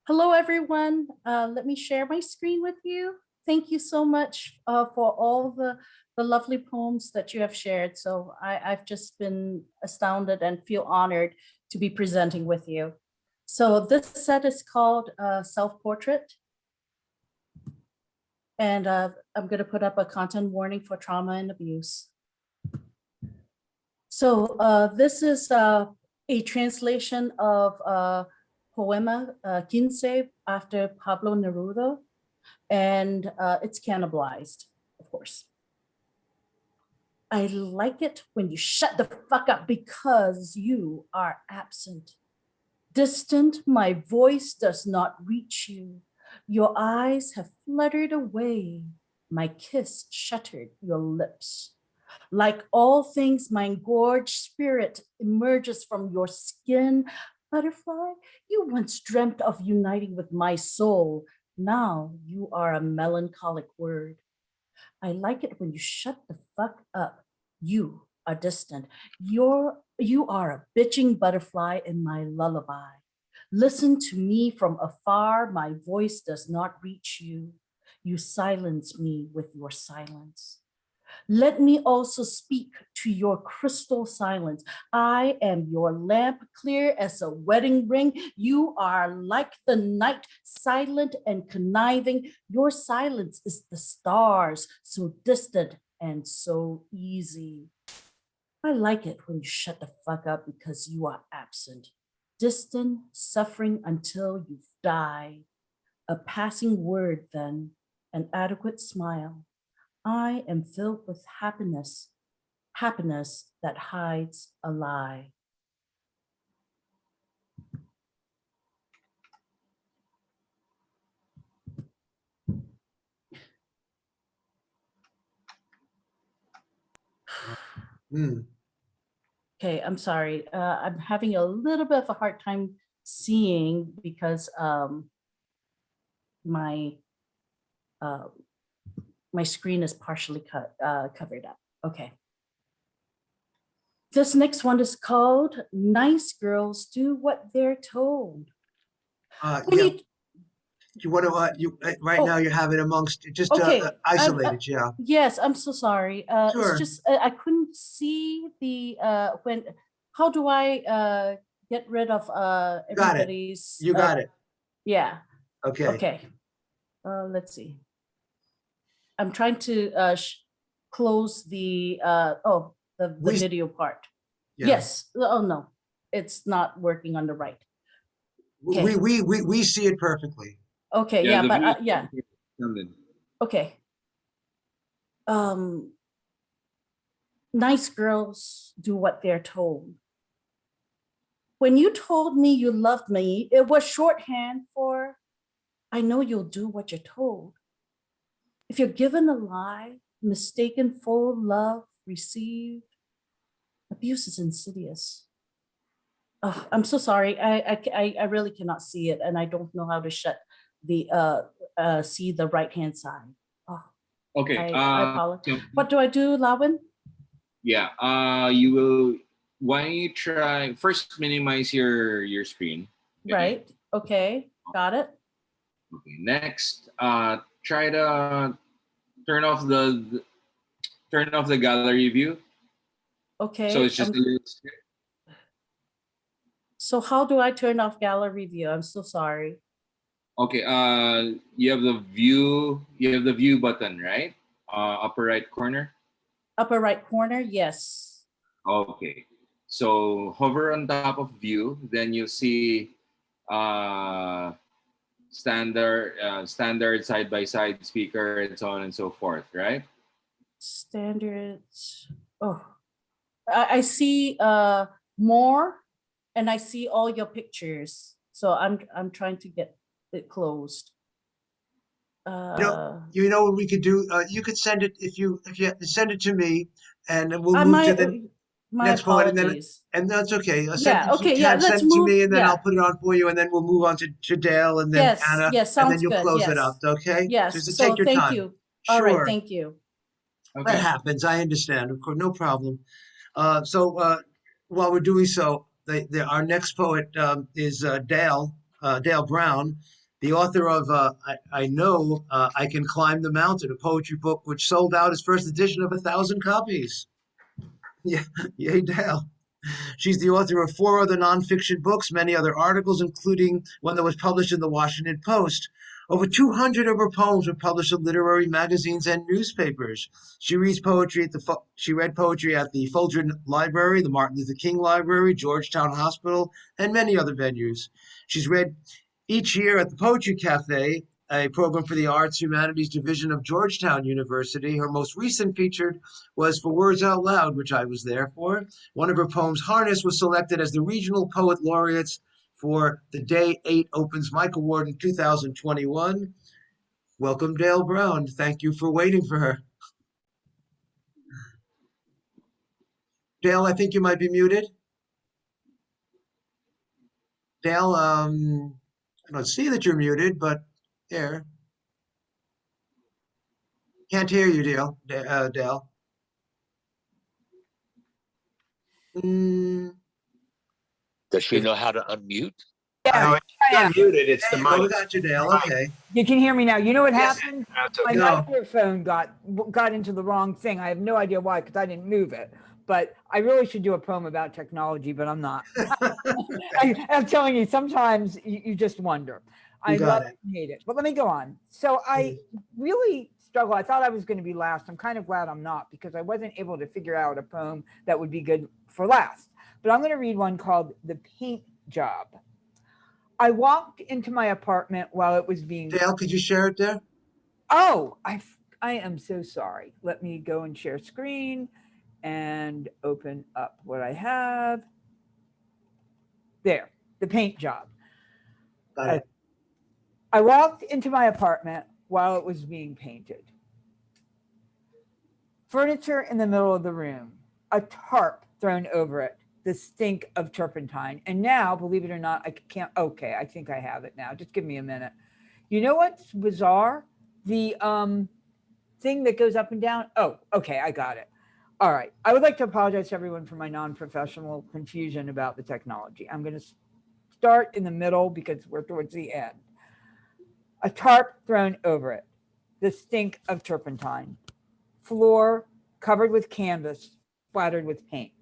Hello, everyone. Let me share my screen with you. Thank you so much for all the lovely poems that you have shared. So I've just been astounded and feel honored to be presenting with you. So this set is called Self-Portrait. And I'm going to put up a content warning for trauma and abuse. So this is a translation of poema Quince after Pablo Neruda. And it's cannibalized, of course. I like it when you shut the fuck up because you are absent. Distant, my voice does not reach you. Your eyes have fluttered away. My kiss shattered your lips. Like all things, my engorged spirit emerges from your skin. Butterfly, you once dreamt of uniting with my soul. Now you are a melancholic word. I like it when you shut the fuck up. You are distant. You are a bitching butterfly in my lullaby. Listen to me from afar. My voice does not reach you. You silence me with your silence. Let me also speak to your crystal silence. I am your lamp, clear as a wedding ring. You are like the night, silent and conniving. Your silence is the stars, so distant and so easy. I like it when you shut the fuck up because you are absent, distant, suffering until you've died. A passing word then, an adequate smile. I am filled with happiness, happiness that hides a lie. Okay, I'm sorry. I'm having a little bit of a hard time seeing because my my screen is partially covered up. Okay. This next one is called Nice Girls Do What They're Told. Yeah. You want to, right now you have it amongst, just Okay, isolated, yeah. Yes, I'm so sorry. Sure. It's just I couldn't see the how do I get rid of everybody's? You got it. Yeah. Okay. Okay. Let's see. I'm trying to close the the video part. Yeah. Yes. Oh no, it's not working on the right. Okay. We see it perfectly. Okay. Yeah, but yeah. Okay. Nice girls do what they're told. When you told me you loved me, it was shorthand for, I know you'll do what you're told. If you're given a lie, mistaken for love received, abuse is insidious. Oh, I'm so sorry. I really cannot see it, and I don't know how to shut the see the right hand side. Oh, Okay. I apologize. What do I do, Lawin? Yeah. You will. Why don't you try first? Minimize your screen. Okay? Right. Okay. Got it. Okay. Next, try to turn off the gallery view. Okay. So it's just a little. So how do I turn off gallery view? I'm so sorry. Okay. You have the view. You have the view button, right? Upper right corner. Upper right corner. Yes. Okay. So hover on top of view, then you see standard side by side speaker and so on and so forth, right? Standards. Oh, I see more, and I see all your pictures. So I'm trying to get it closed. You know what we could do? You could send it if you send it to me, and then we'll move to the next point, and that's okay. Send it to me, and then I'll put it on for you, and then we'll move on to Dale, and then Anna, and then you'll close it up. Okay? Yes. Just So take your thank time. you. Sure. All right. Thank you. Okay. That happens. I understand. Of course, no problem. So while we're doing so, our next poet is Dale Brown, the author of I Know I Can Climb the Mountain, a poetry book which sold out its first edition of 1,000 copies. Yeah, yay, Dale. She's the author of 4 other nonfiction books, many other articles, including one that was published in the Washington Post. Over 200 of her poems were published in literary magazines and newspapers. She read poetry at the Folger Library, the Martin Luther King Library, Georgetown Hospital, and many other venues. She's read each year at the Poetry Cafe, a program for the Arts Humanities Division of Georgetown University. Her most recent featured was For Words Out Loud, which I was there for. One of her poems, Harness, was selected as the Regional Poet Laureates for the Day 8 Opens Mic Award in 2021. Welcome, Dale Brown. Thank you for waiting for her. Dale, I think you might be muted. Dale, I don't see that you're muted, but there. Can't hear you, Dale. Does she know how to unmute? Yeah, I am muted. It's the Oh, we mic. got you, Dale. Okay. You can hear me now. You know what Yes. happened? That's My okay. No. microphone got into the wrong thing. I have no idea why because I didn't move it. But I really should do a poem about technology, but I'm not. I'm telling you, sometimes you just wonder. I You got love it. it and hate it. But let me go on. So I really struggle. I thought I was going to be last. I'm kind of glad I'm not because I wasn't able to figure out a poem that would be good for last. But I'm going to read one called The Paint Job. I walked into my apartment while it was being... Dale, could you share it there? Oh, I am so sorry. Let me go and share screen and open up what I have. There, the paint job. I walked into my apartment while it was being painted. Furniture in the middle of the room, a tarp thrown over it, the stink of turpentine. And now, believe it or not, I can't, okay, I think I have it now. Just give me a minute. You know what's bizarre? The thing that goes up and down. Oh, okay, I got it. All right. I would like to apologize to everyone for my non-professional confusion about the technology. I'm going to start in the middle because we're towards the end. A tarp thrown over it, the stink of turpentine. Floor covered with canvas, splattered with paint.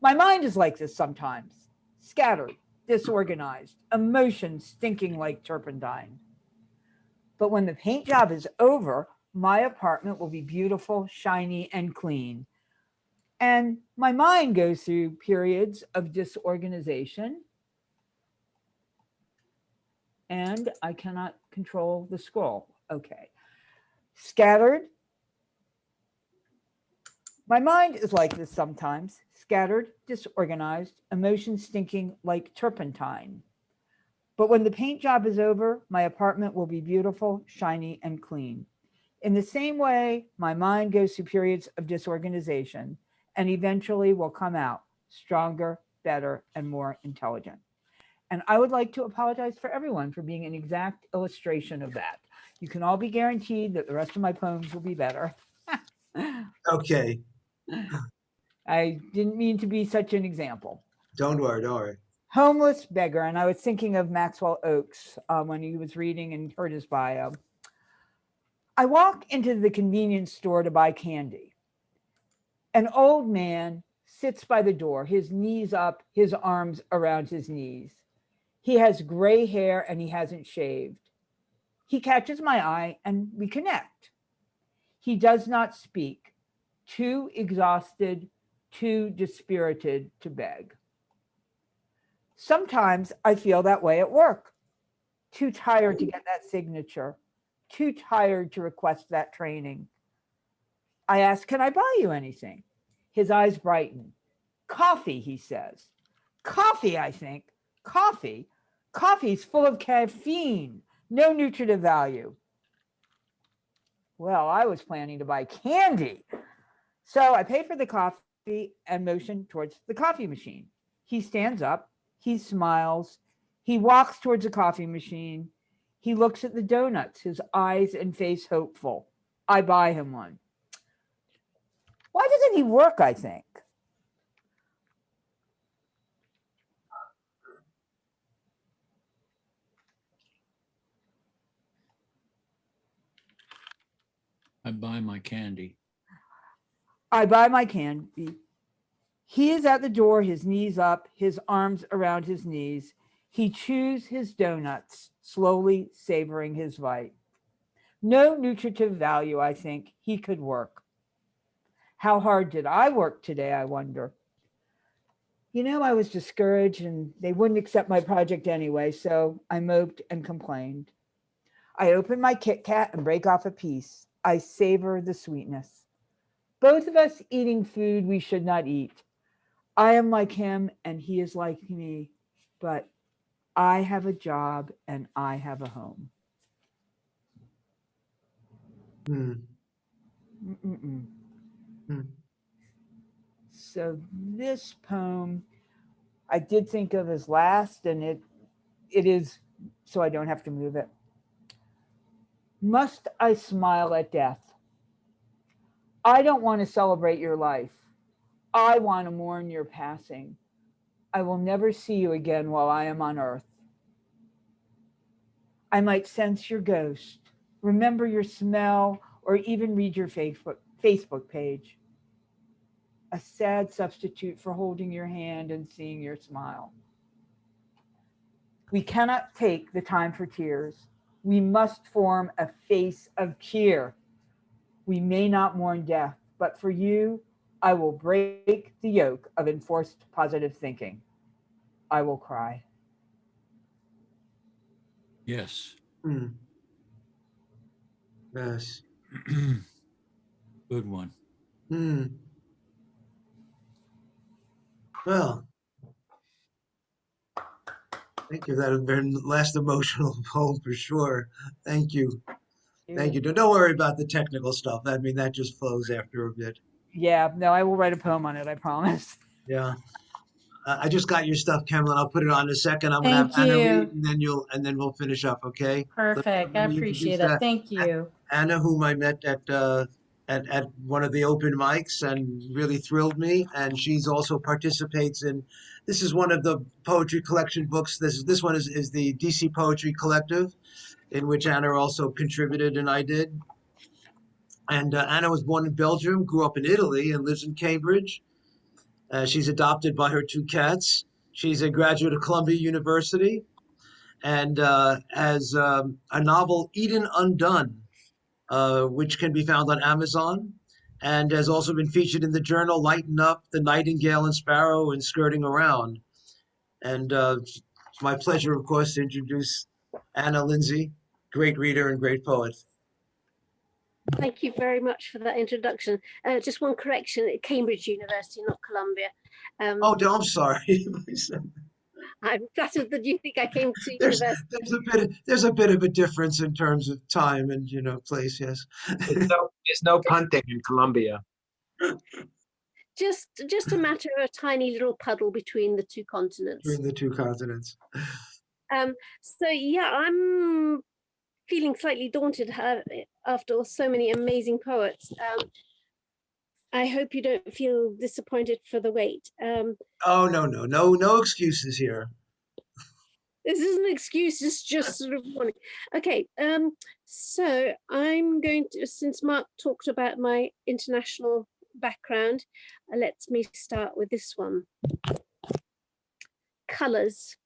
My mind is like this sometimes, scattered, disorganized, emotions stinking like turpentine. But when the paint job is over, my apartment will be beautiful, shiny, and clean. And my mind goes through periods of disorganization. And I cannot control the scroll. Okay. Scattered. My mind is like this sometimes, scattered, disorganized, emotions stinking like turpentine. But when the paint job is over, my apartment will be beautiful, shiny, and clean. In the same way, my mind goes through periods of disorganization and eventually will come out stronger, better, and more intelligent. And I would like to apologize for everyone for being an exact illustration of that. You can all be guaranteed that the rest of my poems will be better. Okay. I didn't mean to be such an example. Don't worry, don't worry. Homeless beggar, and I was thinking of Maxwell Oakes when he was reading and heard his bio. I walk into the convenience store to buy candy. An old man sits by the door, his knees up, his arms around his knees. He has gray hair and he hasn't shaved. He catches my eye and we connect. He does not speak, too exhausted, too dispirited to beg. Sometimes I feel that way at work. Too tired to get that signature. Too tired to request that training. I ask, can I buy you anything? His eyes brighten. Coffee, he says. Coffee, I think. Coffee? Coffee's full of caffeine. No nutritive value. Well, I was planning to buy candy. So I pay for the coffee and motion towards the coffee machine. He stands up. He smiles. He walks towards the coffee machine. He looks at the donuts, his eyes and face hopeful. I buy him one. Why doesn't he work, I think? I buy my candy. I buy my candy. He is at the door, his knees up, his arms around his knees. He chews his donuts, slowly savoring his bite. No nutritive value, I think. He could work. How hard did I work today, I wonder? You know, I was discouraged and they wouldn't accept my project anyway, so I moped and complained. I open my Kit Kat and break off a piece. I savor the sweetness. Both of us eating food we should not eat. I am like him and he is like me, but I have a job and I have a home. So this poem I did think of as last, and it is, so I don't have to move it. Must I smile at death? I don't want to celebrate your life. I want to mourn your passing. I will never see you again while I am on earth. I might sense your ghost, remember your smell, or even read your Facebook page. A sad substitute for holding your hand and seeing your smile. We cannot take the time for tears. We must form a face of cheer. We may not mourn death, but for you, I will break the yoke of enforced positive thinking. I will cry. Yes. Yes. Good one. Well, thank you. That has been the last emotional poem for sure. Thank you. Thank you. Don't worry about the technical stuff. I mean, that just flows after a bit. Yeah, no, I will write a poem on it, I promise. Yeah. I just got your stuff, Cameron. I'll put it on in a second. I'm gonna have Thank Anna read, you. and then we'll finish up. Okay. Perfect. I Let me introduce appreciate it. Thank you. Anna, whom I met at one of the open mics and really thrilled me. And she's also participates in. This is one of the poetry collection books. This one is the DC Poetry Collective, in which Anna also contributed, and I did. And Anna was born in Belgium, grew up in Italy, and lives in Cambridge. She's adopted by her two cats. She's a graduate of Columbia University and has a novel, Eden Undone, which can be found on Amazon and has also been featured in the journal Lighten Up, The Nightingale and Sparrow, and Skirting Around. And it's my pleasure, of course, to introduce Anna Lindsay, great reader and great poet. Thank you very much for that introduction. Just one correction, at Cambridge University, not Columbia. Oh, I'm sorry. I'm flattered that you think I came to There's university. there's a bit of a difference in terms of time and place. Yes. There's no punting in Colombia. Just a matter of a tiny little puddle between the two continents. Between the two continents. So yeah, I'm feeling slightly daunted after so many amazing poets. I hope you don't feel disappointed for the wait. Oh, no excuses here. This isn't an excuse, it's just sort of warning. Okay, so I'm going to, since Mark talked about my international background, let me start with this one. Colors.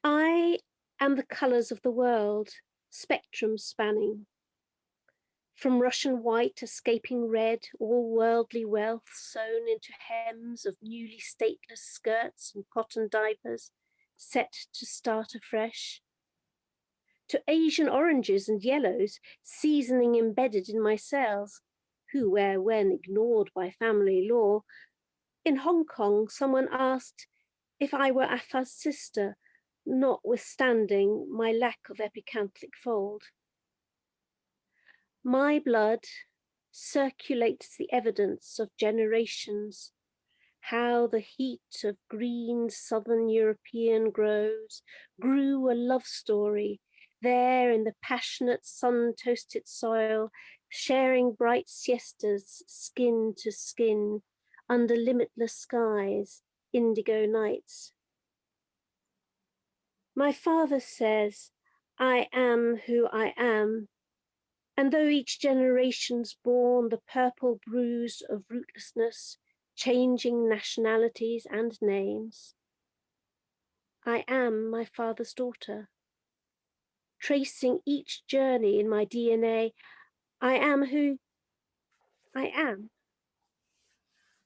I am the colors of the world, spectrum spanning. From Russian white escaping red, all worldly wealth sewn into hems of newly stateless skirts and cotton diapers, set to start afresh. To Asian oranges and yellows, seasoning embedded in my cells, who were when ignored by family law. In Hong Kong, someone asked if I were Afa's sister, notwithstanding my lack of epicanthic fold. My blood circulates the evidence of generations, how the heat of green southern European groves grew a love story there in the passionate sun-toasted soil, sharing bright siestas skin to skin under limitless skies, indigo nights. My father says, I am who I am. And though each generation's born the purple bruise of rootlessness, changing nationalities and names, I am my father's daughter. Tracing each journey in my DNA, I am who I am.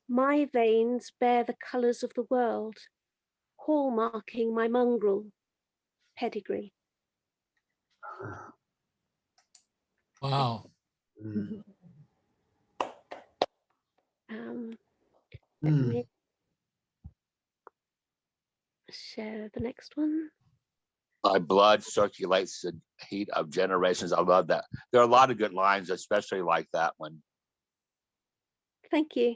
My veins bear the colors of the world, hallmarking my mongrel pedigree. Wow. Let me share the next one. My blood circulates the heat of generations. I love that. There are a lot of good lines, especially like that one. Thank you.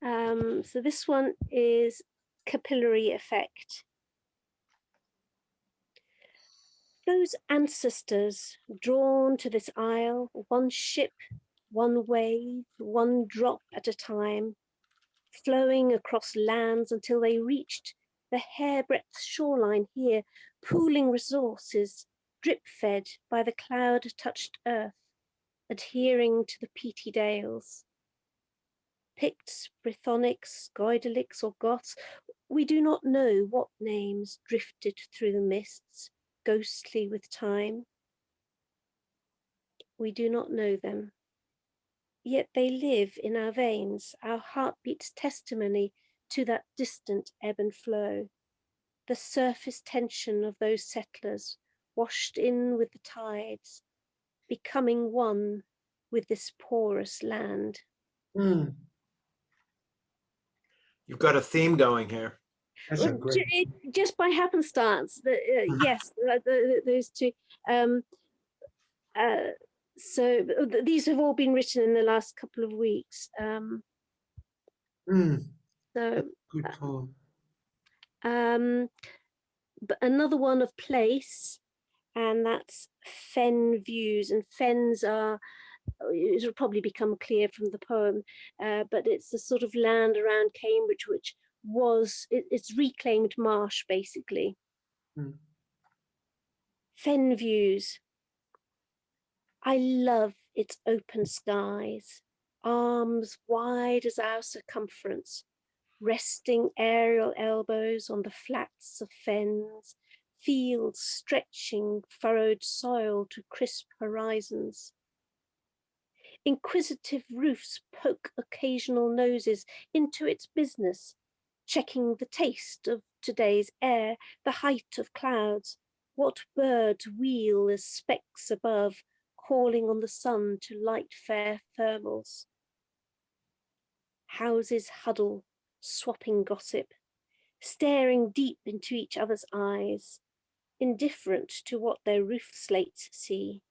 So this one is capillary effect. Those ancestors drawn to this isle, one ship, one wave, one drop at a time, flowing across lands until they reached the hairbreadth shoreline here, pooling resources, drip-fed by the cloud-touched earth, adhering to the peaty dales. Picts, Brythonics, Goidelics, or Goths, we do not know what names drifted through the mists, ghostly with time. We do not know them. Yet they live in our veins, our heartbeat's testimony to that distant ebb and flow. the surface tension of those settlers washed in with the tides, becoming one with this porous land. Mm, You've got a theme going here. that's a great. Just by happenstance, yes, those two. So these have all been written in the last couple of weeks. So Good poem. but another one of place, and that's fen views, and fens are, it'll probably become clear from the poem, but it's the sort of land around Cambridge which was, it's reclaimed marsh basically. Fen views. I love its open skies, arms wide as our circumference, resting aerial elbows on the flats of fens, fields stretching furrowed soil to crisp horizons. Inquisitive roofs poke occasional noses into its business, checking the taste of today's air, the height of clouds, what birds wheel as specks above, calling on the sun to light fair thermals. Houses huddle, swapping gossip, staring deep into each other's eyes, indifferent to what their roof slates see.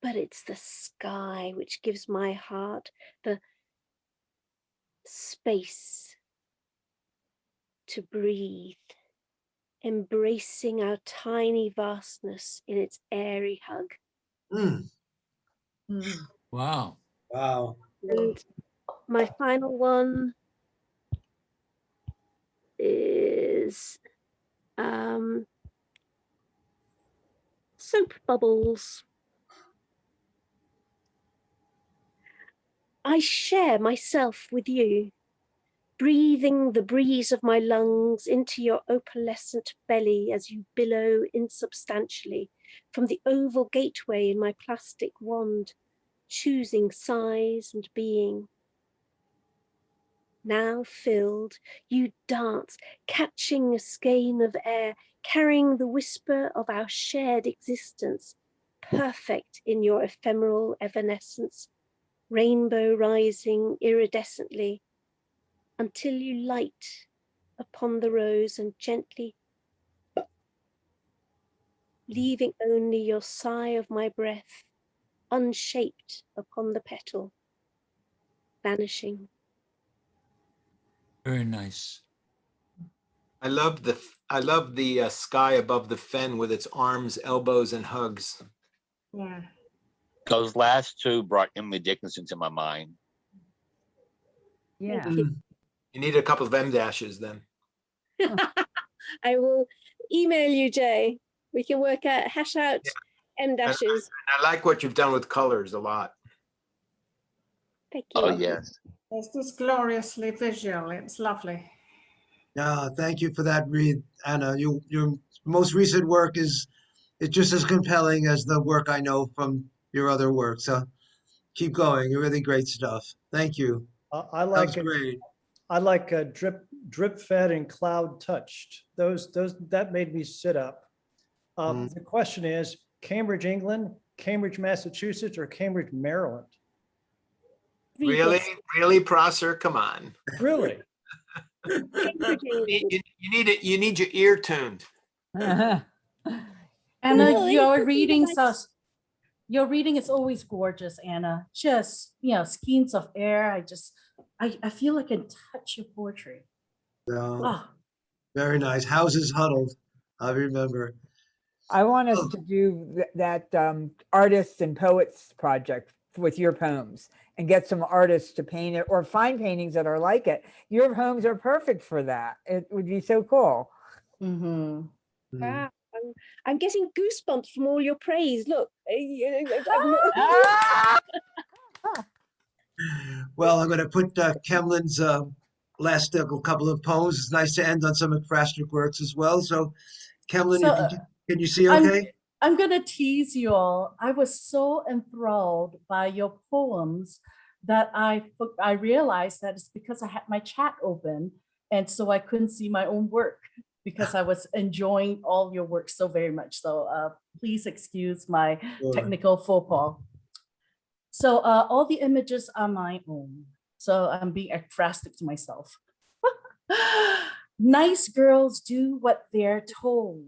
But it's the sky which gives my heart the space to breathe, embracing our tiny vastness in its airy hug. Wow. Wow. And my final one is soap bubbles. I share myself with you, breathing the breeze of my lungs into your opalescent belly as you billow insubstantially from the oval gateway in my plastic wand, choosing size and being. Now filled, you dance, catching a skein of air, carrying the whisper of our shared existence, perfect in your ephemeral evanescence, rainbow rising iridescently, until you light upon the rose and gently, leaving only your sigh of my breath, unshaped upon the petal, vanishing. Very nice. I love the sky above the fen with its arms, elbows, and hugs. Yeah. Those last two brought Emily Dickinson to my mind. Yeah. You. You need a couple of M dashes then. I will email you, Jay. We can work out, hash out M dashes. I like what you've done with colors a lot. Thank you. Oh, yes. It's just gloriously visual. It's lovely. Yeah, thank you for that read, Anna. Your most recent work is just as compelling as the work I know from your other work. So keep going. You're really great stuff. Thank you. I That like was it. great. I like drip fed and cloud touched. Those that made me sit up. The question is Cambridge, England, Cambridge, Massachusetts, or Cambridge, Maryland? Really, Prosser? Come on. Really? You need your ear tuned. Anna, Well, your it's readings like- are, your reading is always gorgeous, Anna. Just, skeins of air. I feel like I can touch your poetry. Yeah, Oh, very nice. Houses huddled. I remember. I want us to do that artists and poets project with your poems and get some artists to paint it or find paintings that are like it. Your poems are perfect for that. It would be so cool. Wow, I'm getting goosebumps from all your praise. Look. Well, I'm going to put Kemlin's last couple of poems. It's nice to end on some McFrastrick works as well. So, Kemlin, So, can you see okay? I'm gonna tease you all. I was so enthralled by your poems that I realized that it's because I had my chat open And so I couldn't see my own work because I was enjoying all your work so very much. So please excuse my technical faux pas. So all the images are my own. So I'm being ekphrastic to myself. Nice girls do what they're told.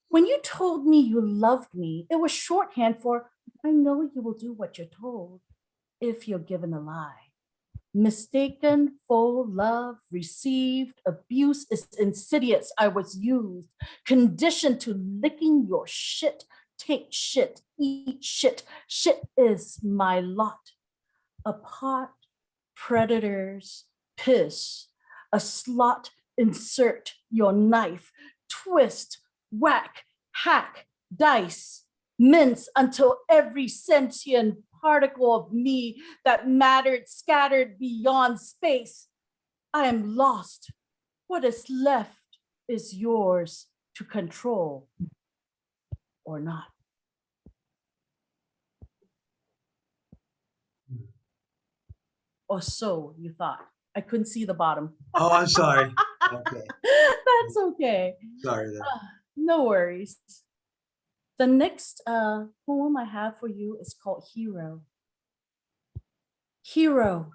When you told me you loved me, it was shorthand for, I know you will do what you're told if you're given a lie. Mistaken, full love, received, abuse is insidious. I was used, conditioned to licking your shit, take shit, eat shit. Shit is my lot. A pot, predators, piss, a slot, insert your knife, twist, whack, hack, dice, mince until every sentient particle of me that mattered scattered beyond space. I am lost. What is left is yours to control or not. Or so you thought. I couldn't see the bottom. Oh, I'm sorry. Okay. That's okay. Sorry then. No worries. The next poem I have for you is called Hero. Hero.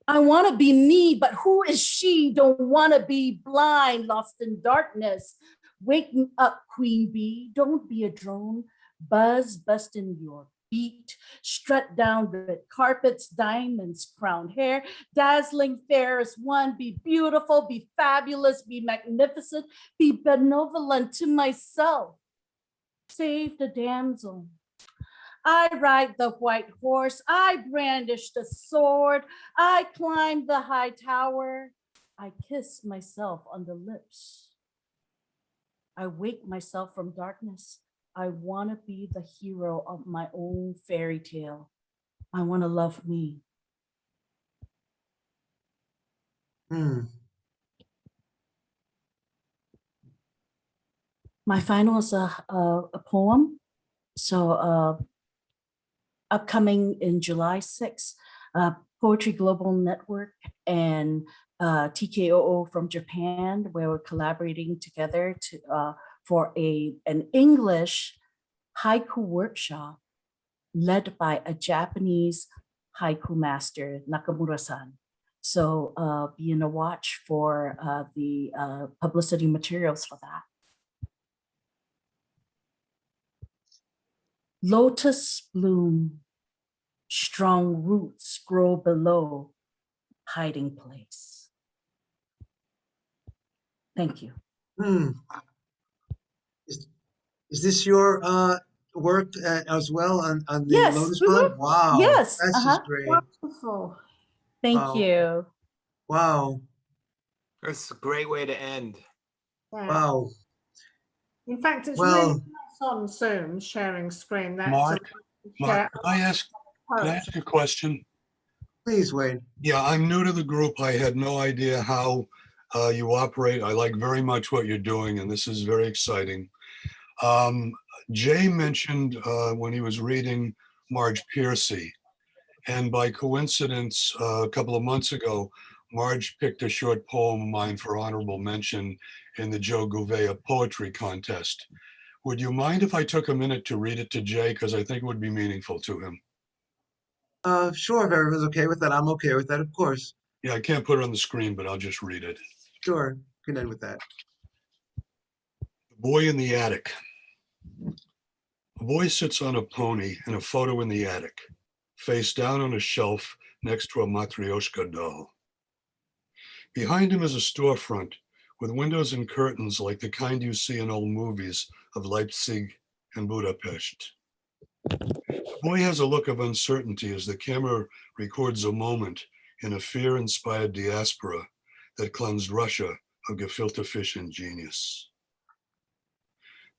I want to be me, but who is she? Don't want to be blind, lost in darkness. Wake me up, queen bee. Don't be a drone. Buzz, bust in your beat. Strut down red carpets, diamonds, crowned hair. Dazzling fair as one. Be beautiful, be fabulous, be magnificent, be benevolent to myself. Save the damsel. I ride the white horse. I brandish the sword. I climb the high tower. I kiss myself on the lips. I wake myself from darkness. I want to be the hero of my own fairy tale. I want to love me. My final is a poem. So upcoming in July 6th, Poetry Global Network and TKOO from Japan, where we're collaborating together to for an English haiku workshop led by a Japanese haiku master, Nakamura-san. So be on a watch for the publicity materials for that. Lotus bloom, strong roots grow below hiding place. Thank you. Is this your work as well on the Yes. Lotus Pond? Wow. Yes. That's just great. Wonderful. Thank Wow. you. Wow. That's a great way to end. Wow. In fact, it's Well- really nice on Zoom sharing screen. That's Mark, can I ask a question? Please, Wayne. Yeah, I'm new to the group. I had no idea how you operate. I like very much what you're doing, and this is very exciting. Jay mentioned when he was reading Marge Piercy, and by coincidence, a couple of months ago, Marge picked a short poem of mine for honorable mention in the Joe Gouveia Poetry Contest. Would you mind if I took a minute to read it to Jay? Because I think it would be meaningful to him. Sure, if everyone's okay with that, I'm okay with that, of course. Yeah, I can't put it on the screen, but I'll just read it. Sure, you can end with that. The Boy in the Attic. A boy sits on a pony in a photo in the attic, face down on a shelf next to a Matryoshka doll. Behind him is a storefront with windows and curtains like the kind you see in old movies of Leipzig and Budapest. The boy has a look of uncertainty as the camera records a moment in a fear-inspired diaspora that cleansed Russia of gefilte fish and genius.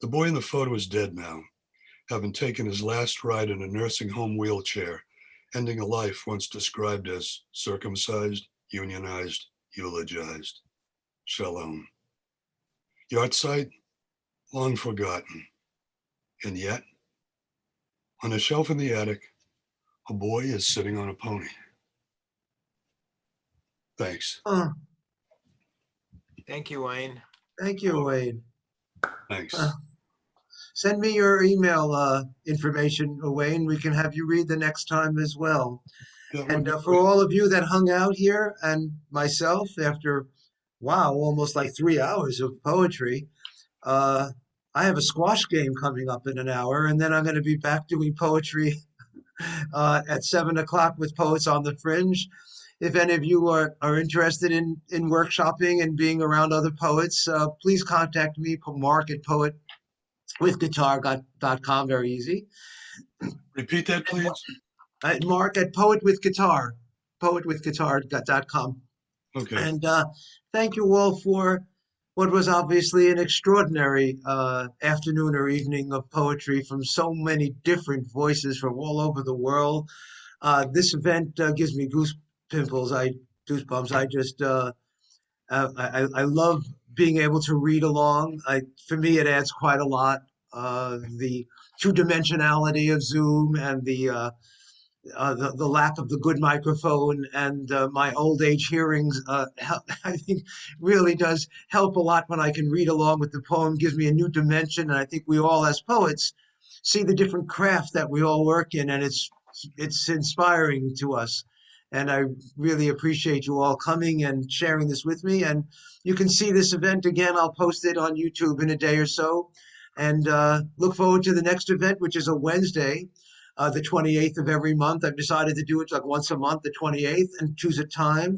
The boy in the photo is dead now, having taken his last ride in a nursing home wheelchair, ending a life once described as circumcised, unionized, eulogized. Shalom. Yahrzeit, long forgotten. And yet, on a shelf in the attic, a boy is sitting on a pony. Thanks. Thank you, Wayne. Thank you, Wayne. Thanks. Send me your email information, Wayne. We can have you read the next time as well. That would And be for all of you that hung out here and myself after, wow, almost like 3 hours of poetry, I have a squash game coming up in an hour, and then I'm going to be back doing poetry at 7 o'clock with Poets on the Fringe. If any of you are interested in workshopping and being around other poets, please contact me, Mark at poetwithguitar.com, very easy. Repeat that, please. Mark at poetwithguitar.com. Okay. And thank you all for what was obviously an extraordinary afternoon or evening of poetry from so many different voices from all over the world. This event gives me goosebumps. I just I love being able to read along. For me, it adds quite a lot. The two-dimensionality of Zoom and the lack of the good microphone and my old age hearings, I think really does help a lot when I can read along with the poem, gives me a new dimension. And I think we all as poets see the different craft that we all work in, and it's inspiring to us. And I really appreciate you all coming and sharing this with me. And you can see this event again. I'll post it on YouTube in a day or so. And look forward to the next event, which is a Wednesday, the 28th of every month. I've decided to do it like once a month, the 28th, and choose a time.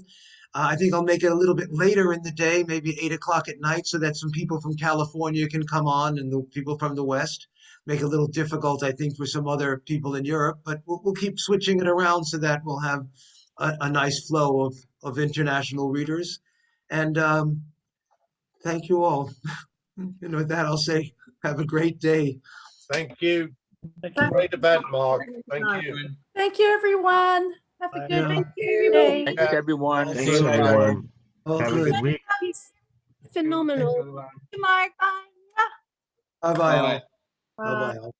I think I'll make it a little bit later in the day, maybe 8 o'clock at night, so that some people from California can come on and the people from the West. Make it a little difficult, I think, for some other people in Europe, but we'll keep switching it around so that we'll have a nice flow of international readers. And thank you all. And with that, I'll say, have a great day. Thank you. Great event, Mark. Thank you. Thank you, everyone. Have a good day. Thanks, everyone. Thanks, everyone. All Have a good. good week. Phenomenal. Mark, bye. Bye-bye. Bye. Bye-bye.